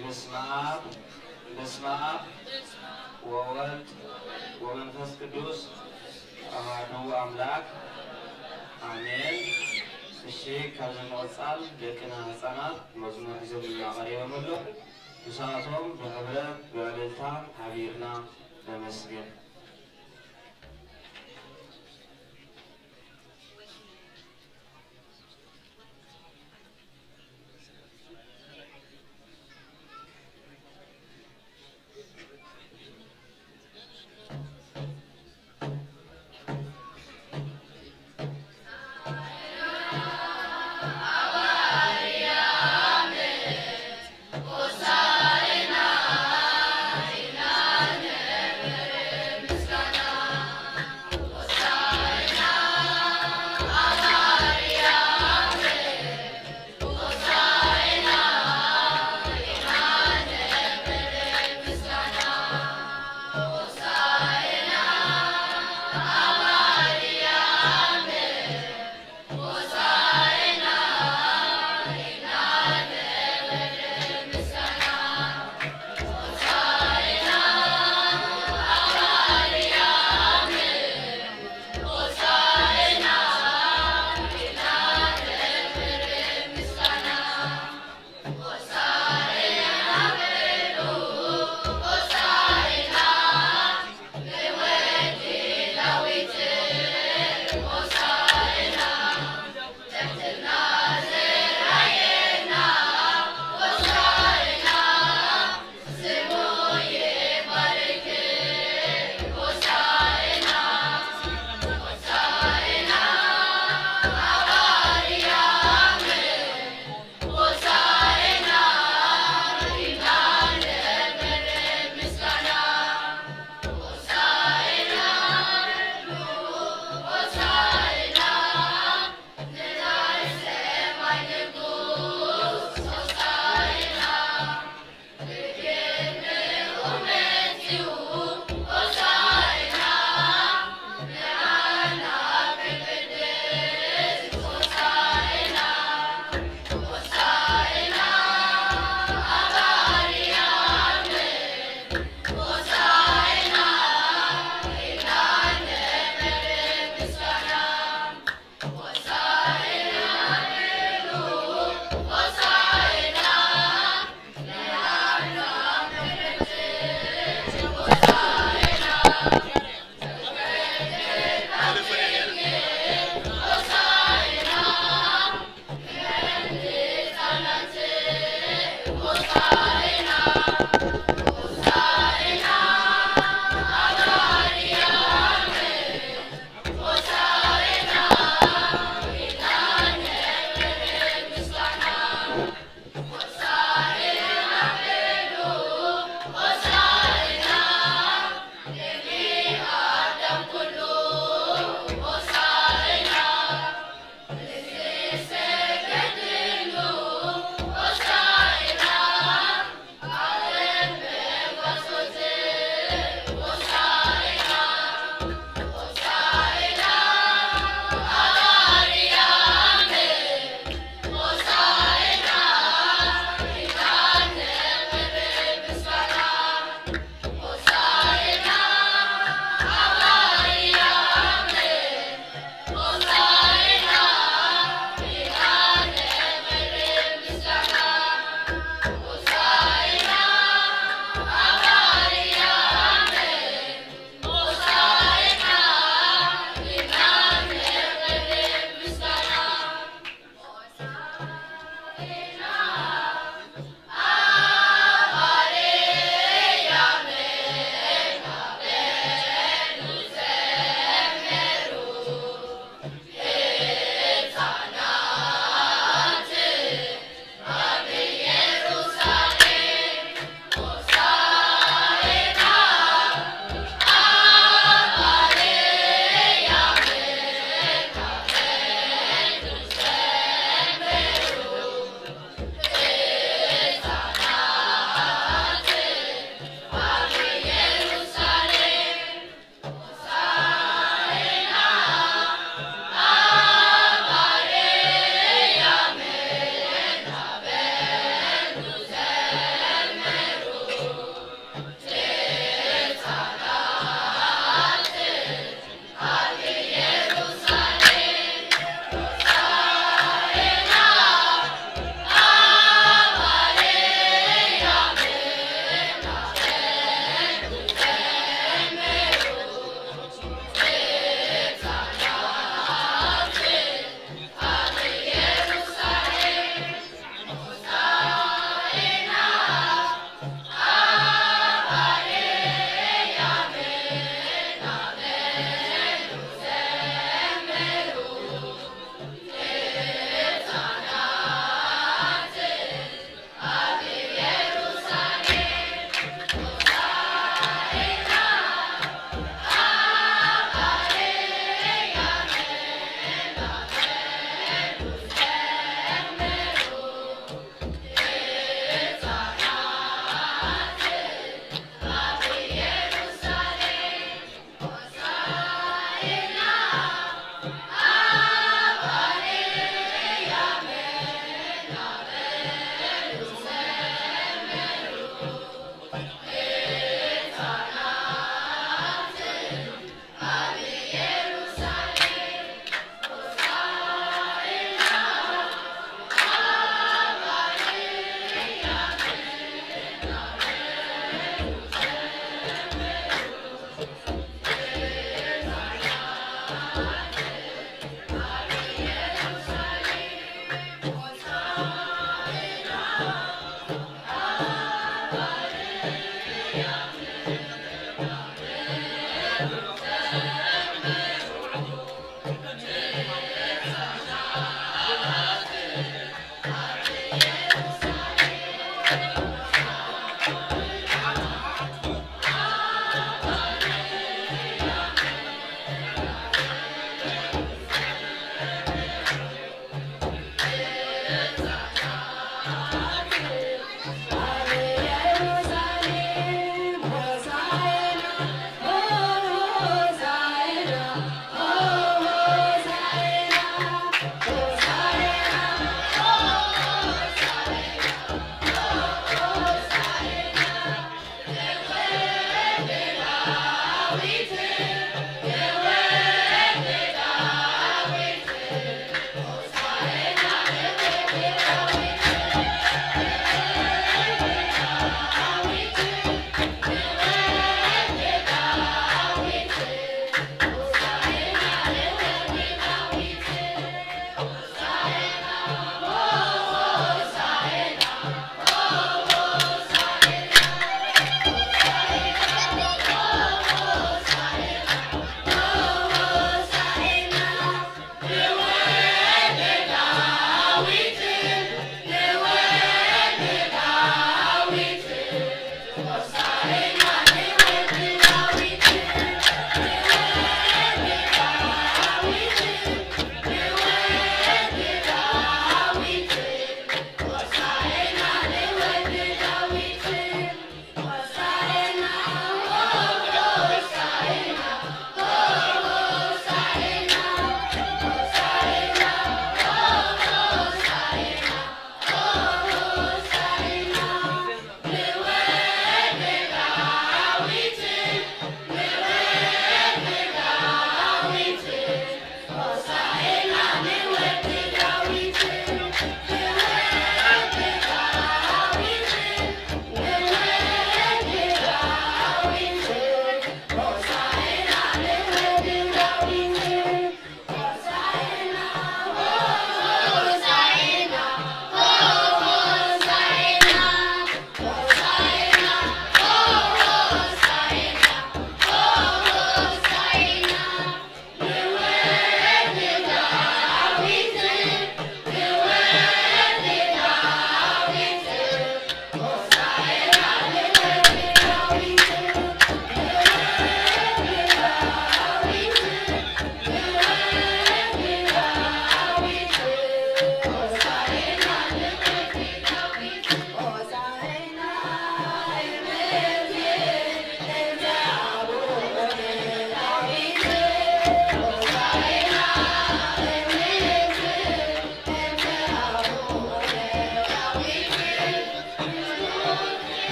Speaker 1: በስመ አብ ወወልድ ወመንፈስ ቅዱስ አሐዱ አምላክ አሜን። እሺ ከዚህ መወጻል ደቅና ህፃናት መዝሙር ይዘው ያቀርባሉ መሎ ብሳቶም በህብረት በእልልታ ሀቢርና በመስገን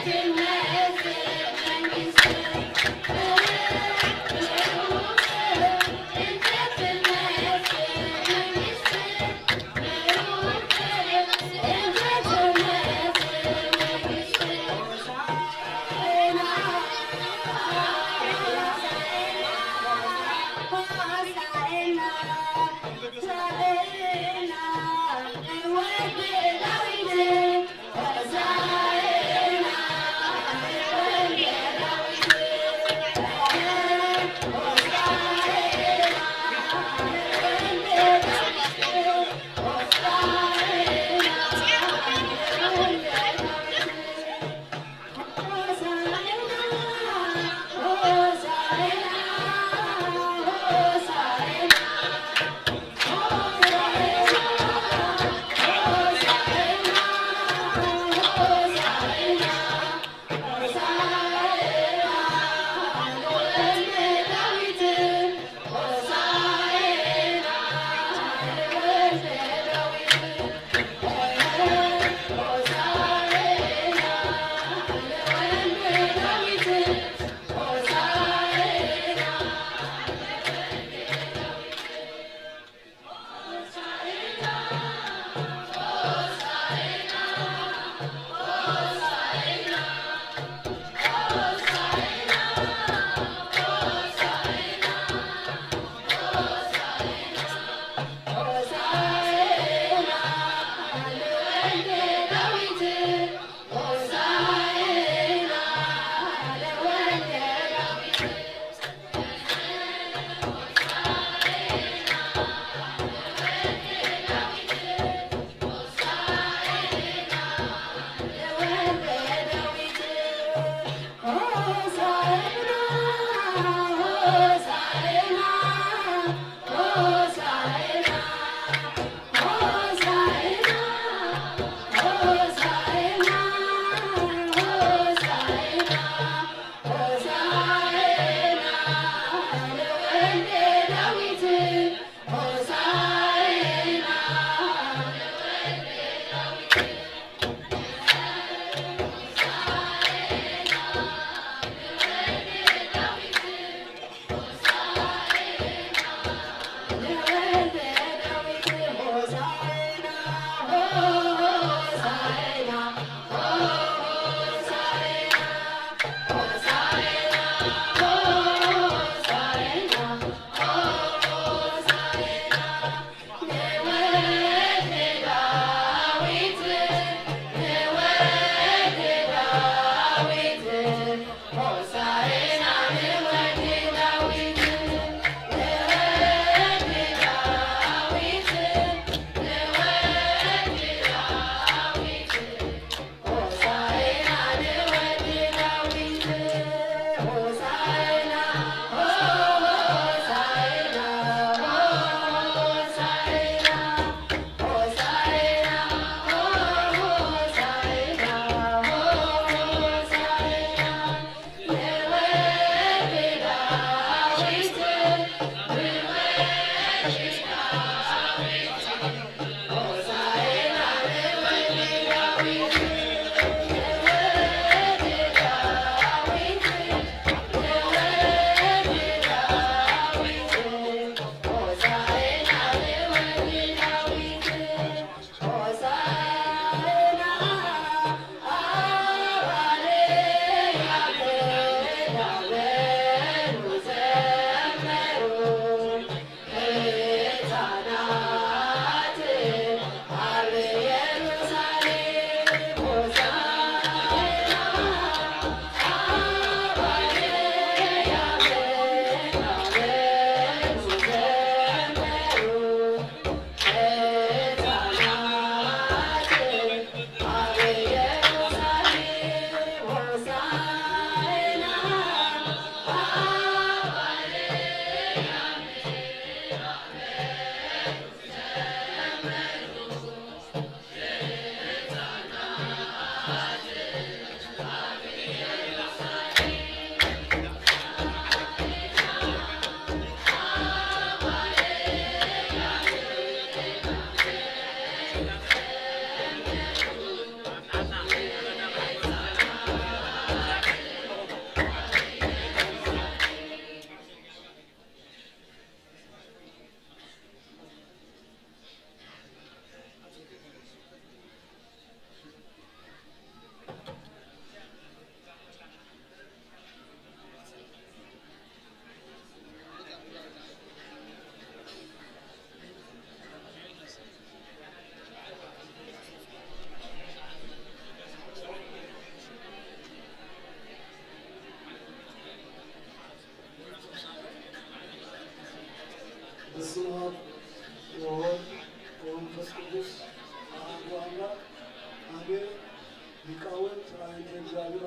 Speaker 7: Hosanna,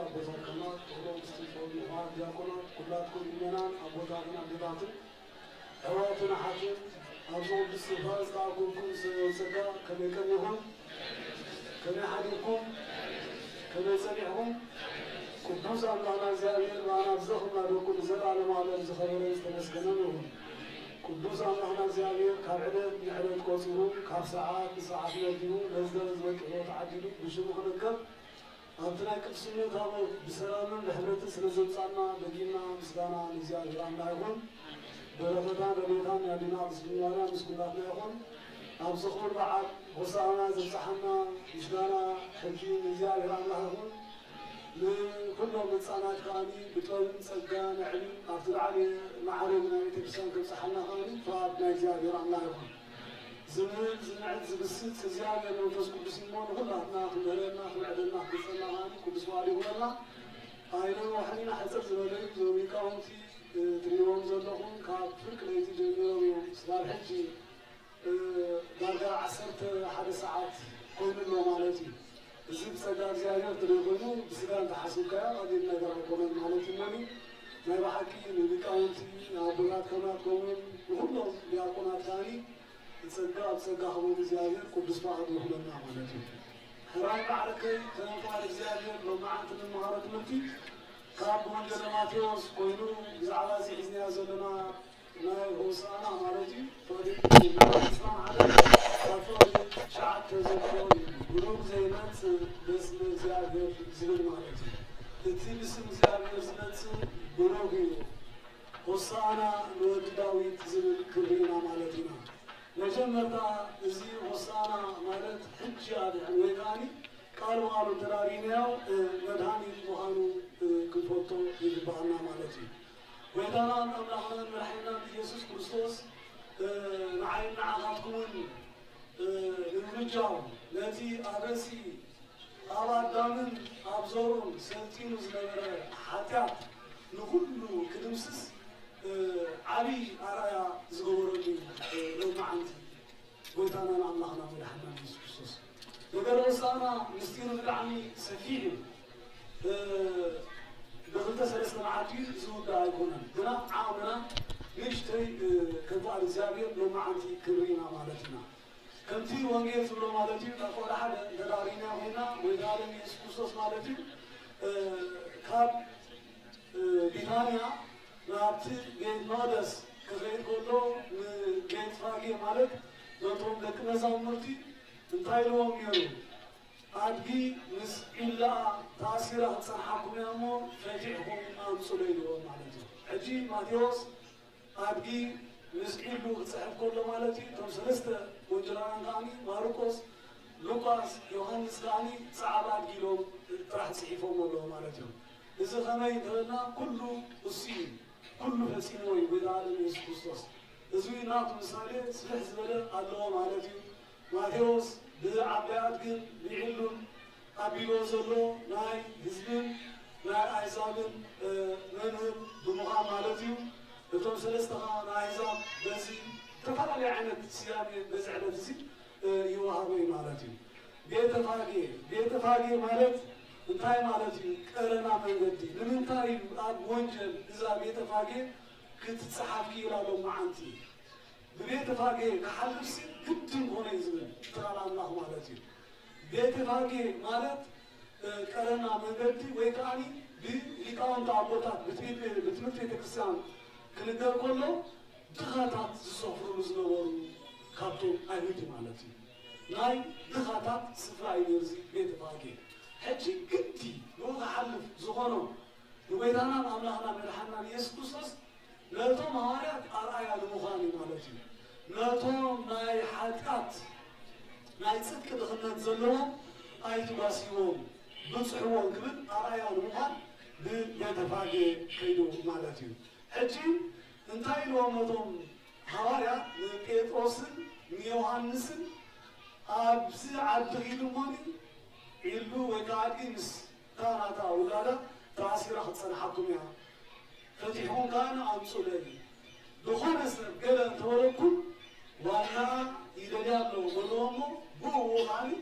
Speaker 4: أبوتات كما تقولون استنفون وعاد دياقونات كلاتكم إيمانان أبوتاتنا أبوتاتنا أواتنا حاكم أبزون بالصفاز تعقولكم سيوسكا كما يكريهم كما يحديكم كما يسمعهم قدوس أمنا زيادين معنا بزخم لدوكم زر على معلم زخرين استمسكنهم قدوس أمنا زيادين كابعدد يحدد قوسيهم كاب ساعات بساعات يديهم لزدر زوك وتعديلوا بشبه خلقب أنتنا كبسنو تابو بسلامن بحبرت سنزبصانا بقينا مسكانا نزياد رامنا يكون برفتان ربيتان يدينا بسكنوانا مسكناتنا يكون أبزخور بعد وصانا زبصحنا مشنانا حكيم نزياد رامنا يكون لكلهم متصانات كاني بطول سجان علم أفضل علي معارضنا يتبسان كبصحنا كاني فابنا نزياد رامنا يكون زمن زمعت زبسيت زيادة من فس كل سيمون كلنا كلنا كلنا كلنا هاني كل سوالي كلنا أيضا وحنا حسب زماني زمي كاونتي تريوم زلهم كافك ليتي جميلهم صار حجي درجة عصرت حد ساعات كل يوم مالتي زب سجاد زيادة تريوم بسيران تحسوكا قديم نقدر نقول مالتي ماني ما بحكي اللي كاونتي أبوات كمان كمان كلهم بيعقونات ثاني تسجع تسجع هم زيادة قدس بعض مهلنا عملته. هراي معركة كان فارق زيادة لو ما عندنا المهارات ملتي كاب من جنماتيوس كوينو زعلا زي زلنا ناي هوسانا عملتي فادي إسلام عدد فادي شعب تزكيون جروب زي ناس بس زيادة زين عملتي. تتيل اسم زيادة زنات جروبي هوسانا نود داوود زين كلنا عملتنا. مجمرنا زي وصانا مالت حجة ويكاني قالوا ترارينياو مدهاني مهانو كفوتو يجبعنا مالتي ويدانا أملاحنا مرحينا بيسوس كريستوس معاينا عقاتكم المرجعون التي أبسي أبادامن أبزورون سنتين وزنبرا حتى نقولوا كدمسس علي أرايا زغورني لو ما عندي قلت أنا الله مرحنا بيسوس كريستوس وقالوا أنا مستير العمي سفيهم دخلت سلسلة معاتي زود دايكونا دنا عامنا ليش تري كنفعل زابير لو ما عندي كرينا مالتنا كنتي وانجيل سلو مالتي تقول أحد دارينا هنا ويدارني يسوس مالتي كاب بيتانيا نابتي جيت نادس كغير كله جيت فاقي مالك نطوم لك نظام مرتي انتايلوهم يرو أدقي مس إلا تأثيرها تصحكم يا مو فجعهم أنصليلهم مالتي حجي ماتيوس أدقي مس إلو تصحب كل مالتي تمسلسته وجران غاني ماركوس لوكاس يوحنس غاني صعب أدقي لهم راح تصحيفهم ولهم مالتي إذا خمي دلنا كله السين كله السين ويبدأ يسوع كريستوس إذا نات مسالة سلح زبالة الله مالتي ماتيوس بعبيات جن بعلم أبيلو زلو ناي هزبن ناي أيزابن منهم بمقام مالتيو بتوم سلستها ناي هزاب بزي تفعل يعني سيامي بزعلة زي يوهابي مالتيو بيت فاقي مالت انتاي مالتيو كأرنا من قدي لمن تاي أب وانجل إذا بيت فاقي كنت تصحفكي لالو معنتي بيت فاقي كحل بسي كنتم هنا يزمن ترى الله مالتي بيت فاقي مالت كرنا من قدي ويكاني بلقاون تعبوتات بتمت كريستيان كنقدر كله دخاتات الصفر مزنور كابتن أيهودي مالتي ناي دخاتات سفرة يرزي بيت فاقي حجي كنتي لو حلف زغانو وبيتنا أملاحنا من الحنا يسوس لا توم هاريات أرأي المغاني مالتي ناتهم ناي حاتات ناي صدق دخلنا نزلهم أي تباسيهم بنصحوهم كبد أرأي المغان بيتفاقي كيدو مالتي حجي انتاي لومتهم هاريا بيتروسن يوحنسن أبسي عبدغيلو ماني إلو ويقاعدي مس كانتا أولادا تأثير خطسن حكمها فتحون كان أمسولي دخول اسم قال تولكم وانا يدليانو ولومو بو غاني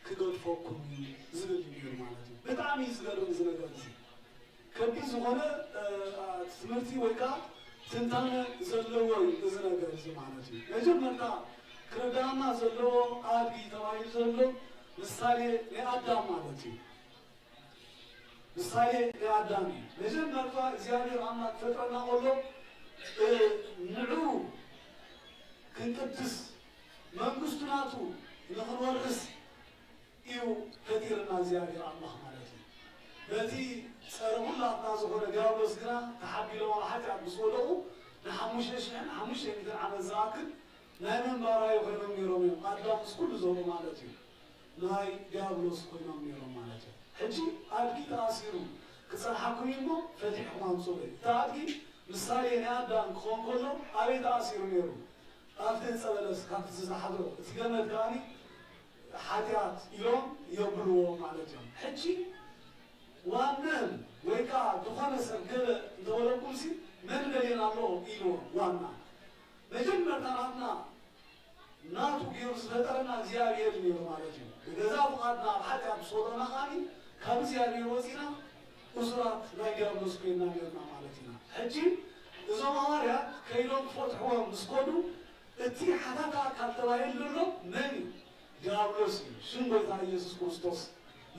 Speaker 4: ክገድፈኩም ዝብል እዩ ማለት እዩ ብጣዕሚ ዝገርም እዚ ነገር እዚ ከቢድ ዝኾነ ትምህርቲ ወይ ከዓ ትንታነ ዘለዎ እዩ እዚ ነገር እዚ ማለት እዩ መጀመርታ ክረዳና ዘለዎ ኣድጊ ተባሂሉ ዘሎ ምሳሌ ናይ ኣዳም ማለት እዩ ምሳሌ ናይ ኣዳም እዩ መጀመርታ እግዚአብሔር ኣምላክ ፈጥረና ከሎ ንዑ ክንቅድስ መንግስቱ ናቱ ንኽንወርስ እዩ ፈጢርና እግዚአብሔር ኣምላክ ማለት እዩ በቲ ፀረ ኩላትና ዝኾነ ዲያብሎስ ግና ተሓቢሎም ኣብ ሓጢኣት ምስ ወደቑ ን5,500 ዓመት ዝኣክል ናይ መንባራዊ ኮይኖም ነይሮም እዮም ኣዳም ምስ ኩሉ ዘብሉ ማለት እዩ ናይ ዲያብሎስ ኮይኖም ነይሮም ማለት እዩ ሕጂ ኣድጊ ተኣሲሩ ክፀንሓኩም እሞ ፈቲሕኩም ኣምፅኡ እቲ ኣድጊ ምሳሌ ናይ ኣዳም ክኾን ከሎ ኣበይ ተኣሲሩ ነይሩ ኣብቲ ዕፀ በለስ ካብቲ ዝሓዞ እቲ ገመድ ከዓኒ ሓጢኣት ኢሎም የብልዎ ማለት እዮም ሕጂ ዋነን ወይ ከዓ ዝኾነ ሰብ ገለ እንተበለኩምሲ መን ገሌን ኣሎ ኢልዎ ዋና መጀመርታ ናትና ናቱ ገይሩ ዝፈጠረና እግዚአብሔር ነይሩ ማለት እዩ ብገዛ ፍቓድና ኣብ ሓጢኣት ምስ ወደቕና ከዓኒ ካብ እግዚአብሔር ወፂና እሱራት ናይ ዲያብሎስ ኮይና ነርና ማለት ኢና ሕጂ እዞም ሐዋርያት ከይዶም ክፈትሕዎም ምስ ኮዱ እቲ ሓታታ ካብ ተባሂሉ ዘሎ መን እዩ ዲያብሎስ እዩ ሽም ጎይታ ኢየሱስ ክርስቶስ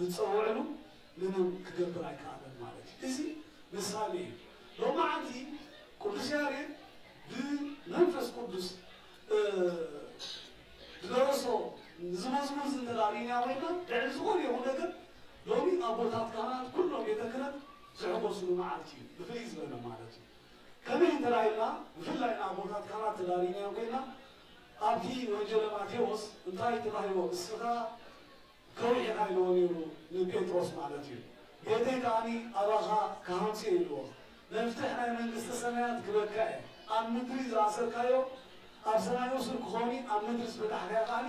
Speaker 4: ንፀውዕሉ ምንም ክገብር ኣይከኣለን ማለት እዩ እዚ ምሳሌ እዩ ሎማዓንቲ ቅዱስ ያሬድ ብመንፈስ ቅዱስ ዝደረሶ ዝመዝሙር ዝንተዳሪና ኮይና ልዕሊ ዝኾነ ይኹን ነገር ሎሚ ኣቦታት ካህናት ኩሎም ቤተ ክህነት ዝሕጎስሉ መዓልቲ እዩ ብፍልይ ዝበለ ማለት እዩ ከመይ እንተዳይልና ብፍላይ ኣቦታት ካህናት ተዳሪና ኮይና ኣብቲ ወንጌለ ማቴዎስ እንታይ ተባሂሎ እስኻ ከውሒኻ ኢልዎ ነይሩ ንጴጥሮስ ማለት እዩ ቤተይ ከዓኒ ኣባኻ ካሃንፂ ኢልዎ መፍትሕ ናይ መንግስቲ ሰማያት ክበካ እየ ኣብ ምድሪ ዝኣሰርካዮ ኣብ ሰማይ እሱር ክኸውን ኣብ ምድሪ ዝፈታሕካዮ ከዓኒ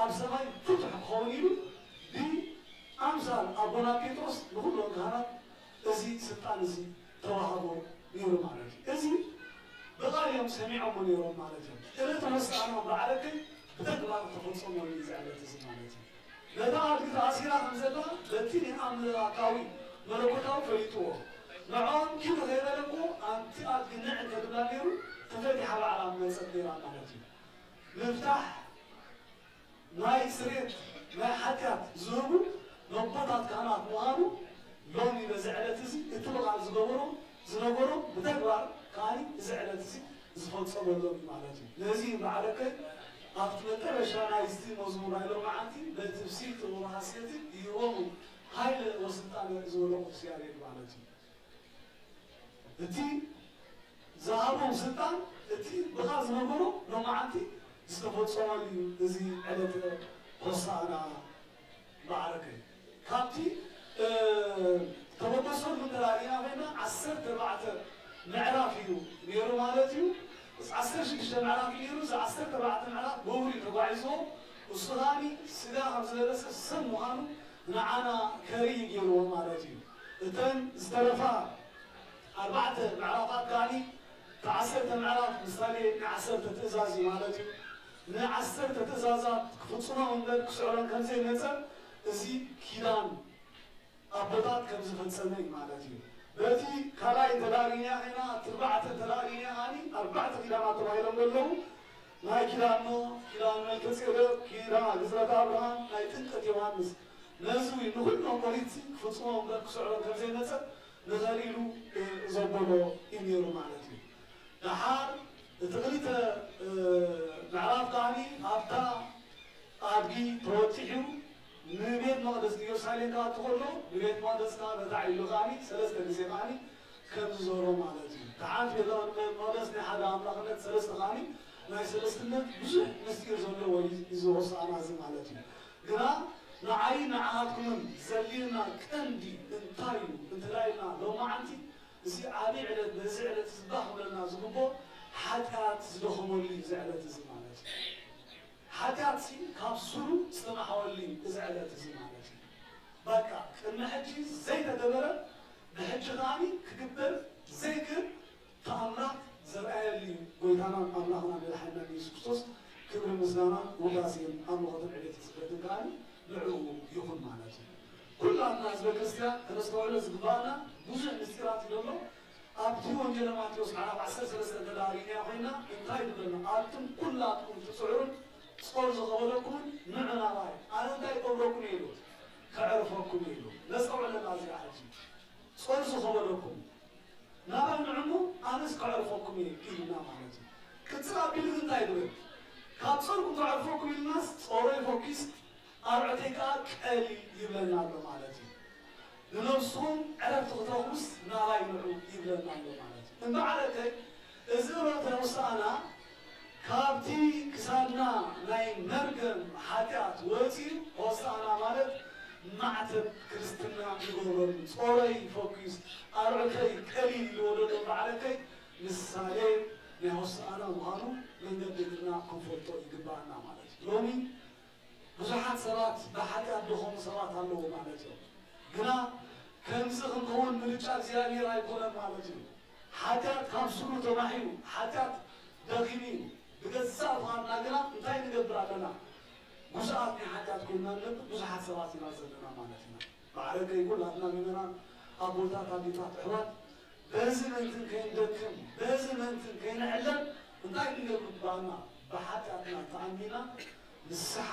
Speaker 4: ኣብ ሰማይ ፍቱሕ ክኸውን ኢሉ ብኣምሳል ኣቦና ጴጥሮስ ንኩሎም ካህናት እዚ ስልጣን እዚ ተዋህቦ ነይሩ ማለት እዩ እዚ ብቃልዮም ሰሚዖሞ ነይሮም ማለት እዩ ዕለተ መስቃኖም በዓለከይ ብተግባር ተፈፀሞሉ ዝዕለት እዚ ማለት እዩ ነታ ኣድጊ ተኣሲራ ከም ዘላ በቲ ኣምላካዊ መለኮታዊ ፈሊጥዎ ንዖም ኪዱ ከይበለኮ ኣንቲ ኣድጊ ንዕ ከድላ ነይሩ ተፈቲሓ ባዕላ መፀት ነይራ ማለት እዩ ምፍታሕ ናይ ስሬት ናይ ሓጢኣት ዝህቡ ነቦታት ካህናት ምዃኑ ሎሚ በዚ ዕለት እዚ እቲ ብቓል ዝነበሮም ብተግባር ከዓኒ እዚ ዕለት እዚ ዝፈፀመሎም ማለት እዩ ነዚ በዓለከይ ኣብቲ መጨረሻ ናይዚ መዝሙር ናይ ሎማዓንቲ በትፍሲት ወሃስየት ይህቦሙ ሃይለ ወስልጣነ ዝበሎ ቅዱስ ያሬድ ማለት እዩ እቲ ዝሃቦም ስልጣን እቲ ብቓል ዝነበሮ ሎማዓንቲ ዝተፈፀመሉ እዩ እዚ ዕለት ሆሳዕና በዓለከይ ካብቲ ተበገሰሉ ተራእና ኮይና 14 ምዕራፍ እዩ ነይሩ ማለት እዩ 16 ምዕራፍ ነይሩ እዚ 14 ምዕራፍ በውሪ ተጓዒዞ እሱ ኸዓኒ ስጋ ካብ ዝለበሰ ሰብ ምዃኑ ንዓና ከርኢ ገይርዎ ማለት እዩ እተን ዝተረፋ 4 ምዕራፋት ከዓኒ ተ10 ምዕራፍ ምሳሌ ን10 ትእዛዝ እዩ ማለት እዩ ን10 ትእዛዛት ክፍፅሞም እምበር ክስዕሮም ከምዘይመፀ እዚ ኪዳን ኣቦታት ከም ዝፈፀመ እዩ ማለት እዩ በቲ ካልኣይ ተዳሪኛ ኢና ትርባዕተ ተዳሪኛ ኸዓኒ 4 ኪዳናት ተባሂሎም ዘለዉ ናይ ኪዳን ኖ ኪዳን መልከጼዴቅ ኪዳን ግዝረት ኣብርሃም ናይ ጥምቀት ዮሃንስ ነዚ ንኩሎም ኦሪት ክፍፅሞም እምበር ክስዕሮም ከምዘይመፀ ንኸሪሉ ዘበሎ እዩ ነይሩ ማለት እዩ ድሓር እቲ ክልተ ምዕራፍ ከዓኒ ኣብታ ኣድጊ ተወጢሑ ንቤት መቅደስ ኢየሩሳሌም ከዓ ትኸሎ ንቤት መቅደስ ከዓ በታዕ ኢሉ ከዓኒ 3 ግዜ ከዓኒ ከም ዝዞሮ ማለት እዩ ተሓንቲ ቤተ መቅደስ ናይ ሓደ ኣምላኽነት 3 ከዓኒ ናይ ሰለስትነት ብዙሕ ምስጢር ዘለዎ እዚ ሆሳዕና እዚ ማለት እዩ ግና ንዓይ ንዓኻትኩምን ዘድልየና ቀንዲ እንታይ እዩ እንትላይና ሎማዓንቲ እዚ ዓብይ ዕለት በዚ ዕለት ዝባህ ክብለና ዝግቦ ሓጢኣት ዝደኸመሉ እዚ ዕለት እዚ ማለት እዩ ሓጢኣት ካብ ስሩ ዝተማሓወሉ እዚ ዕለት እዚ ማለት እዩ በቃ ቅድሚ ሕጂ ዘይተገበረ ብሕጂ ከዓኒ ክግበር ዘይክእል ተኣምራት ዘርአየሉ ጎይታና ኣምላኽና መድሓኒና ኢየሱስ ክርስቶስ ክብሪ ምስጋና ውዳሴን ኣምልኾትን ዕለት ዝፈትን ከዓኒ ንዕኡ ዝግባእና ብዙሕ ምስጢራት እዩ ዘሎ ኣብቲ ወንጌል ማቴዎስ ምዕራፍ 13 ተዳሪና ኮይና እንታይ ይብለና ኣብትም ኩላትኩም ትፅዑሩን ጾር ዝኸበለኩምን ንዕና ራይ ኣነ እንታይ ይገብረኩም ኢሉ ከዕርፈኩም ኢሉ ነፀውዕለና እዚኣ ሕጂ ጾር ዝኸበለኩም ናባይ ንዕሙ ኣነስ ከዕርፈኩም ኢሉና ማለት እዩ ቅፅል ኣቢሉ እንታይ ይብል ካብ ጾርኩም ከዕርፈኩም ኢሉናስ ጾረይ ፎኪስ ኣርዕተይ ከዓ ቀሊል ይብለና ኣሎ ማለት እዩ ንነብስኩም ዕረፍቲ ክትረኽቡስ ናባይ ንዑ ይብለና ኣሎ ማለት እዩ እምበዓለከይ እዚ ዕረፍቲ ነብስኣና ካብቲ ክሳድና ናይ መርገም ሓጢኣት ወፂኡ ወስኣና ማለት ማዕተብ ክርስትና ይገብረሉ ጾረይ ፎኪስ ኣርዕተይ ቀሊል ይወደሎ በዓለከይ ምሳሌ ናይ ወስኣና ምዃኑ መንገዲ ግና ክንፈልጦ ይግባአና ማለት እዩ ሎሚ ብዙሓት ሰባት ብሓጢኣት ድኾሙ ሰባት ኣለዎ ማለት እዮም ግና ከምዚ ክንከውን ምርጫ እግዚኣብሔር ኣይኮነን ማለት እዩ ሓጢኣት ካብ ስሩ ተማሒሩ ሓጢኣት ደኺሙ ብገዛእ ብኻልና ግና እንታይ ንገብር ኣለና ጉዙኣት ናይ ሓጢኣት ኮይና ንነብር ብዙሓት ሰባት ኢና ዘለና ማለት ኢና ባዕለከይ ኩላትና ምእመናን ኣቦታት ኣዴታት ኣሕዋት በዚ መንትን ከይንደክም በዚ መንትን ከይንዕለን እንታይ ንገብር ግባእና ብሓጢኣትና ተኣሚና ንስሓ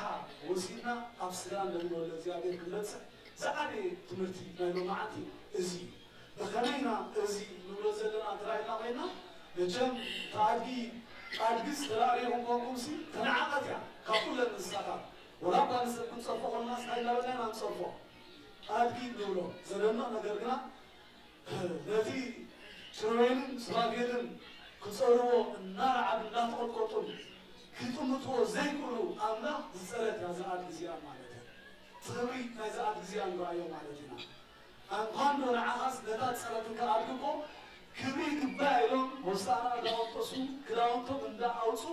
Speaker 4: ወሲድና ኣብ ስጋን ለንበለ እግዚኣብሔር ክንበፅሕ ዝዓበየ ትምህርቲ ናይ ሎማዓንቲ እዚ ብኸመይና እዚ ንብሎ ዘለና ተራእይና ኮይና መቸም ኣድጊስ ተራእሪኹም ኮንኩምሲ ተነዓቐት እያ ካብ ኩለን እንስሳታት ወላ እኳ ንሰብ ክንፀርፎ ኮልናስ ኣይናበለና ንፀርፎ ኣድጊ ንብሎ ዘለና ነገር ግና ነቲ ሽሮዌልን ስራጌልን ክፀርዎ እናረዓብ እናተቆጥቆጡን ክጥምትዎ ዘይክእሉ ኣምላኽ ዝፀረት እያ ዝኣድ ግዜኣ ማለት እዩ ትኽብሪ ናይ ዝኣድ ግዜኣ ንረኣዮ ማለት ኢና እንኳን ዶ ንዓኻስ ነታ ፀረትካ ኣድግቆ ክብሪ ይግባእ ኢሎም ወስኣና እንዳወጠሱ ክዳውንቶም እንዳኣውፁ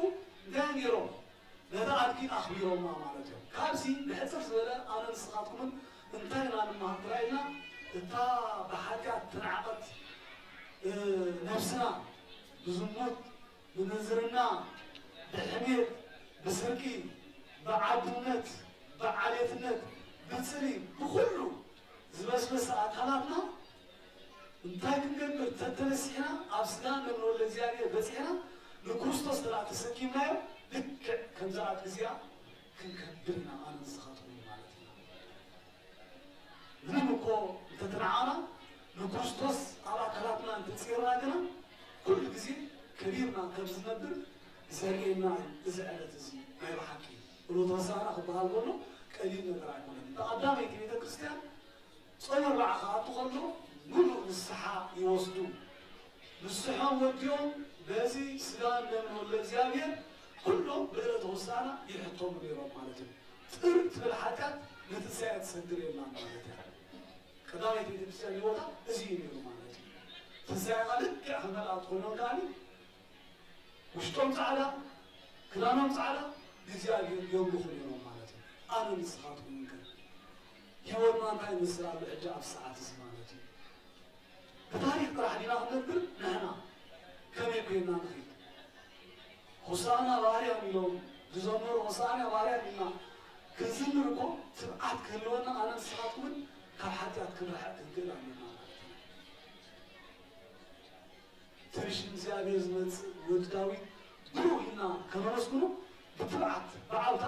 Speaker 4: እንታይ ነይሮም ነታ ኣድጊ ኣኽቢሮማ ማለት እዮም ካብዚ ንሕፅር ዝበለ ኣነ ንስኻትኩምን እንታይ ኢና ንመሃር ትራእይና እታ ብሓጢኣት ትንዓቐት ነብስና ብዝሙት ብምንዝርና ብሕሜት ብስርቂ ብዓድነት ብዓልየትነት ብፅሊ ብኩሉ ዝበስበሰ ኣካላትና እንታይ ክንገብር ተተበሲሕና ኣብ ስጋን ለምንወለ እግዚኣብሔር በፂሕና ንክርስቶስ ተራ ተሰኪምናዮ ልክዕ ከምዝኣት ግዜኣ ክንከብር ኢና ኣነ ንስኻትኩም ማለት ኢና ምንም እኮ እንተትነዓና ንክርስቶስ ኣብ ኣካላትና እንተፅርና ግና ኩሉ ግዜ ከቢርና ከም ዝነብር ዘርእየና እዚ ዕለት እዚ ናይ ብሓቂ እሎት ወሳና ክበሃል ከሎ ቀሊል ነገር ኣይኮነን ተቐዳመይቲ ቤተ ክርስቲያን ጾም ኣርባዓ ክኣቱ ከሎ ሙሉእ ንስሓ ይወስዱ ንስሖም ወዲኦም በዚ ስጋን ለምንወለ እግዚኣብሔር ኩሎም ብዕለት ወሳና ይሕቶሙ ነይሮም ማለት እዩ ጥር ትብል ሓጢኣት ንትንሳኤ ትሰግር የላ ማለት እያ ቀዳመይቲ ቤተ ክርስቲያን ይወታ እዚ እዩ ነይሩ ማለት እዩ ትንሳኤ ልክዕ ከመልኣት ኮይኖም ከዓኒ ውሽጦም ፃዕዳ ክዳኖም ፃዕዳ እግዚኣብሔር የምልኹ ነይሮም ማለት እዩ ኣነ ንስኻትኩም ንክል ሂወትና እንታይ ምስል ኣሎ ሕጂ ኣብ ሰዓት እዚ ማለት እዩ ብታሪክ ጥራሕ ዲና ክንነብር ንሕና ከመይ ኮይና ንኽእል ሆሳዕና ባርያም ኢሎም ዝዘመሩ ሆሳዕና ባርያም ኢልና ክንዝምር እኮ ትብዓት ክህልወና ኣነ ንስኻትኩምን ካብ ሓጢኣት ክንርሕቕ ክንክእል ኣለና ማለት እዩ ትንሽን እግዚኣብሔር ዝመፅእ ወዲ ዳዊት ብሩህ ኢልና ከመመስግኑ ብትብዓት ብዓውታ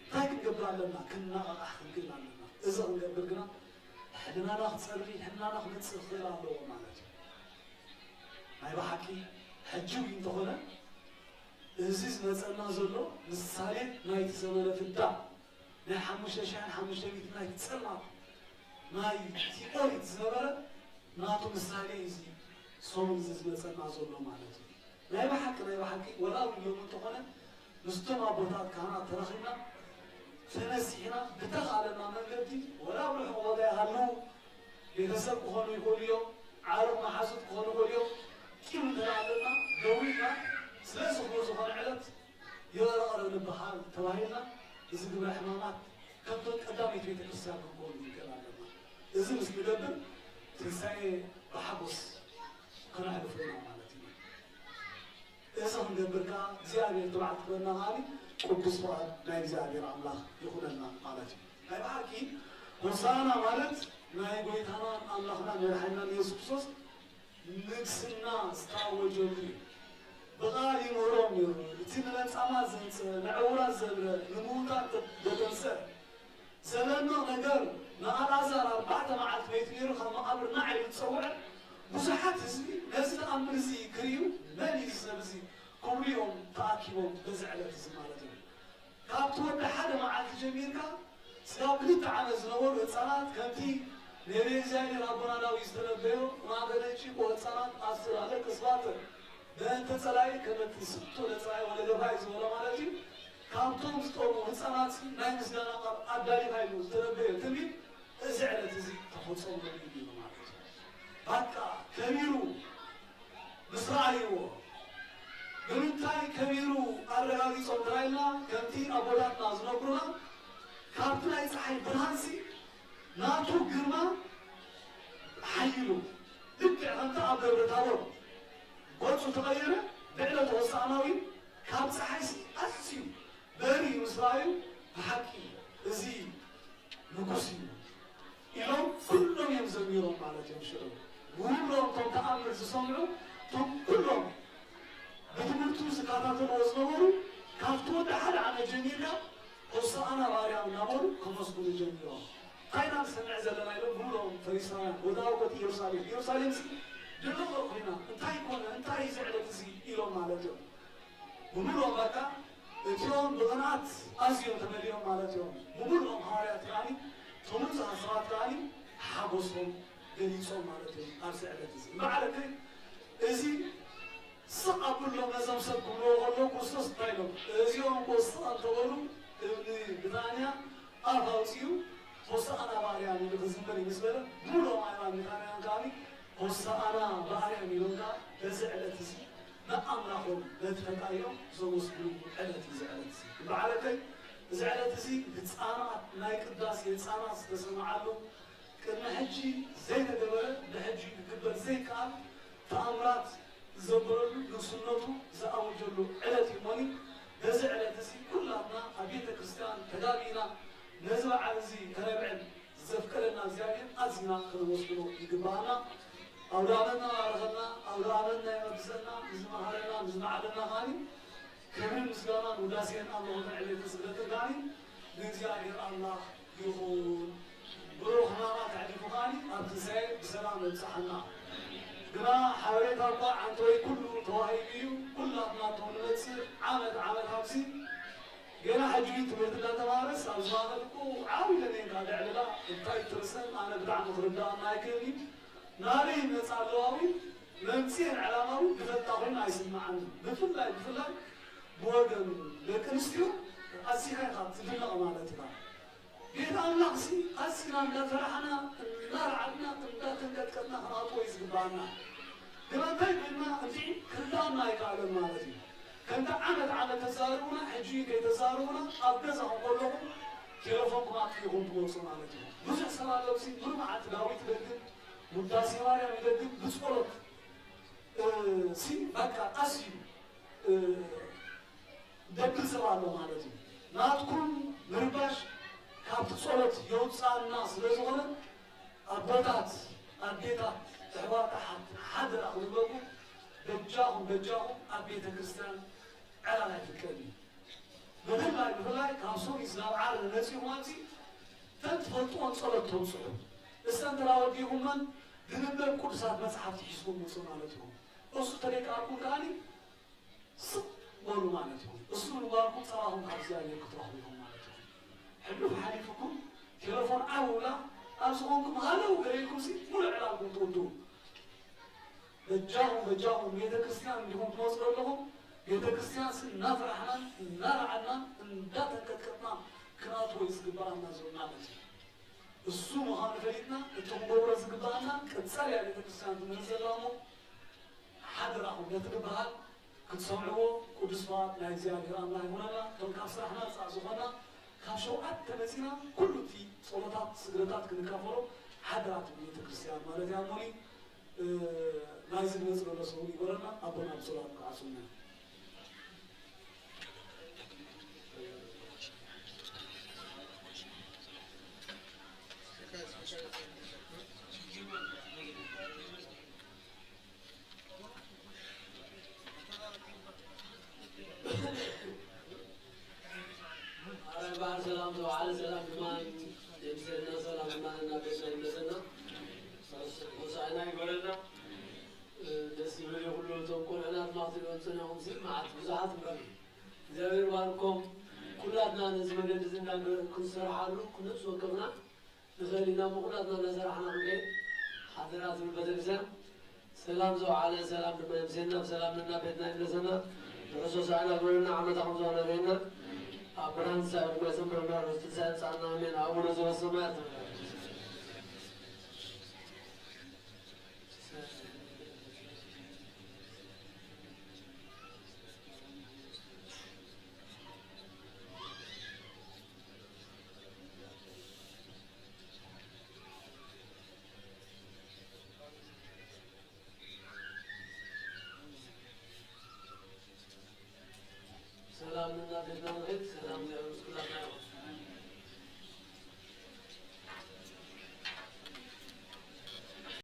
Speaker 4: እንታይ ክንገብር ኣለና ክንናቐቓሕ ክንክእል ኣለና እዚ ክንገብር ግና ሕድናና ክፀሪ ሕድናና ክመፅእ ክኽእል ኣለዎ ማለት እዩ ናይ ብሓቂ ሕጂው እንተኾነ እዚ ዝመፀና ዘሎ ምሳሌ ናይቲ ዘመነ ፍዳ ናይ 5500 ናይቲ ፀልማት ናይ ኦሪት ዝነበረ ናቱ ምሳሌ እዚ ሶም እዚ ዝመፀና ዘሎ ማለት እዩ ናይ ብሓቂ ወላዊ ሎም እንተኾነ ምስቶም ኣቦታት ካህናት ተረኺብና ተነሲሕና ብተኻለና መንገዲ ወላው ርሑቕ ቦታ ይሃለዉ ቤተሰብ ክኾኑ ይኽእሉ እዮም ዓርቕ መሓዙት ክኾኑ ይኽእሉ እዮም ቂም እንተለኣለና ደዊና ስለዝኽሎ ዝኾነ ዕለት የቐረቐረ ንበሃል ተባሂልና እዚ ግብረ ሕማማት ከምቶም ቀዳመይቲ ቤተ ክርስቲያን ክንከውን ይከኣል ኣለና እዚ ምስ ንገብር ትንሳኤ ብሓጎስ ከነሕልፍና ማለት እዩ እዚ ክንገብር ከዓ እግዚኣብሔር ትባዕት ክበና ኻሊ ቅዱስ ፍቓድ ናይ እግዚኣብሔር ኣምላኽ ይኹነና ማለት እዩ ናይ ብሓቂ ሆሳዕና ማለት ናይ ጎይታና ኣምላኽና መድሓኒና ኢየሱስ ክርስቶስ ንግስና ዝተኣወጀሉ እዩ ብቓል ይኖሮም ነይሩ እቲ ንመንጻማት ዘንጽእ ንዕውራት ዘብረ ንምውታት ዘተንስእ ዘለኖ ነገር ንኣልዓዛር 4 መዓልቲ ቤት ነይሩ ካብ መቓብር ናዕሊ ዝፀውዐ ብዙሓት ህዝቢ ነዚ ተኣምር እዚ ክርዩ መን እዩ ሰብ እዚ ኩሉኦም ተኣኪቦም በዚ ዕለት እዚ ማለት እዩ ካብቲ ወዲ ሓደ መዓልቲ ጀሚርካ ስጋብ 2 ዓመት ዝነበሩ ህፃናት ከምቲ ነቢ እግዚኣብሔር ኣቦና ዳዊት ዝተነበዮ ማገደ ጭቆ ህፃናት ኣለቅስ ባትር በእንተ ጸላኢ ከመቲ ስቶ ለፀላኢ ወለደባይ ዝበሎ ማለት እዩ ካብቶም ዝጠሙ ህፃናት ናይ ምስጋና ቃል ኣዳሊካ ኢሉ ዝተነበዮ ትንቢት እዚ ዕለት እዚ ተፈፀመሉ እዩ ማለት እዩ በቃ ከቢሩ ምስ ረኣይዎ ብምንታይ ከቢሩ ኣረጋጊፆም ትራኢልና ከምቲ ኣቦታትና ዝነግሩና ካብቲ ናይ ፀሓይ ብርሃንሲ ናቱ ግርማ ሓይሉ ልክዕ ከምቲ ኣብ ደብረ ታቦር ገፁ ተቐየረ ብዕለት ሆሳዕናዊ ካብ ፀሓይሲ ኣዝዩ በሪ ምስ ረኣዩ ብሓቂ እዚ ንጉስ እዩ ኢሎም ኩሎም እዮም ዘሚሮም ማለት እዮም ሽዑ ውብሎም እቶም ተኣምር ዝሰምዑ እቶም ኩሎም ብትምህርቱ ዝከታተልዎ ዝነበሩ ካብቲ ወዲ ሓደ ዓመት ጀሚርካ ሆሳዕና ባርያም እናበሉ ከመስግኑ ጀሚሮም ታይና ንሰምዕ ዘለና ኢሎም ብሎም ፈሪሳውያን ወዳውቀት ኢየሩሳሌም ድንቕ ኮይና እንታይ ኮነ እንታይ እዚ ዕለት እዚ ኢሎም ማለት እዮም ብሙሉኦም በቃ እቲኦም ብቕንዓት ኣዝዮም ተመሊኦም ማለት እዮም ብሙሉኦም ሃዋርያት ከዓኒ እቶም ንጹሓት ሰባት ከዓኒ ሓጎሶም ገሊፆም ማለት እዮም ኣብዚ ዕለት እዚ በዓለከይ እዚ ስቕ ኣብሎም ነዞም ሰብ ክብልዎ ከሎ ክርስቶስ እንታይ ኢሎም እዚኦም ኮስቕ እንተበሉ እብኒ ብታንያ ኣፍ ኣውፅኡ ሆሳዕና ባርያም ኢሉ ክዝምር እዩ ምስ በለ ብሙሉኦም ሃይማኖት ብታንያን ከዓኒ ሆሳዕና ባርያም ኢሎም ከዓ በዚ ዕለት እዚ ንኣምላኾም ነቲ ፈጣሪኦም ዘመስግኑ ዕለት እዚ ዕለት እዚ በዓለከይ እዚ ዕለት እዚ ህፃናት ናይ ቅዳሴ ህፃናት ዝተሰምዓሉ ቅድሚ ሕጂ ዘይተገበረ ንሕጂ ክግበር ዘይከኣል ተኣምራት ዝዘበረሉ ንግስነቱ ዝኣውጀሉ ዕለት እዩ ሞኒ በዚ ዕለት እዚ ኩላትና ኣብ ቤተ ክርስቲያን ተጋቢና ነዚ በዓል እዚ ከነብዕል ዘፍቀደና እግዚኣብሔር ኣዝና ክንወስድሮ ይግባአና ኣውዳመና ባረኸና ኣውዳመና ይመብሰና ንዝመሃረና ንዝመዓለና ካኒ ክብሪ ምስጋናን ውዳሴን ኣለኹን ዕለት ስግደት ካኒ ንእግዚኣብሔር ኣምላኽ ይኹን ብሩኽ ሕማማት ተዕሊፉ ካኒ ኣብ ትንሳኤ ብሰላም የብፅሓና ግና ሓበሬታ እኳ ዓንቲ ወይ ኩሉ ተዋሂቡ እዩ ኩላትና እቶም ንመፅእ ዓመት ኣብዚ ገና ሕጂ ትምህርቲ እንዳተማሃረስ ኣብ ዝማኸልኩ ዓብዪ ለኔንካ ልዕልላ እንታይ ትርሰን ኣነ ብጣዕሚ ክርዳእና ኣይክእልኒ ናበይ መፃ ኣለዋዊ መምፅኤን ዕላማዊ ክፈልጣ ኮይኑ ኣይስማዓኒ ብፍላይ ብወገን ደቂ ኣንስትዮ ኣዝኻ ኢኻ ትድነቕ ማለት ኢኻ ቤት ኣምላኽሲ ኣዝና እንዳፈራሕና እንዳረዓድና እንዳተንቀጥቀጥና ክነኣትዎ እዩ ዝግባአና ግና እንታይ ኮይና እንዲ ክርዳእና ኣይከኣለን ማለት እዩ ከምቲ ዓመት ተዛርቡና ሕጂ ከይተዛርቡና ኣብ ገዛ ከለኹም ቴሌፎንኩም ኣጥፊኹም ትመፁ ማለት እዩ ብዙሕ ሰብ ኣለውሲ ብርምዓት ዳዊት ይደግም ውዳሴ ማርያም ይደግም ብፀሎት ሲ በቃ ኣዝዩ ደብል ሰብ ኣሎ ማለት እዩ ናትኩም ምርባሽ ካብቲ ፀሎት የውፃእና ስለ ዝኾነ ኣቦታት ኣዴታት ኣሕዋት ሓደራ ክብለኩም ደጃኹም ኣብ ቤተ ክርስቲያን ዕላል ኣይፍቀድ እዩ ብፍላይ ካብ ሶሪስ ናብ ዓር ነፂኹም ኣንሲ ተትፈልጥዎን ፀሎት ተውፅሑ እስተን ተላወዲኹመን ግንበብ ቅዱሳት መፅሓፍቲ ሒዝኩም ውፁ ማለት እዩ እሱ ተደቃልኩም ከዓኒ ስቕ በሉ ማለት እዩ እሱ ንባርኩም ፀባኹም ካብ እግዚኣብሔር ክትረኽቡ ኢኹም ማለት እዩ ሕሉፍ ሓሊፍኩም ቴሌፎን ዓውላ ኣብ ዝኾንኩም ሃለው ገሌልኩም ሲ ሙሉእ ዕላልኩም ትውድኡ በጃኹም ቤተ ክርስቲያን እንዲኹም ትመፅኡ ኣለኹም ቤተ ክርስቲያን ሲ እናፍራሕናን እናረዓድናን እንዳተንቀጥቀጥና ክነኣትዎ ዝግባአና ዘሎ ማለት እዩ እሱ ምዃኑ ፈሊጥና እቲ ክንገብሮ ዝግባአና ቅፃልያ ቤተ ክርስቲያን ትምህርቲ ዘላ እሞ ሓደራኹም ነቲ ግብሃል ክትሰምዕዎ ቅዱስ ሰባት ናይ እግዚኣብሔር ኣምላኽ ይኹነና እቶም ካብ ስራሕና ፃእ ዝኾና ካብ 7 መፂና ኩሉ እቲ ፀሎታት ስግደታት ክንካፈሎ ሓደራት ቤተ ክርስቲያን ማለት እያ እሞኒ ናይ ዝግለፅ ዘሎ ሰው ይበረና ኣቦና ብሰላም ክዓሱና
Speaker 1: ጣና ይጎለና ደስ ይበል ሁሉ ተቆናናት ማት ይወጽናው ሲል ማት ብዙሃት ምረም እግዚአብሔር ባርኮም ኩላትና ነዚህ መገድ ዝንዳገር ክንሰራሉ ኩነስ ወከምና ንኸሊና መቁላትና ነሰራሕና እንዴ حضرات البدرسة سلام زو على سلام بمسنا سلام لنا بيتنا إنسنا الرسول سألنا قولنا عمد حمزة بينا أبران سأل قسم برنا رسول سأل سألنا من أبو رسول السماء سلام لنا بيتنا سلام لنا